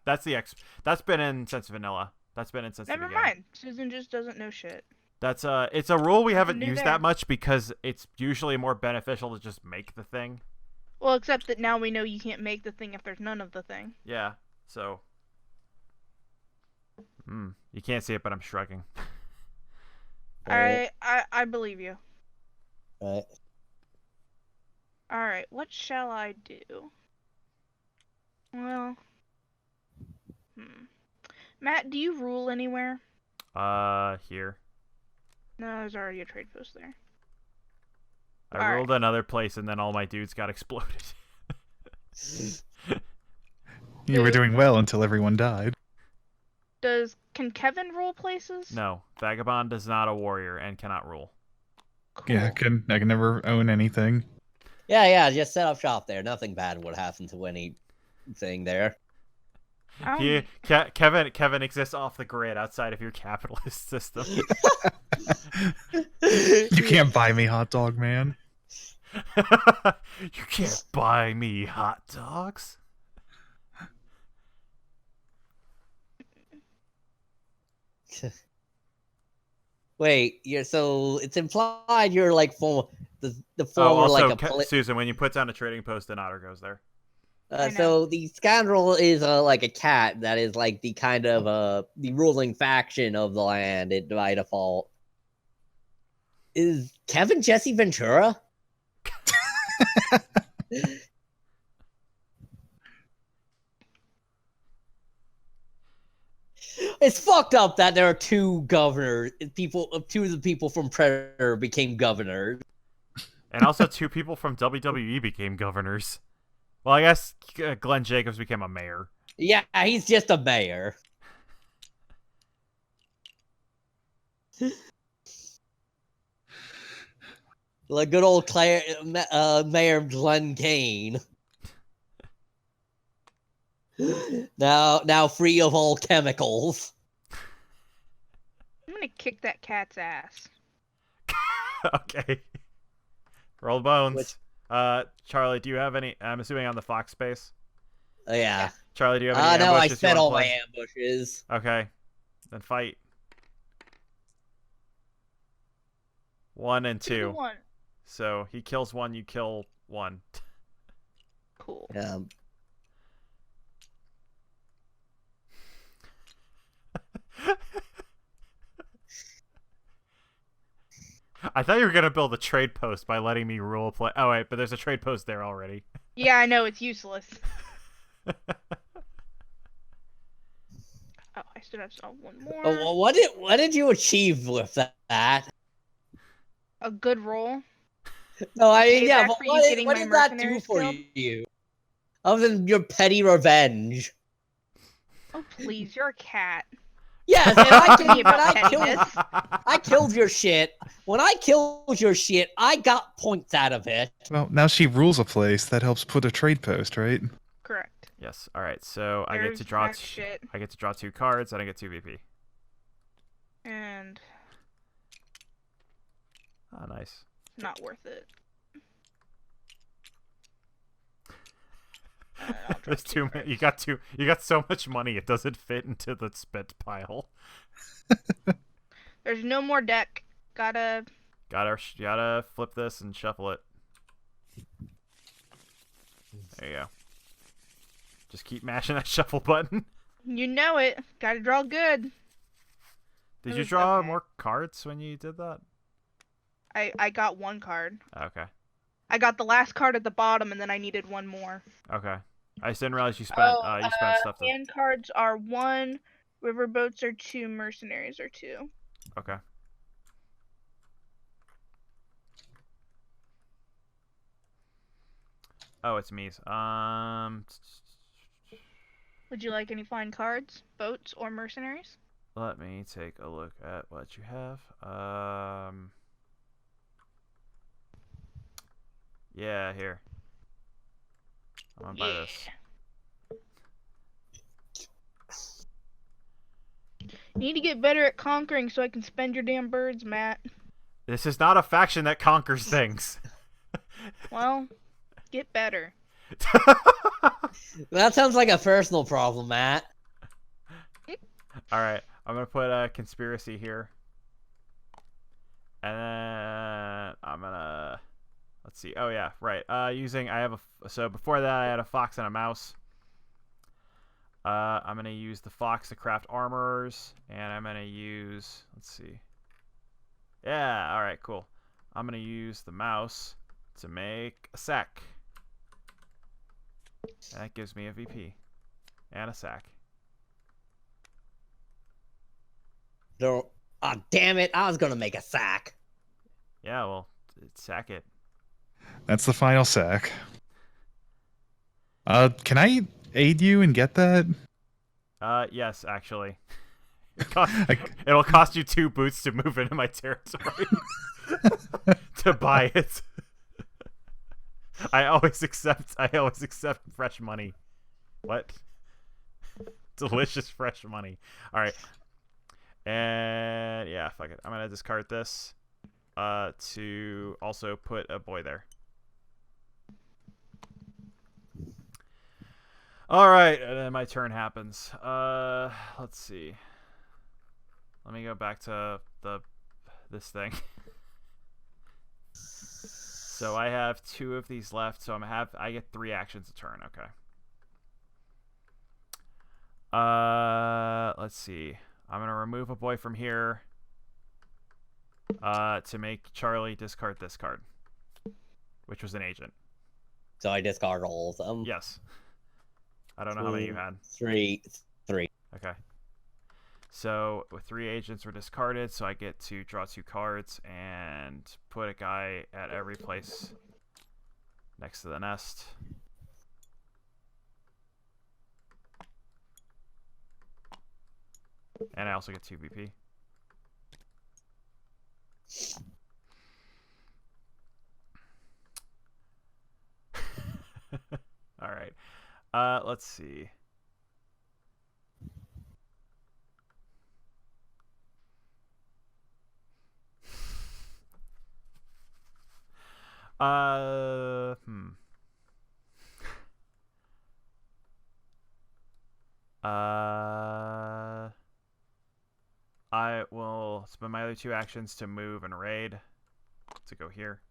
that's that's been in since vanilla. That's been in since Never mind. Susan just doesn't know shit. That's it's a rule we haven't used that much because it's usually more beneficial to just make the thing. Well, except that now we know you can't make the thing if there's none of the thing. Yeah. So you can't see it, but I'm shrugging. I believe you. Right. Alright, what shall I do? Well, Matt, do you rule anywhere? Here. No, there's already a trade post there. I ruled another place and then all my dudes got exploded. You were doing well until everyone died. Can Kevin rule places? No, Vagabond is not a warrior and cannot rule. Cool. Yeah, I can never own anything. Yeah, just set up shop there. Nothing bad would happen to anything there. Kevin exists off the grid outside of your capitalist system. You can't buy me hot dog, man. You can't buy me hot dogs. Wait, so it's implied you're like the former like a Susan, when you put down a trading post, an otter goes there. I know. So the scoundrel is like a cat that is like the kind of the ruling faction of the land by default. Is Kevin Jesse Ventura? It's fucked up that there are two governors. Two of the people from Predator became governors. And also 2 people from WWE became governors. Well, I guess Glenn Jacobs became a mayor. Yeah, he's just a mayor. Like good old Mayor Glenn Kane. Now free of all chemicals. I'm gonna kick that cat's ass. Okay. Roll bones. Which- Charlie, do you have any? I'm assuming on the Fox space. Yeah. Charlie, do you have any No, I ambushes you spent wanna all my play? ambushes. Okay. Then fight. 1 and 2. 1. So he kills 1, you kill 1. Cool. I thought you were gonna build a trade post by letting me rule play. Oh wait, but there's a trade post there already. Yeah, I know it's useless. Oh, I still have one more. Oh, what did you achieve with that? A good roll. No, I mean, Payback yeah, but for you getting what my did that do mercenaries for killed? you? Other than your petty revenge. Oh please, you're a cat. Yes, and I, Give me when about I killed, pettiness. I killed your shit. When I killed your shit, I got points out of it. Well, now she rules a place. That helps put a trade post, right? Correct. Yes. All right. So I get There's to draw. Max shit. I get to draw 2 cards, and I get 2 VP. And Oh, nice. not worth it. I'll draw There's 2 too cards. many. You got so much money. It doesn't fit into the spit pile. There's no more deck. Gotta. Gotta flip this and shuffle it. There you go. Just keep mashing that shuffle button. You know it. Gotta draw good. Did It you was draw okay. more cards when you did that? I got 1 card. Okay. I got the last card at the bottom, and then I needed 1 more. Okay. I just didn't realize you spent stuff to. Hand cards are 1, riverboats are 2, mercenaries are 2. Okay. Oh, it's me. Would you like any fine cards, boats, or mercenaries? Let me take a look at what you have. Yeah, here. I'm gonna buy this. You need to get better at conquering so I can spend your damn birds, Matt. This is not a faction that conquers things. Well, get better. That sounds like a personal problem, Matt. All right, I'm gonna put a conspiracy here, and then I'm gonna let's see. Oh yeah, right. So before that I had a fox and a mouse. I'm gonna use the fox to craft armors, and I'm gonna use. Let's see. Yeah. All right. Cool. I'm gonna use the mouse to make a sack. And that gives me a VP and a sack. Oh, damn it. I was going to make a sack. Yeah, well, sack it. That's the final sack. Can I aid you and get that? Yes, actually. It'll cost you 2 boots to move into my territory to buy it. I always accept fresh money. What? Delicious fresh money. All right. And yeah, fuck it. I'm gonna discard this to also put a boy there. All right, and then my turn happens. Let's see. Let me go back to this thing. So I have 2 of these left, so I get 3 actions a turn. Okay. Let's see. I'm gonna remove a boy from here. To make Charlie discard this card, which was an agent. So I discard all of them. Yes. I don't know how many you had. Three. Okay. So with 3 agents were discarded, so I get to draw 2 cards and put a guy at every place next to the nest. And I also get 2 BP. All right. Let's see. Hmm. I will spend my other 2 actions to move and raid to go here.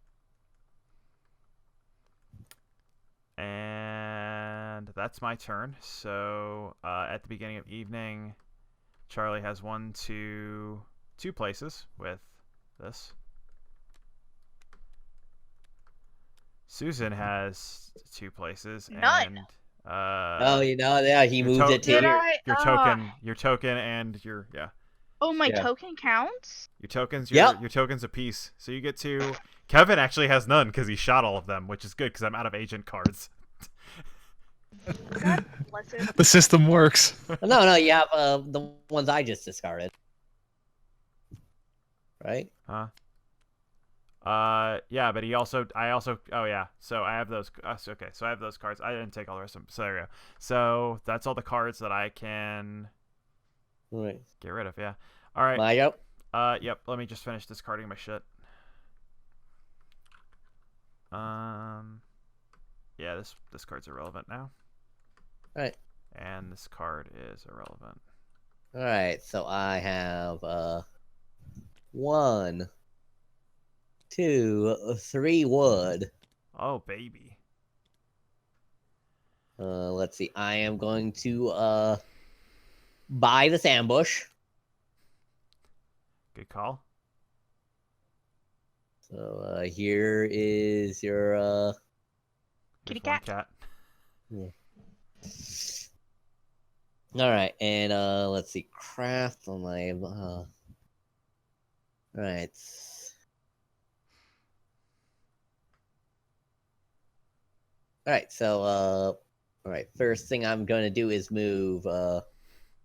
And that's my turn. So at the beginning of evening, Charlie has 2 places with this. Susan has 2 places. None. And Oh, yeah, he your moved it to Did here. your token, and your Oh, my Yeah. token counts? your tokens, Yep. your tokens a piece. So you get 2. Kevin actually has none because he shot all of them, which is good because I'm out of agent cards. God bless it. The system works. No, you have the ones I just discarded. Right? Huh? Yeah, but oh yeah. So I have those. Okay, so I have those cards. I didn't take all the rest of them. So there we go. So that's all the cards that I can Right. get rid of. Yeah. All right. My go. Yep. Let me just finish discarding my shit. Yeah, this card's irrelevant now. Alright. And this card is irrelevant. Alright, so I have 1, 2, 3 wood. Oh baby. Let's see. I am going to buy this ambush. Good call. So here is your Kitty There's one cat. all right, and let's see, craft on my all right. All right, so all right, first thing I'm going to do is move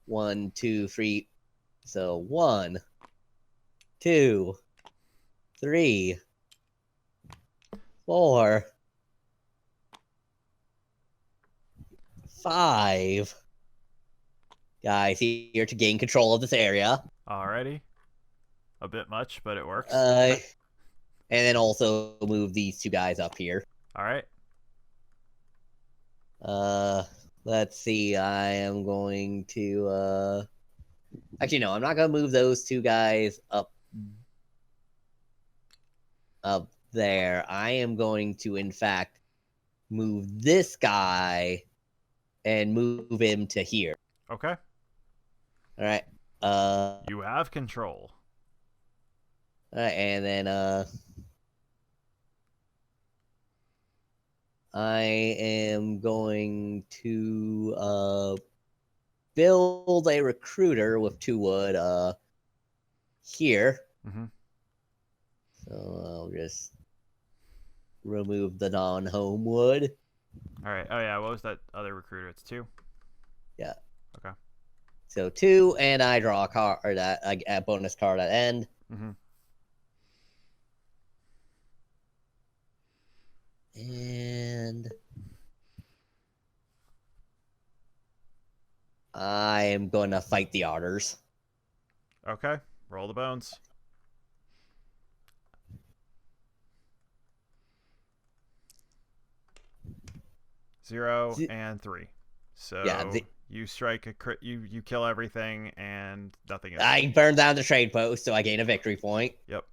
1, 2, 3. So 1, 2, 3, 4, 5 guys here to gain control of this area. Alrighty. A bit much, but it works. And then also move these 2 guys up here. All right. Let's see. I am going to actually no, I'm not gonna move those 2 guys up there. I am going to in fact move this guy and move him to here. Okay. All right. You have control. All right, and then I am going to build a recruiter with 2 wood here. Mm-hmm. So I'll just remove the non-home wood. All right. Oh yeah. What was that other recruiter? It's 2. Yeah. Okay. So 2, and I draw a card, or that a bonus card at end. Mm-hmm. And I am going to fight the otters. Okay. Roll the bones. Zero and 3. So Yeah, you strike a crit. You kill everything, and nothing else. I burn down the trade post, so I gain a victory point. Yep.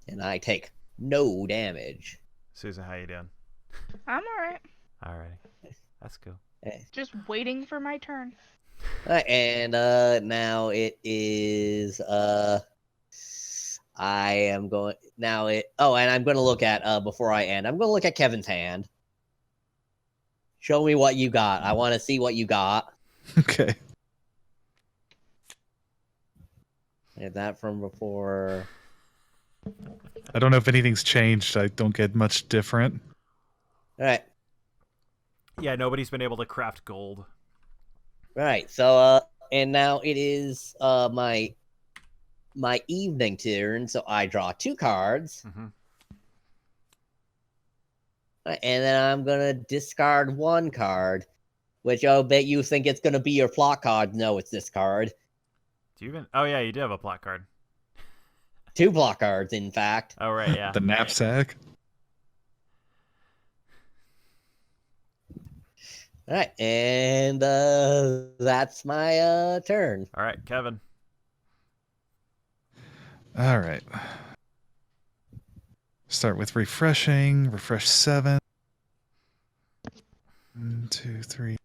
And I take No damage. Susan, how you doing? I'm alright. All right, that's cool. Just waiting for my turn. Alright, and now it is I am going now it and I'm gonna look at before I end, I'm gonna look at Kevin's hand. Show me what you got. I wanna see what you got. Okay. And that from before. I don't know if anything's changed. I don't get much different. Alright. Yeah, nobody's been able to craft gold. Right. So and now it is my evening turn, so I draw 2 cards. Mm-hmm. And then I'm gonna discard 1 card, which I'll bet you think it's gonna be your plot card. No, it's this card. Do you even? Oh yeah, you do have a plot card. 2 plot cards, in fact. Oh right, yeah. The knapsack. Alright, and that's my turn. All right, Kevin. All right. Start with refreshing. Refresh 7. 1, 2, 3,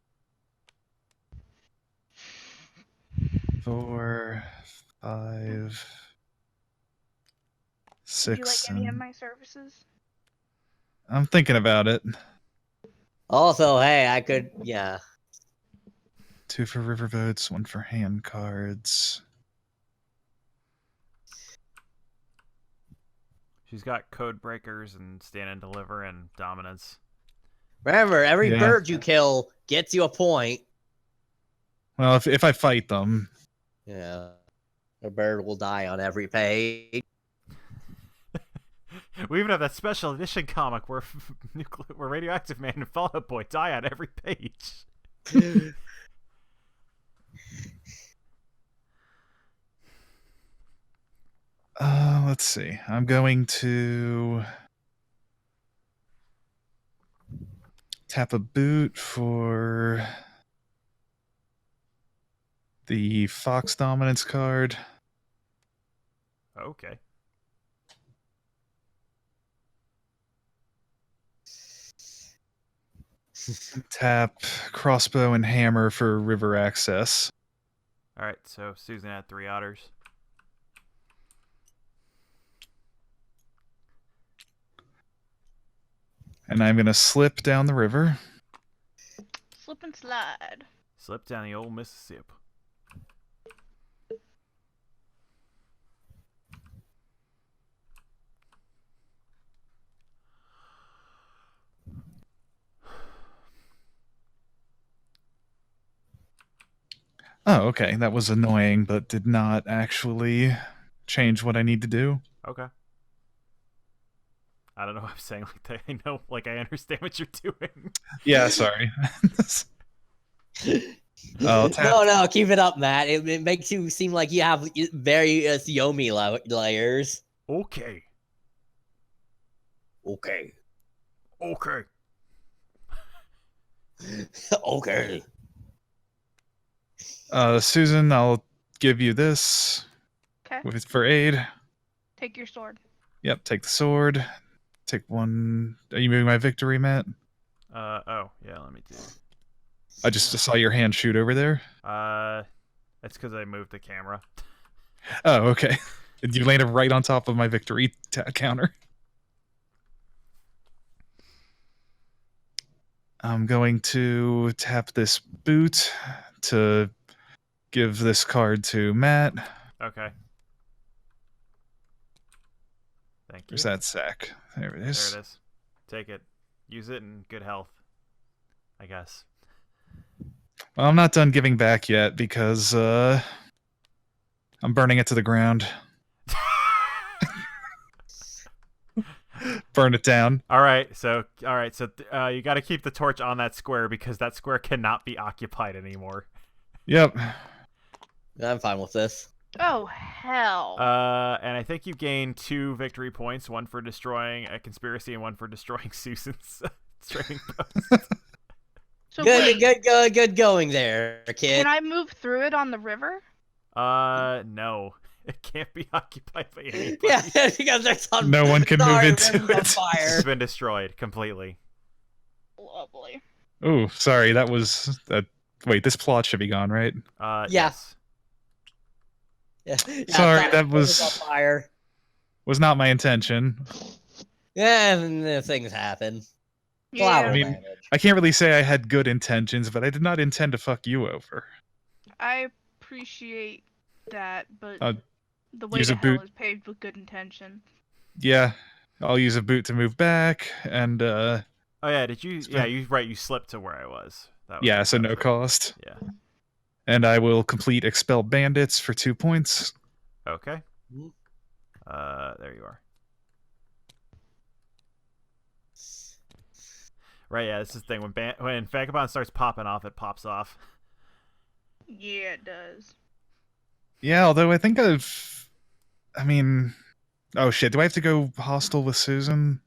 4, 5, Do you like 6. any of my services? I'm thinking about it. Also, hey, I could, yeah. 2 for riverboats, 1 for hand cards. She's got code breakers and stand and deliver and dominance. Remember, every Yeah. bird you kill gets you a point. Well, if I fight them, Yeah. A bird will die on every page. We even have that special edition comic where where Radioactive Man and Fallout Boy die on every page. let's see. I'm going to tap a boot for the Fox Dominance card. Okay. Tap crossbow and hammer for river access. All right. So Susan had 3 otters. And I'm going to slip down the river. Slip and slide. Slip down the old Mississippi. Oh, okay. That was annoying, but did not actually change what I need to do. Okay. I don't know what I'm saying like that. I know, like, I understand what you're doing. Yeah, sorry. Oh, tap. No, keep it up, Matt. It makes you seem like you have very Yomi layers. Okay. Okay. Okay. Okay. Susan, I'll give you this Okay. for aid. Take your sword. Yep, take the sword. Take 1. Are you moving my victory, Matt? Oh, yeah, let me do. I just saw your hand shoot over there. It's because I moved the camera. Oh, okay. You landed right on top of my victory counter. I'm going to tap this boot to give this card to Matt. Okay. Thank you. Where's that sack? There it is. There it is. Take it. Use it in good health, I guess. Well, I'm not done giving back yet because I'm burning it to the ground. Burn it down. All right. So you got to keep the torch on that square because that square cannot be occupied anymore. Yep. I'm fine with this. Oh, hell. And I think you gain 2 victory points, 1 for destroying a conspiracy and 1 for destroying Susan's trading post. So wait, Good going there, kid. can I move through it on the river? No. It can't be occupied by anybody. Yeah, because there's on. No one can move sorry, into there's on it. fire. It's been destroyed completely. Lovely. Oh, sorry, that was. Wait, this plot should be gone, right? Yeah. Yes. Yeah, Sorry, sorry, that there's was on fire. was not my intention. Yeah, and things happen. Yeah. Collateral I mean, damage. I can't really say I had good intentions, but I did not intend to fuck you over. I appreciate that, but Uh, the way use to a hell boot. is paved with good intention. Yeah, I'll use a boot to move back, and Oh yeah, did you? It's Yeah, been- you right. You slipped to where I was. That was yeah, it, so that no was it. cost. Yeah. And I will complete Expel Bandits for 2 points. Okay. Mhm. There you are. Right. Yeah, this is the thing. When Vagabond starts popping off, it pops off. Yeah, it does. Yeah, although I think I mean, oh shit, do I have to go hostile with Susan?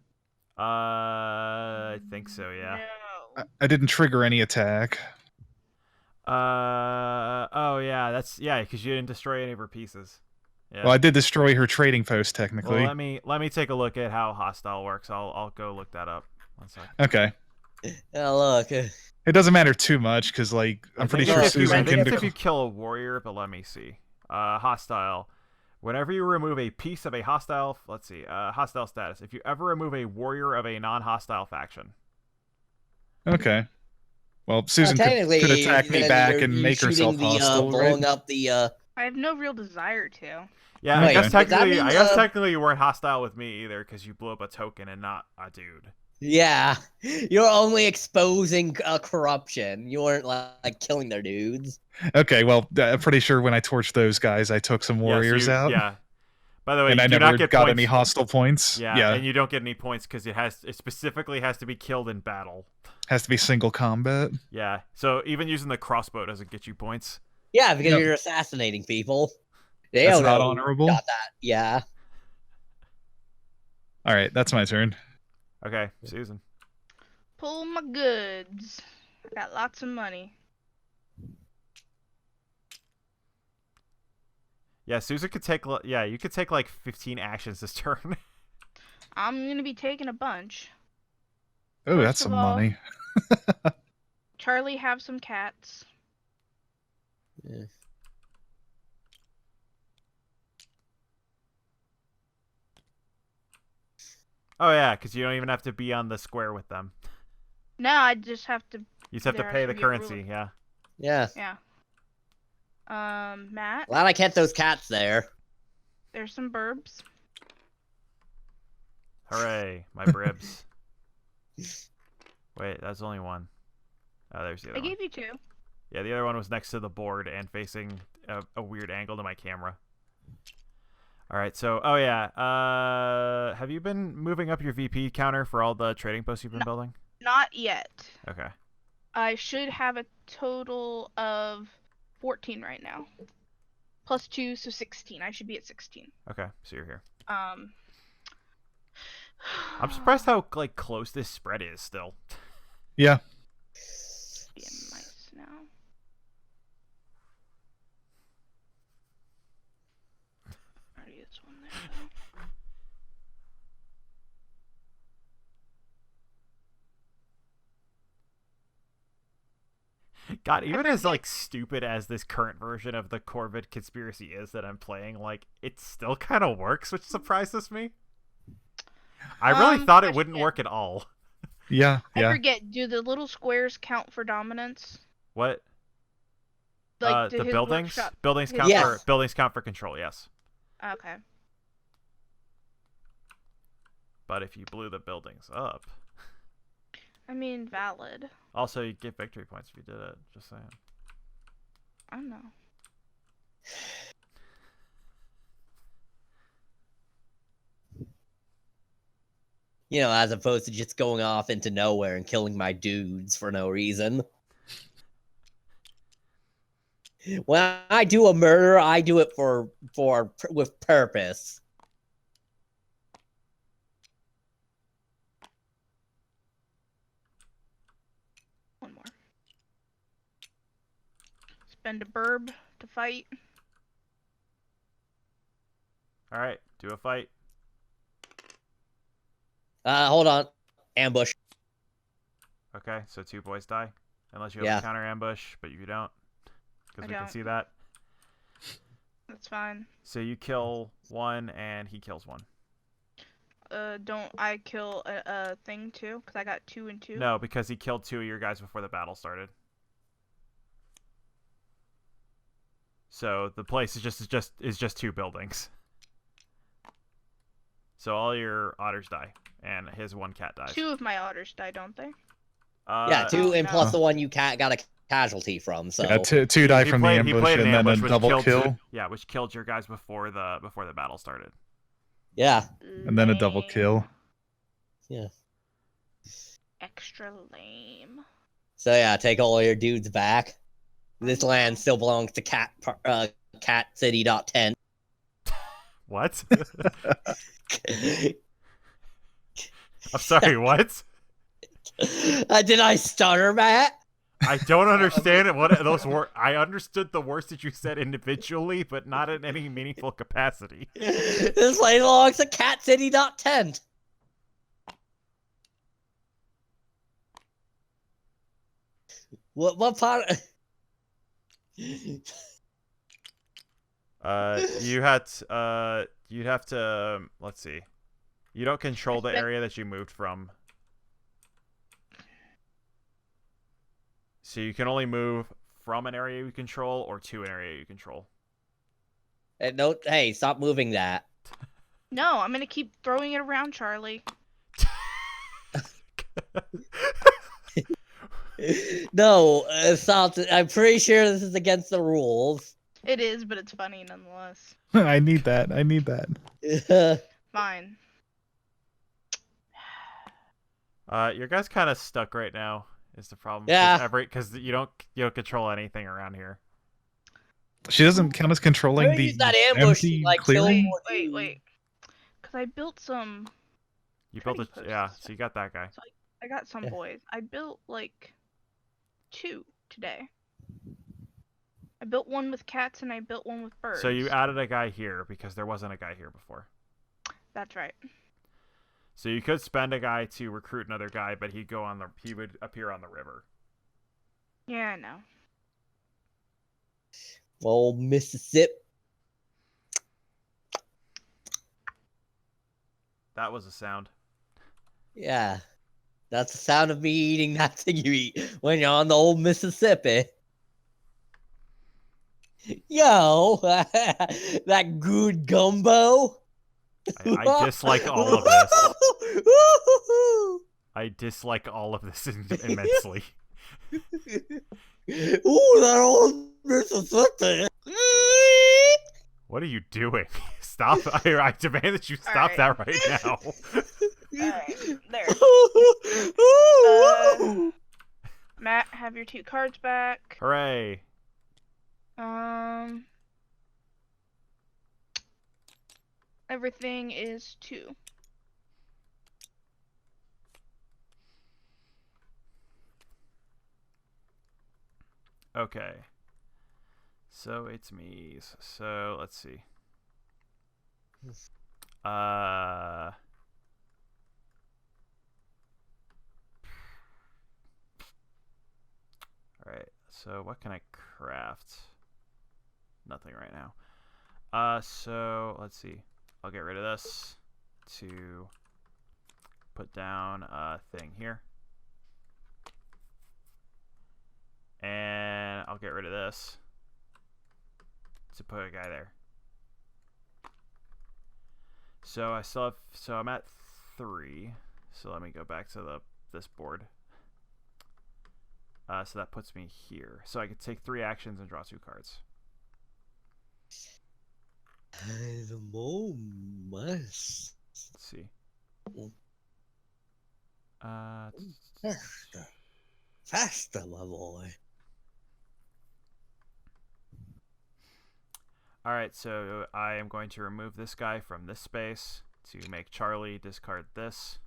I think so. Yeah. No. I didn't trigger any attack. Oh yeah, because you didn't destroy any of her pieces. Yeah. Well, I did destroy her trading post technically. Well, let me take a look at how hostile works. I'll go look that up. 1 sec. Okay. Oh, look. It doesn't matter too much because, like, I'm pretty think sure it's if you- Susan I think can. it's if you kill a warrior, but let me see. Hostile. Whenever you remove a piece of a hostile, let's see, hostile status. If you ever remove a warrior of a non-hostile faction. Okay. Well, Susan technically, could attack me then back you're and make shooting herself the, hostile, blowing right? up the. I have no real desire to. Yeah, Wait, I guess does that mean, I guess technically you weren't hostile with me either because you blew up a token and not a dude. Yeah, you're only exposing corruption. You weren't like killing their dudes. Okay, well, I'm pretty sure when I torched those guys, I took some warriors out. Yeah. By the way, And you I do never not get got points. any hostile points. Yeah, and you don't get any points because it specifically has to be killed in battle. Has to be single combat. Yeah, so even using the crossbow doesn't get you points. Yeah, because Yep. you're assassinating people. They That's don't not know who honorable. got that. Yeah. All right, that's my turn. Okay, Susan. Pull my goods. I got lots of money. Yeah, Susan could take. Yeah, you could take like 15 actions this turn. I'm gonna be taking a bunch. Oh, First that's of some all- money. Charlie, have some cats. Yeah. Oh yeah, because you don't even have to be on the square with them. No, I just have to. You just have to There pay has the to be a ruler. currency. Yeah. Yeah. Yeah. Matt, Glad I kept those cats there. there's some burbs. Hooray, my bribs. Wait, that's only one. Oh, there's the other I one. gave you two. Yeah, the other one was next to the board and facing a weird angle to my camera. All right, so oh yeah, have you been moving up your VP counter for all the trading posts you've been No. building? Not yet. Okay. I should have a total of 14 right now. Plus 2, so 16. I should be at 16. Okay, so you're here. Um. I'm surprised how like close this spread is still. Yeah. Being nice now. Already is one there though. God, even as like stupid as this current version of the Corvid Conspiracy is that I'm playing, like it still kind of works, which surprises me. I really thought it wouldn't question. work at all. Yeah. I Yeah. forget, do the little squares count for dominance? What? Like The his buildings? workshop- Buildings his- count Yes. for buildings count for control, yes. Okay. But if you blew the buildings up, I mean, valid. also you get victory points if you did it. Just saying. I don't know. You know, as opposed to just going off into nowhere and killing my dudes for no reason. When I do a murder, I do it with purpose. One more. Spend a burb to fight. All right, do a fight. Hold on. Ambush. Okay, so 2 boys die. Unless you have Yeah. a counter ambush, but you don't. Because we can don't. see that. That's fine. So you kill 1 and he kills 1. Don't I kill a thing too? Because I got 2 and 2. No, because he killed 2 of your guys before the battle started. So the place is just 2 buildings. So all your otters die, and his 1 cat dies. 2 of my otters die, don't they? Yeah, 2 oh, and no. plus the one you got a casualty from. So Yeah, two die he from played- the he ambush, played an and then ambush, a which double killed kill, Yeah, which killed your guys before the battle started. yeah. and then a double Lame. kill. Yeah. Extra lame. So yeah, take all your dudes back. This land still belongs to Cat City .10. What? I'm sorry, what? Did I stutter, Matt? I don't understand it. What those were? I understood the words that you said individually, but not in any meaningful capacity. This land belongs to Cat City .10. What part? You'd have to let's see. You don't control the area that you moved from. So you can only move from an area you control or to an area you control. No, hey, stop moving that. No, I'm gonna keep throwing it around, Charlie. No, stop. I'm pretty sure this is against the rules. It is, but it's funny nonetheless. I need that. I need that. Fine. Your guy's kind of stuck right now. Is the problem? Yeah. Because you don't control anything around here. She doesn't count as controlling Maybe the use that ambush to, empty like, kill clearing. more Wait, dudes. wait. Because I built some. You built a Trading yeah. posts. So you got that guy. I got some Yeah. boys. I built like 2 today. I built one with cats and I built one with birds. So you added a guy here because there wasn't a guy here before. That's right. So you could spend a guy to recruit another guy, but he would appear on the river. Yeah, I know. Old Mississippi. That was a sound. Yeah. That's the sound of me eating that thing you eat when you're on the old Mississippi. Yo, that good gumbo. I dislike all of this. I dislike all of this immensely. Ooh, that old Mississippi. What are you doing? Stop! I demand that you stop Alright. that right now. Alright, there. Ooh. Matt, have your 2 cards back. Hooray! Everything is 2. Okay. So it's me. So let's see. Alright, so what can I craft? Nothing right now. So let's see. I'll get rid of this to put down a thing here. And I'll get rid of this to put a guy there. So I still have, so I'm at 3. So let me go back to this board. So that puts me here. So I could take 3 actions and draw 2 cards. Let's Let's see. Faster, my boy. Alright, so I am going to remove this guy from this space to make Charlie discard this,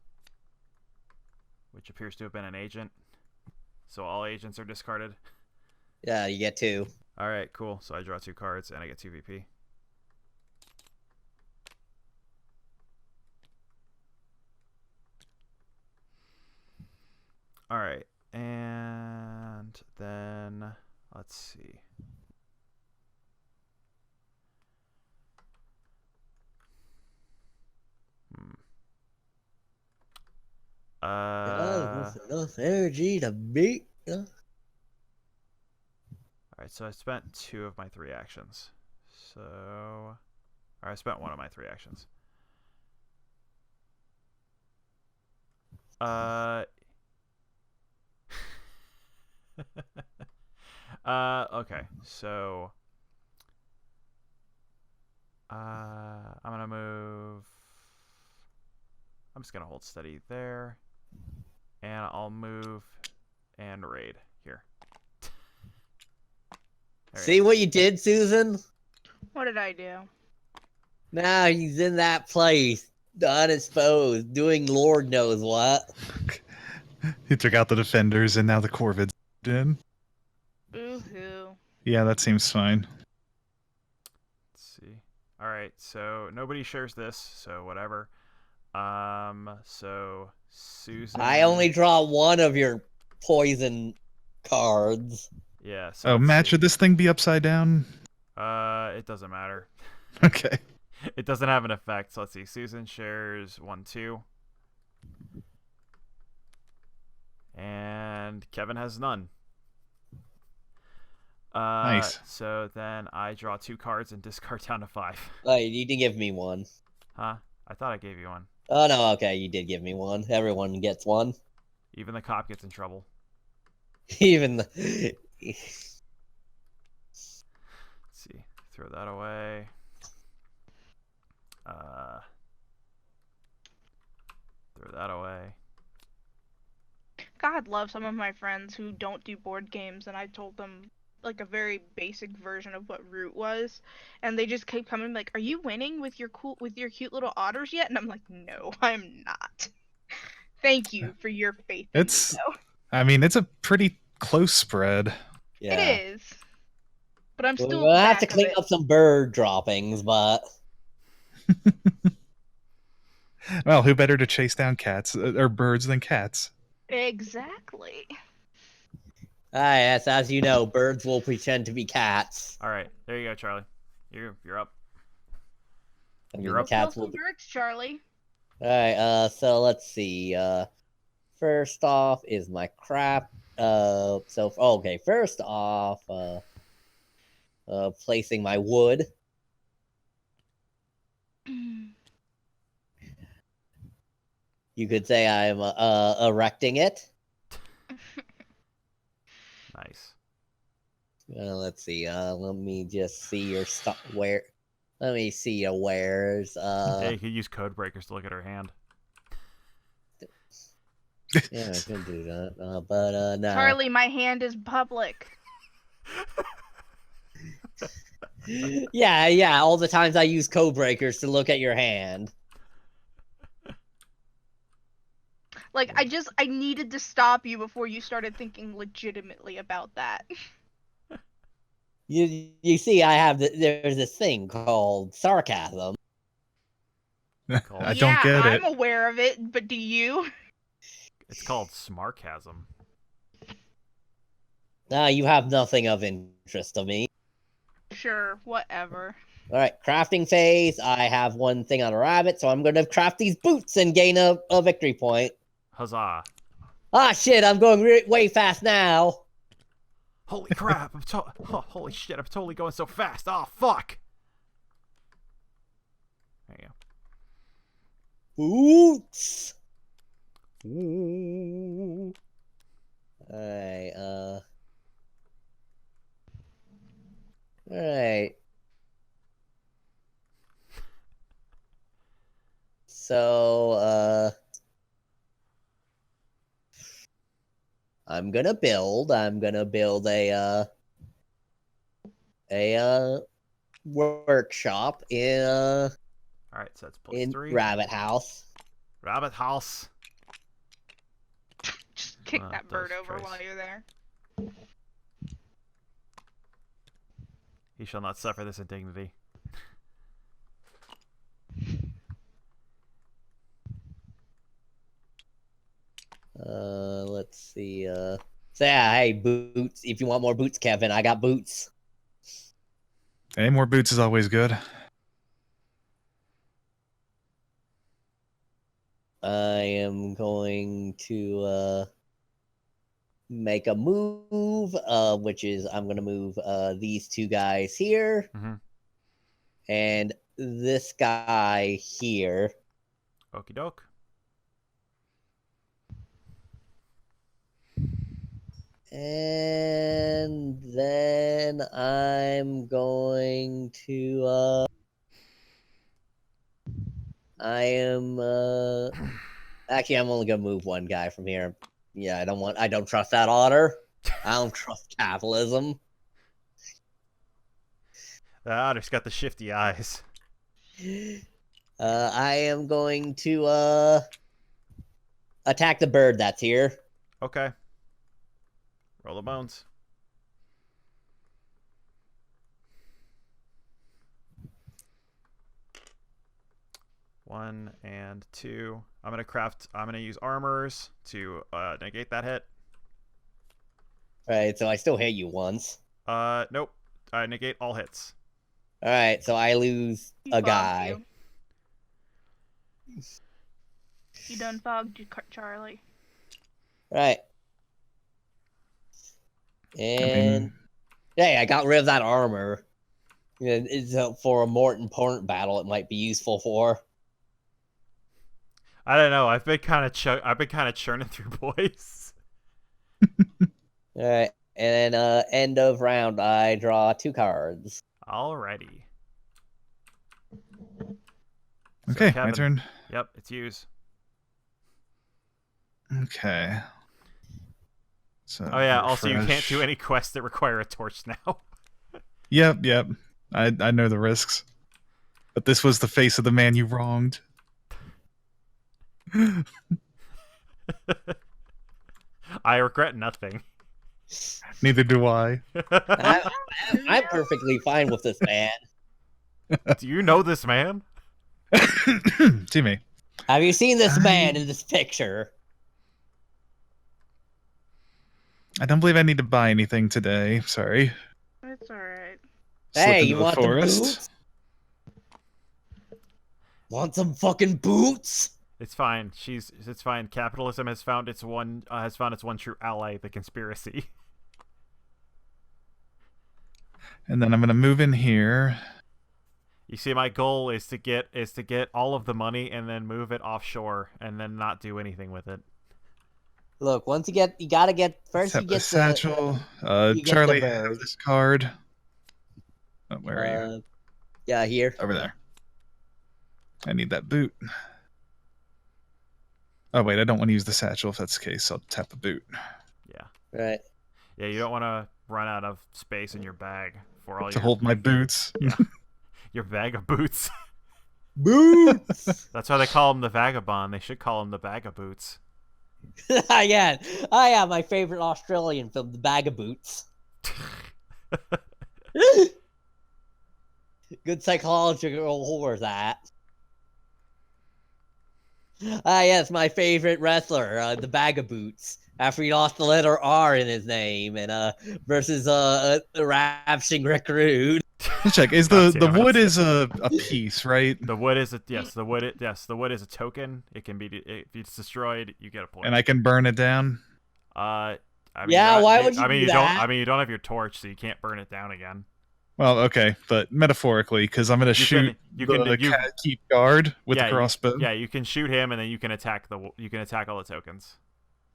which appears to have been an agent. So all agents are discarded. Yeah, you get 2. Alright, cool. So I draw 2 cards and I get 2 VP. All right, and then let's see. With enough energy to beat. All right, so I spent 2 of my 3 actions. So, or I spent 1 of my 3 actions. Okay, so I'm gonna move. I'm just gonna hold steady there, and I'll move and raid here. See what you did, Susan? What did I do? Now he's in that place, unexposed, doing Lord knows what. He took out the defenders, and now the Corvids in. Boo-hoo. Yeah, that seems fine. Let's see. All right, so nobody shares this, so whatever. So Susan. I only draw 1 of your poison cards. Yeah. So Oh, let's Matt, see. should this thing be upside down? It doesn't matter. Okay. It doesn't have an effect. So let's see. Susan shares 1, 2. And Kevin has none. Nice. So then I draw 2 cards and discard down to 5. Oh, you did give me 1. Huh? I thought I gave you 1. Oh, no, okay, you did give me 1. Everyone gets 1. Even the cop gets in trouble. Even the... Let's see. Throw that away. Throw that away. God love some of my friends who don't do board games, and I told them like a very basic version of what Root was, and they just keep coming like, "Are you winning with your cute little otters yet?" And I'm like, "No, I'm not." Thank you for your faith in me, though. I mean, it's a pretty close spread. Yeah. It is, but I'm still. We'll have to back of clean it. up some bird droppings, but... Well, who better to chase down cats or birds than cats? Exactly. Yes, as you know, birds will pretend to be cats. All right, there you go, Charlie. You're up. I mean, You're up. cats Kill will some be... birds, Charlie. Alright, so let's see. First off is my crap. Okay, first off, placing my wood. You could say I'm erecting it. Nice. Let's see. Let me just see your stuff. Where? Let me see your wares. Hey, you could use code breakers to look at her hand. Yeah, I could do that. But no. Charlie, my hand is public. Yeah. All the times I use code breakers to look at your hand. Like, I needed to stop you before you started thinking legitimately about that. You see, there's this thing called sarcasm. I don't get I'm it. aware of it, but do you? It's called smarkasm. You have nothing of interest to me. Sure, whatever. Alright, crafting phase. I have 1 thing on a rabbit, so I'm going to craft these boots and gain a victory point. Huzzah. Ah, shit, I'm going way fast now. Holy crap. Holy shit, I'm totally going so fast. Oh, fuck. There you go. Boots. Ooh. Alright, Alright. So, I'm gonna build a workshop in Alright, so that's plus 3. Rabbit House. Rabbit house. Just kick that bird does over trace. while you're there. He shall not suffer this indignity. Let's see. So yeah, hey, boots. If you want more boots, Kevin, I got boots. Hey, more boots is always good. I am going to make a move, which is I'm going to move these two guys here Mm-hmm. and this guy here. Okie doke. And then I'm going to I am actually I'm only gonna move one guy from here. Yeah, I don't trust that otter. I don't trust capitalism. The otter's got the shifty eyes. I am going to attack the bird that's here. Okay. Roll the bones. One and two. I'm gonna use armors to negate that hit. Alright, so I still hit you once. Nope. I negate all hits. Alright, so I lose He a fogged guy. You done fogged you, Charlie. Right. And hey, I got rid of that armor. Yeah, it's for a more important battle. It might be useful for. I don't know. I've been kind of churning through boys. All right, and then end of round, I draw 2 cards. Alrighty. Okay, my Kevin. turn. Yep, it's yours. Okay. So Oh yeah. Also, you can't refresh. do any quests that require a torch now. Yep. I know the risks. But this was the face of the man you wronged. I regret nothing. Neither do I. I'm perfectly fine with this man. Do you know this man? To me. Have you seen this man in this picture? I don't believe I need to buy anything today. Sorry. It's alright. Slip Hey, into you the want forest. the boots? Want some fucking boots? It's fine. It's fine. Capitalism has found its one true ally, the conspiracy. And then I'm gonna move in here. You see, my goal is to get all of the money and then move it offshore and then not do anything with it. Look, once you gotta get first. Except You get the satchel. you get Charlie the has bird. this card. Oh, where are you? Yeah, here. Over there. I need that boot. Oh wait, I don't want to use the satchel. If that's the case, I'll tap the boot. Yeah. Right. Yeah, you don't want to run out of space in your bag for all To your hold my boots. Yeah. Your bag of boots. Boots. That's why they call him the vagabond. They should call him the bag of boots. Yeah, I have my favorite Australian film, The Bag of Boots. Good psychological horror, that. Yes, my favorite wrestler, The Bag of Boots. After he lost the letter R in his name, and versus Ravishing Rick Rude. Let's check. Is God the damn it. wood is a piece, right? The wood is the wood is a token. It can be if it's destroyed, you get a point. And I can burn it down. I mean, Yeah, why would you I mean, do you that? don't. I mean, you don't have your torch, so you can't burn it down again. Well, okay, but metaphorically, because I'm gonna shoot the keep guard with the crossbow. You can shoot him, and then you can attack all the tokens.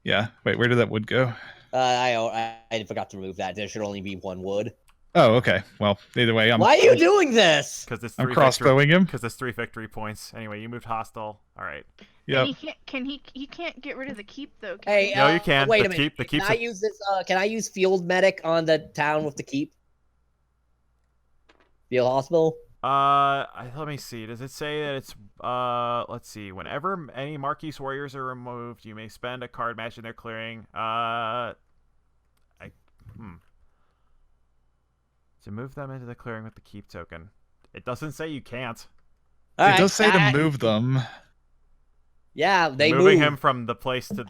Yeah. Wait, where did that wood go? I forgot to remove that. There should only be 1 wood. Oh, okay. Well, either way, Why are you doing this? Because it's I'm 3 crossbowing him. Because it's 3 victory points. Anyway, you moved hostile. All right. Yep. He can't get rid of the keep though. Can Hey, he? No, you can. Wait The a minute. keep- the keep's can I a- use this? Can I use Field Medic on the town with the keep? Field Hospital. Let me see. Does it say that it's let's see. Whenever any Marquise warriors are removed, you may spend a card matching their clearing. To move them into the clearing with the keep token. It doesn't say you can't. It does say to move them. Yeah, they moving move. him from the place to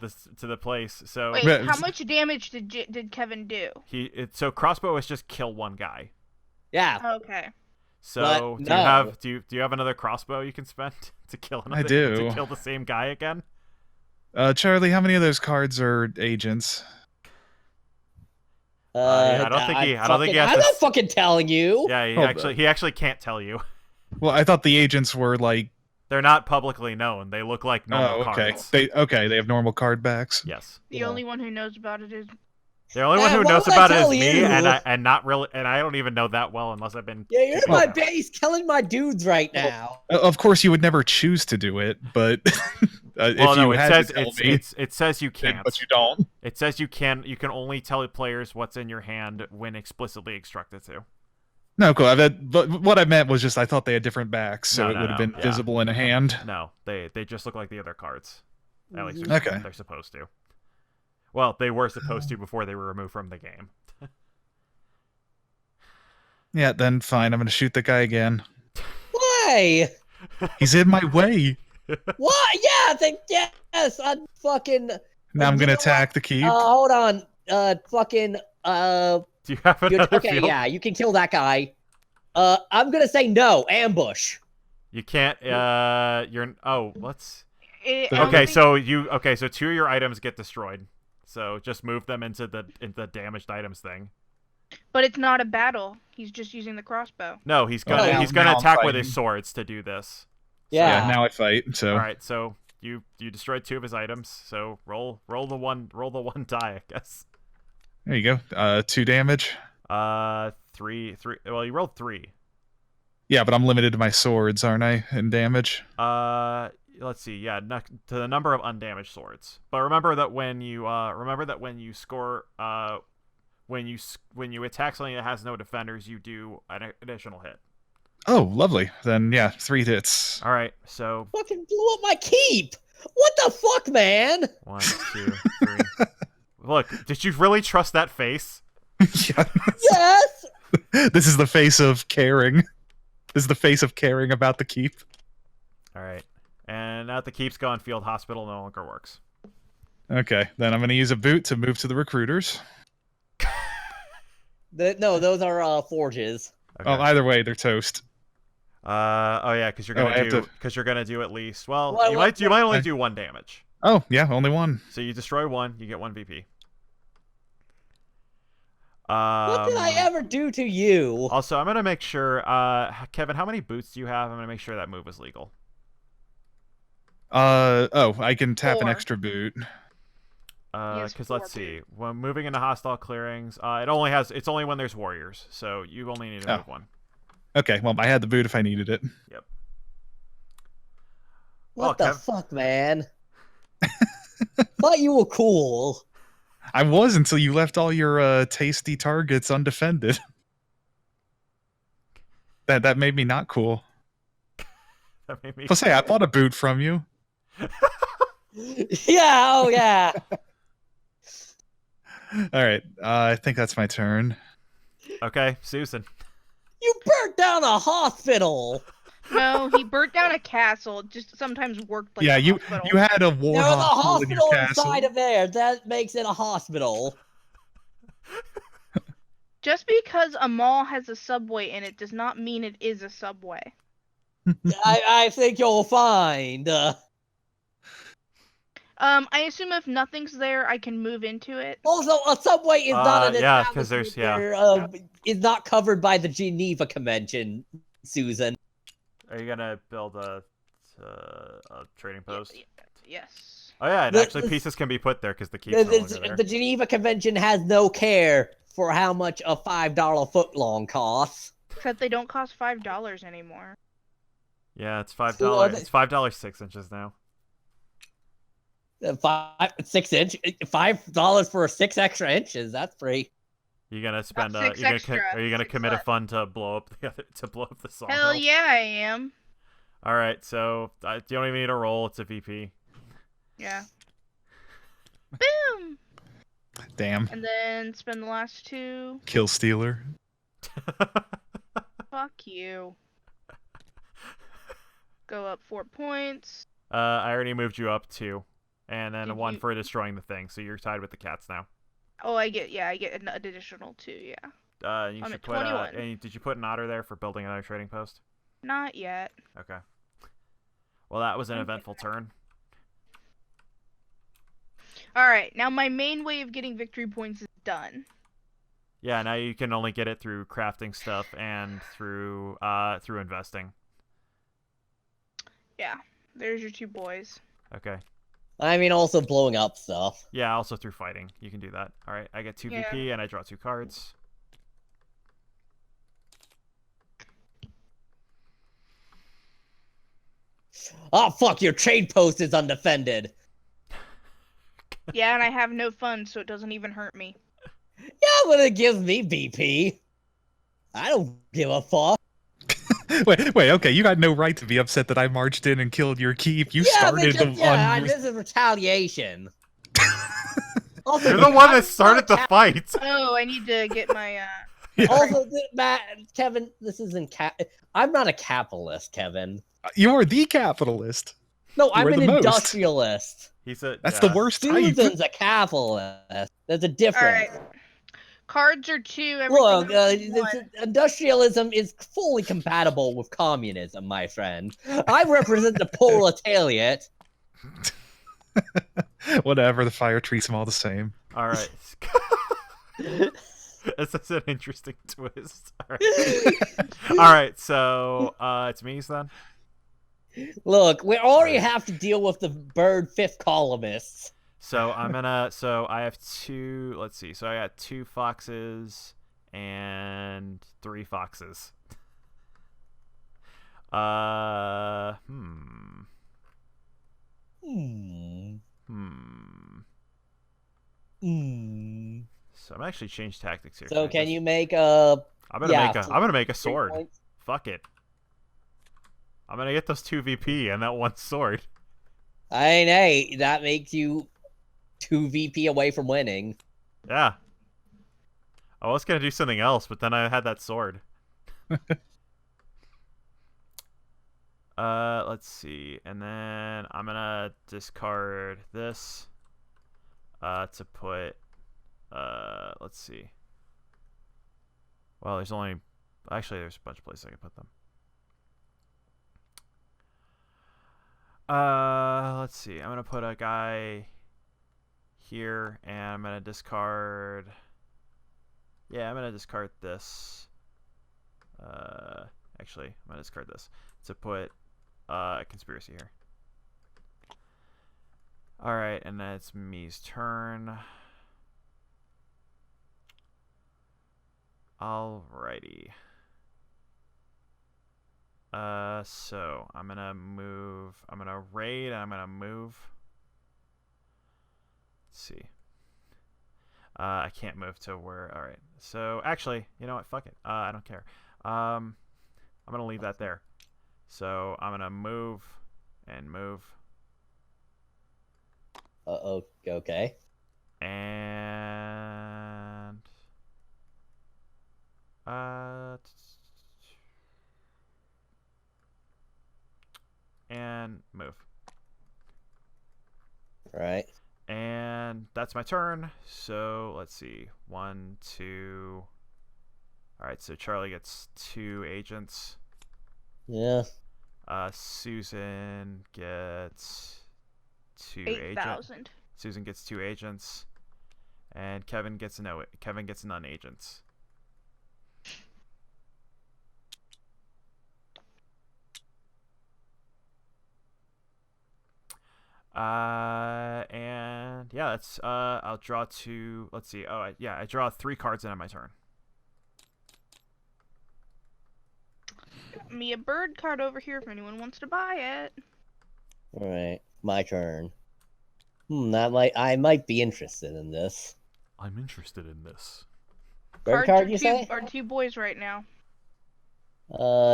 the place. So Wait, Yeah, how much damage did Kevin do? so crossbow is just kill one guy. Yeah. Okay. So But do you no. have do you have another crossbow you can spend to kill another do. to kill the same guy again? Charlie, how many of those cards are agents? I don't think he has I'm to. not fucking telling you. Yeah, Oh, he actually can't tell you. Well, I thought the agents were like. They're not publicly known. They look like normal Oh, okay. cards. They have normal card backs. Yes. The Yeah. only one who knows about it is The only one who why knows would I about it is tell me, you? and I don't even know that well unless I've been. Yeah, you're in keeping my count. base killing my dudes right now. Of course, you would never choose to do it, but if Well, no, you it had says to tell me, it says you can't. but you don't. It says you can only tell players what's in your hand when explicitly instructed to. No, cool. But what I meant was just I thought they had different backs, so it would have been yeah. visible in a hand. No, they just look like the other cards. At least Okay. they're supposed to. Well, they were supposed to before they were removed from the game. Yeah, then fine. I'm gonna shoot the guy again. Why? He's in my way. What? Yeah, yes, I'm fucking. Now I'm You gonna know attack the keep. Hold on. Fucking. Do you have another Okay, field? yeah, you can kill that guy. I'm gonna say no. Ambush. You can't. Let's. I don't Okay, think- so 2 of your items get destroyed. So just move them into the damaged items thing. But it's not a battle. He's just using the crossbow. No, he's Oh, gonna now- he's gonna now I'm attack with fighting. his swords to do this. Yeah. Now I fight. So All right, so you destroyed 2 of his items. So roll the one die, I guess. there you go. 2 damage. 3. Well, you rolled 3. Yeah, but I'm limited to my swords, aren't I? In damage. Let's see. Yeah, to the number of undamaged swords. But remember that when you score when you attack something that has no defenders, you do an additional hit. Oh, lovely. Then yeah, 3 hits. All right, so Fucking blew up my keep. What the fuck, man? 1, 2, 3. Look, did you really trust that face? Yeah. Yes. This is the face of caring. This is the face of caring about the keep. All right, and now that the keep's gone, field hospital no longer works. Okay, then I'm gonna use a boot to move to the recruiters. No, those are forges. Okay. Oh, either way, they're toast. Yeah, because you're Oh, gonna I have you're gonna do at least. Well, What- you what- might only do 1 damage. Oh, yeah, only 1. So you destroy 1, you get 1 VP. What did I ever do to you? Also, I'm gonna make sure, Kevin, how many boots do you have? I'm gonna make sure that move is legal. I can tap an 4. extra boot. has Because 4 let's see, when moving into hostile clearings, it's only when there's warriors, so you only need to move 1. Okay, well, I had the boot if I needed it. Yep. What Well, the fuck, man? Thought you were cool. I was until you left all your tasty targets undefended. That made me not cool. That made me. Plus, hey, I bought a boot from you. Yeah. Oh yeah. All right, I think that's my turn. Okay, Susan. You burnt down a hospital. No, he burnt down a castle. It just sometimes worked like yeah, a you hospital. you had a war There was a hospital in your hospital castle. inside of there. That makes it a hospital. Just because a mall has a subway in it does not mean it is a subway. I think you'll find. I assume if nothing's there, I can move into it. Also, a subway is not an yeah, 'cause there's- establishment is not covered by the Geneva Convention, Susan. Are you gonna build a trading post? Yes. Oh yeah, and The- actually the- pieces can be put there because the keep's no longer there. The Geneva Convention has no care for how much a $5 footlong costs. Except they don't cost $5 anymore. Yeah, it's $5. So, It's $5 6 inches now. 6 inch, $5 for 6 extra inches. That's free. You gonna spend? Six Are extra, you gonna 6 commit a left. fund to blow up the sawmill? Hell yeah, I am. All right, so you don't even need a roll. It's a VP. Yeah. Boom! Damn, And then spend the last 2. kill stealer. Fuck you. Go up 4 points. I already moved you up 2, and then Did one you- for destroying the thing. So you're tied with the cats now. Oh, I get an additional 2, yeah. You I'm should at put 21. did you put an otter there for building another trading post? Not yet. Okay. Well, that was an Okay. eventful turn. Alright, now my main way of getting victory points is done. Yeah, now you can only get it through crafting stuff and through investing. Yeah, there's your 2 boys. Okay. I mean, also blowing up stuff. Yeah, also through fighting. You can do that. All right, I get 2 Yeah. VP and I draw 2 cards. Oh fuck! Your trade post is undefended. Yeah, and I have no funds, so it doesn't even hurt me. Yeah, but it gives me BP. I don't give a fuck. Wait, okay, you got no right to be upset that I marched in and killed your keep. You Yeah, started because, on your... this is retaliation. Also, You're the one that started the fight. Oh, I need to get my, Also, Matt, Kevin, this isn't I'm not a capitalist, Kevin. You're the capitalist. No, I'm are an the most. industrialist. He said That's yeah. the worst type. Susan's a capitalist. There's a difference. Alright. Cards are 2, everything Look, else is 1. industrialism is fully compatible with communism, my friend. I represent the proletariat. Whatever, the fire treats them all the same. All right. That's an interesting twist. All right. All right, so it's me's then. Look, we already have to deal with the bird fifth columnists. So I have 2. Let's see. So I got 2 foxes and 3 foxes. Hmm. So I'm actually change tactics here. So can you make a? I'm gonna make a sword. Fuck it. I'm gonna get those 2 VP and that 1 sword. Hey, that makes you 2 VP away from winning. Yeah. I was gonna do something else, but then I had that sword. Let's see, and then I'm gonna discard this. To put. Let's see. Well, there's a bunch of places I can put them. Let's see. I'm gonna put a guy here, and I'm gonna discard. Yeah, I'm gonna discard this. Actually, I'm gonna discard this to put a conspiracy here. All right, and then it's me's turn. Alrighty. So I'm gonna move. I'm gonna raid, and I'm gonna move. Let's see. I can't move to where. All right. So actually, you know what? Fuck it. I don't care. I'm gonna leave that there. So I'm gonna move and move. Okay. And and move. Right. And that's my turn. So let's see. 1, 2. All right. So Charlie gets 2 agents. Yeah. Susan gets 2 agents. 8,000. Susan gets 2 agents, and Kevin gets none agents. And yeah, that's I'll draw 2. Let's see. Oh, I draw 3 cards in on my turn. Got me a bird card over here if anyone wants to buy it. All right. My turn. I might be interested in this. I'm interested in this. Bird Cards card, are you say? are 2 boys right now.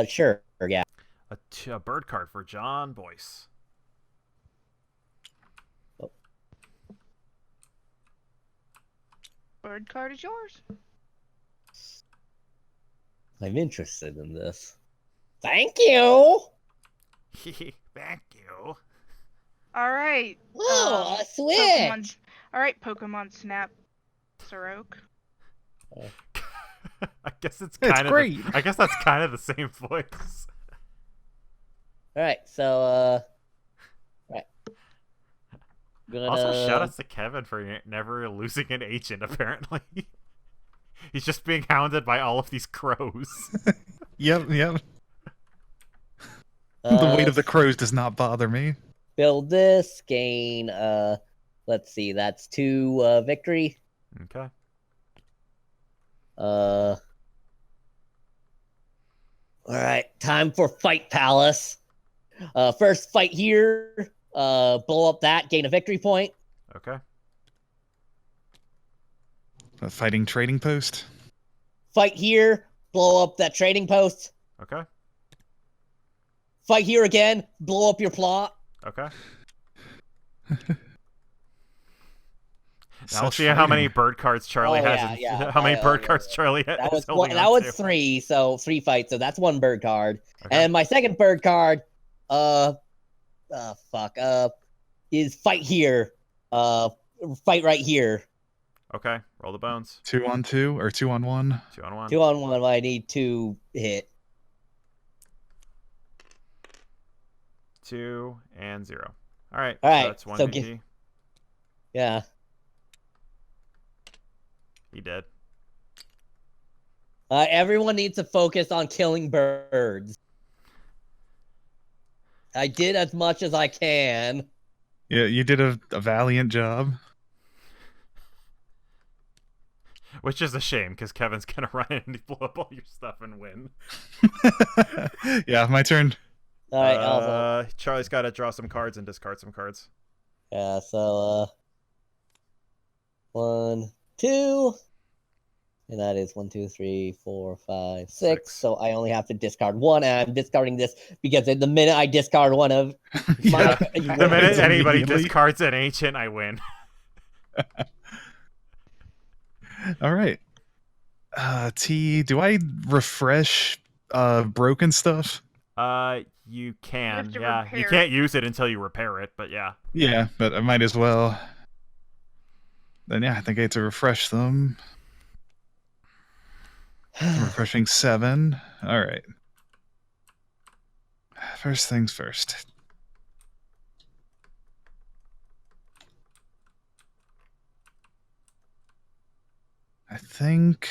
Sure. Yeah. A bird card for John Boyce. Bird card is yours. I'm interested in this. Thank you. Thank you. All right. Whoa, a Pokemon. switch! All right, Pokemon Snap. Sorok. I guess it's It's kind of. great. I guess that's kind of the same voice. Alright, so, right. Also, shout outs to Kevin for never losing an agent, apparently. He's just being hounded by all of these crows. Yep. The weight of the crows does not bother me. Build this, gain, let's see, that's 2 victory. Okay. Alright, time for Fight Palace. First fight here, blow up that, gain a victory point. Okay. A fighting trading post. Fight here, blow up that trading post. Okay. Fight here again, blow up your plot. Okay. Now we'll Such see how many fighting. bird cards Charlie Oh, has. yeah. How many bird cards Charlie has. That was holding that on was to. 3, so 3 fights, so that's 1 bird card. Okay. And my second bird card, is fight here. Fight right here. Okay. Roll the bones. 2 on 2 or 2 on 1. 2 on 1. 2 on 1, I need 2 hit. 2 and 0. All right. All right, So that's 1 so VP. Yeah. He did. Everyone needs to focus on killing birds. I did as much as I can. Yeah, you did a valiant job. Which is a shame, because Kevin's going to run in and blow up all your stuff and win. Yeah, my turn. All right, also. Charlie's got to draw some cards and discard some cards. Yeah, so, 1, 2. And that is 1, 2, 3, 4, 5, 6. So I only have to discard 1, and I'm discarding this because the minute I discard one of Yeah. The minute anybody Immediately. discards an ancient, I win. All right. T, do I refresh broken stuff? You can. to Yeah. You repair can't use it until you repair it, but yeah. Yeah, but I might as well. Then yeah, I think I get to refresh them. Refreshing 7. All right. First things first. I think.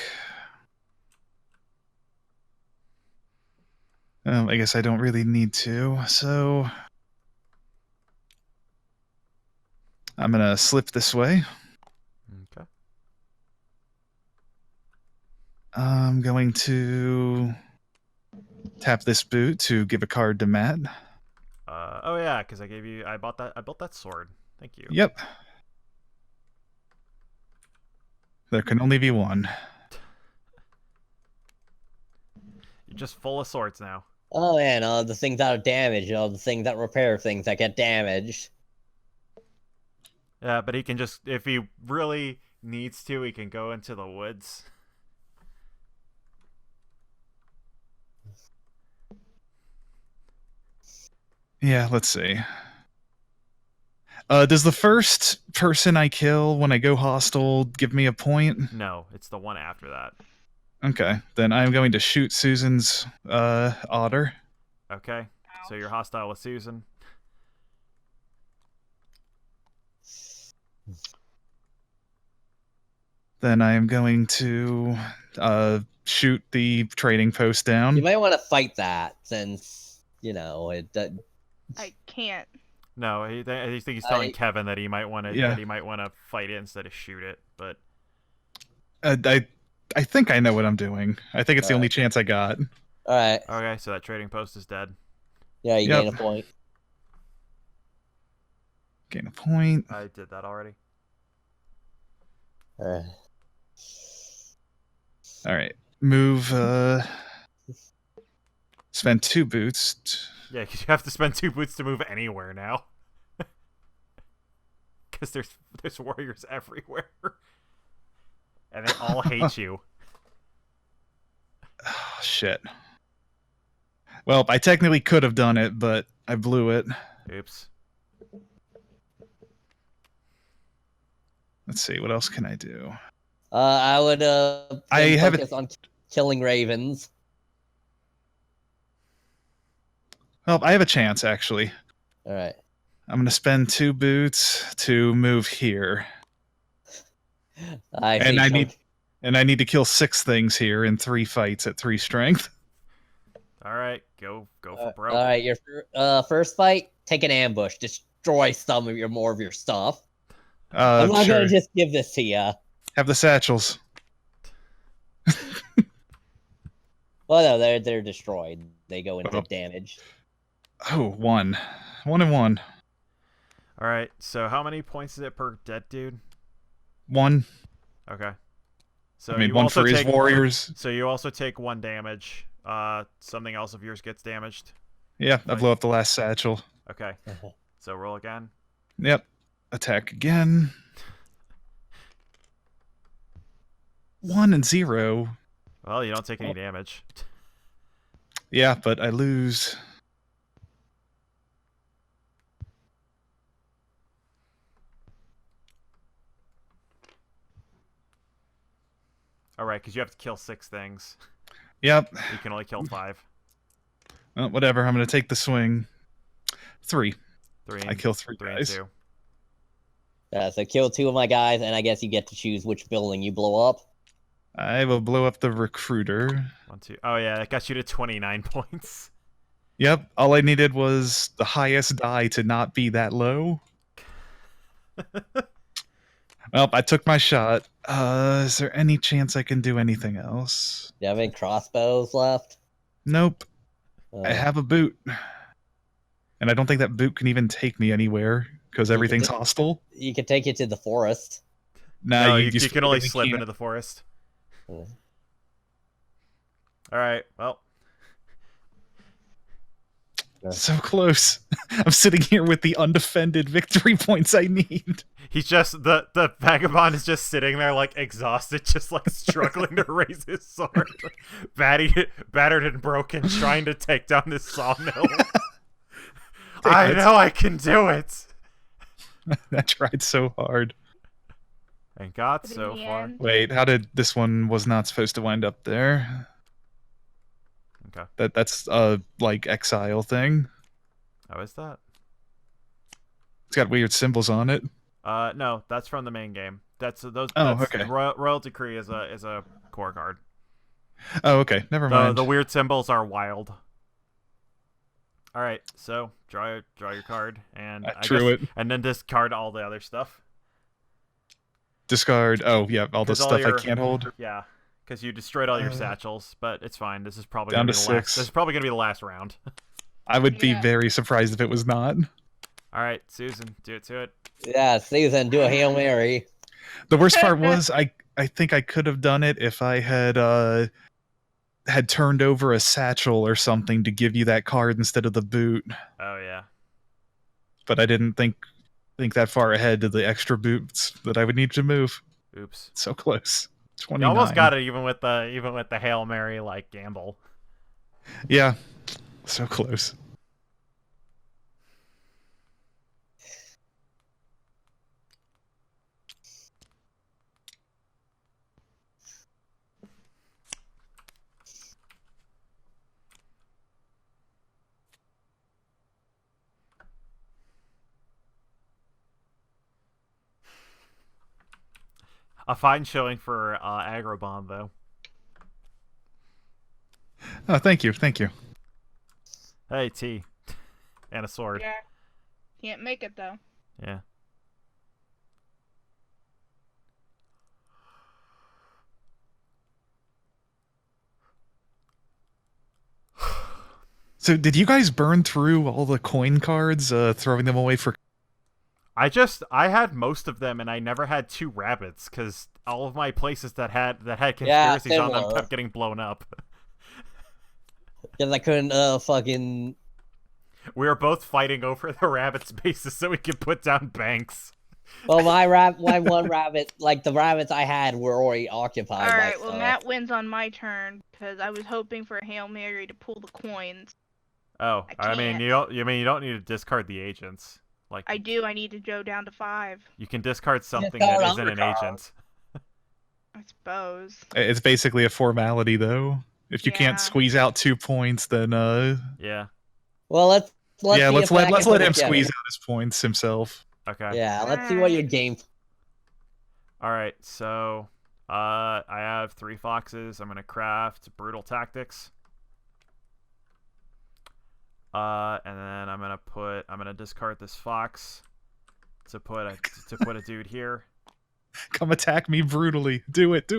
I guess I don't really need to, so I'm gonna slip this way. Okay. I'm going to tap this boot to give a card to Matt. Oh yeah, because I built that sword. Thank you. Yep. There can only be one. You're just full of swords now. Oh man, the things that are damaged, the things that repair things that get damaged. Yeah, but he can just, if he really needs to, he can go into the woods. Yeah, let's see. Does the first person I kill when I go hostile give me a point? No, it's the one after that. Okay, then I'm going to shoot Susan's otter. Okay, so you're hostile with Susan. Then I am going to shoot the trading post down. You might want to fight that since it. I can't. No, I think he's telling Kevin that he might want to Yeah. that he might want to fight it instead of shoot it. But I think I know what I'm doing. I think it's the only chance I got. All right. okay, so that trading post is dead. Yeah, you Yep. gain a point. Gain a point. I did that already. All All right. Move. Spend 2 boots. Yeah, because you have to spend 2 boots to move anywhere now. Because there's warriors everywhere, and they all hate you. Oh, shit. Well, I technically could have done it, but I blew it. Oops. Let's see, what else can I do? I would I then have focus on killing ravens. Well, I have a chance, actually. All right. I'm going to spend 2 boots to move here. I And see. I need to kill 6 things here in 3 fights at 3 strength. All right, go for broke. All right, your first fight, take an ambush, destroy more of your stuff. I'm not Sure. gonna just give this to you. Have the satchels. Well, no, they're destroyed. They go into Oh. damage. Oh, 1. 1 and 1. All right, so how many points is it per dead dude? 1. Okay. So I mean, you 1 also for his take, warriors. So you also take 1 damage. Something else of yours gets damaged. Yeah, I blew up the last satchel. Okay. So roll again. Yep. Attack again. 1 and 0. Well, you don't take any damage. Yeah, but I lose. All right, because you have to kill 6 things. Yep. You can only kill 5. Well, whatever. I'm going to take the swing. 3. 3. I kill 3 3 guys. and 2. So kill 2 of my guys, and I guess you get to choose which building you blow up. I will blow up the recruiter. 1, 2. Oh yeah, that got you to 29 points. Yep. All I needed was the highest die to not be that low. Well, I took my shot. Is there any chance I can do anything else? Do you have any crossbows left? Nope. I have a boot. And I don't think that boot can even take me anywhere, because everything's hostile. You could take it to the forest. No, you just can only really slip can't. into the forest. Yeah. All right, well. So close. I'm sitting here with the undefended victory points I need. He's just, the vagabond is just sitting there, like, exhausted, just, like, struggling to raise his sword. Battered and broken, trying to take down this sawmill. I know I can do it! I tried so hard. And got But in so the far. end- Wait, how did this one was not supposed to wind up there? Okay. That's like exile thing. How is that? It's got weird symbols on it. No, that's from the main game. That's those. Oh, that's, okay. Royal Decree is a core card. Oh, okay. Never mind. The weird symbols are wild. All right, so draw your card, and I drew it. and then discard all the other stuff. Discard. Oh, yeah, all the 'Cause stuff I can't hold. Yeah, because you destroyed all your satchels, but it's fine. This is probably Down gonna to be the last. 6. This is probably gonna be the last round. I would be Yeah. very surprised if it was not. All right, Susan, do it to it. Yeah, Susan, do a Hail Mary. The worst part was I think I could have done it if I had turned over a satchel or something to give you that card instead of the boot. Oh yeah. But I didn't think that far ahead to the extra boots that I would need to move. Oops. So close. You 29. almost got it even with the Hail Mary like gamble. Yeah. So close. A fine showing for Agrobomb though. Oh, thank you. Thank you. Hey T, and a sword. Yeah. Can't make it though. Yeah. So did you guys burn through all the coin cards, throwing them away for... I had most of them, and I never had 2 rabbits because all of my places that had Yeah, conspiracies on them similar. kept getting blown up. Because I couldn't fucking... We were both fighting over the rabbits' bases so we could put down banks. Well, my one rabbit, like the rabbits I had were already occupied by Alright, well stuff. Matt wins on my turn because I was hoping for a Hail Mary to pull the coins. Oh, I I mean can't. you don't need to discard the agents. Like I do. I need to go down to 5. you can discard something Discard that isn't an undercard. agent. I suppose. It's basically a formality, though. If you Yeah. can't squeeze out 2 points, then Yeah. Well, let's yeah, see let's if I let can put him it together. squeeze out his points himself. Okay. Yeah, let's see what your Alright. game. All right. So, I have 3 foxes. I'm gonna craft brutal tactics. And then I'm gonna discard this fox to put a dude here. Come attack me brutally. Do it.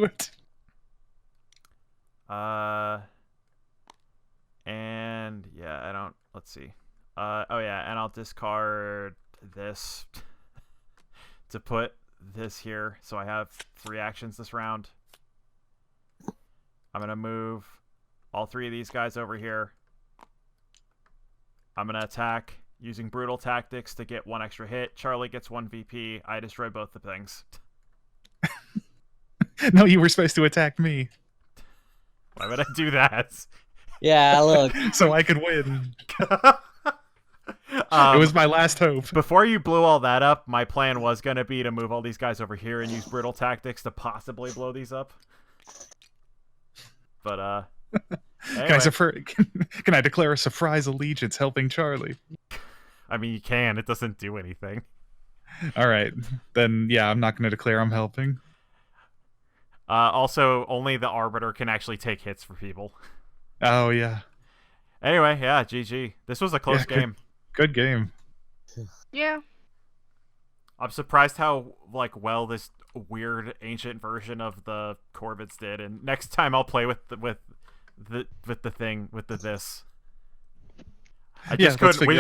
And yeah, I don't. Let's see. Oh yeah, and I'll discard this to put this here. So I have 3 actions this round. I'm gonna move all 3 of these guys over here. I'm gonna attack using brutal tactics to get 1 extra hit. Charlie gets 1 VP. I destroy both the things. No, you were supposed to attack me, Why would I do that? Yeah, look. so I could win. It It was my last hope. Before you blew all that up, my plan was going to be to move all these guys over here and use brutal tactics to possibly blow these up. But, anyway. Can I declare a surprise allegiance helping Charlie? I mean, you can. It doesn't do anything. All right. Then, yeah, I'm not going to declare I'm helping. Also, only the Arbiter can actually take hits for people. Oh, yeah. Anyway, yeah, GG. This was a close game. Good game. Yeah. I'm surprised how well this weird ancient version of the Corvids did, and next time I'll play with the this. We just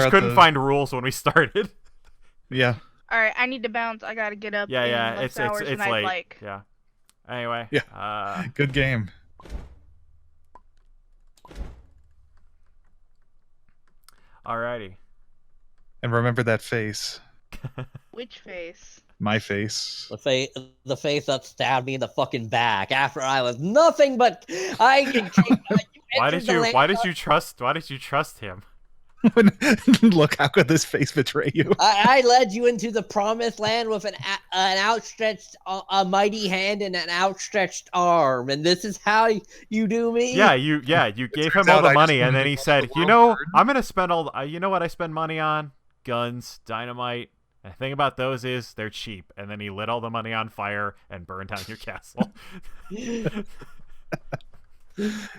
couldn't find rules when we started. Yeah. All right. I need to bounce. I gotta get up. Yeah, in it's less hours it's than I'd late. like. Yeah. Anyway. Yeah. Good game. Alrighty. And remember that face. Which face? My face. The face that stabbed me in the fucking back after I was nothing but I can take. Why did you trust him? Look, how could this face betray you? I led you into the promised land with an outstretched, a mighty hand and an outstretched arm, and this is how you do me. Yeah, you gave him all the money, and then he said, I'm gonna spend you know what I spend money on? Guns, dynamite. And the thing about those is they're cheap. And then he lit all the money on fire and burned down your castle.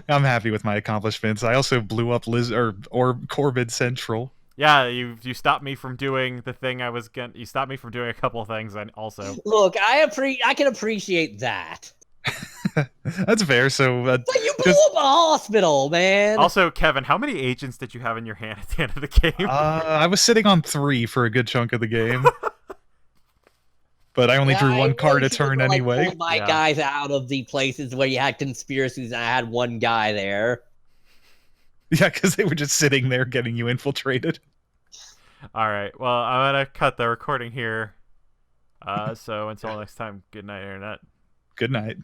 I'm happy with my accomplishments. I also blew up or Corvid Central. Yeah, you stopped me from doing the thing I was gonna. You stopped me from doing a couple of things, and also. Look, I can appreciate that. That's fair. So, but you blew up a hospital, man. Also, Kevin, how many agents did you have in your hand at the end of the game? I was sitting on 3 for a good chunk of the game. But I only drew 1 card a turn anyway. Pulled my guys out of the places where you had conspiracies, and I had 1 guy there. Yeah, because they were just sitting there getting you infiltrated. All right. Well, I'm gonna cut the recording here. So until next time, good night, Internet. Good night.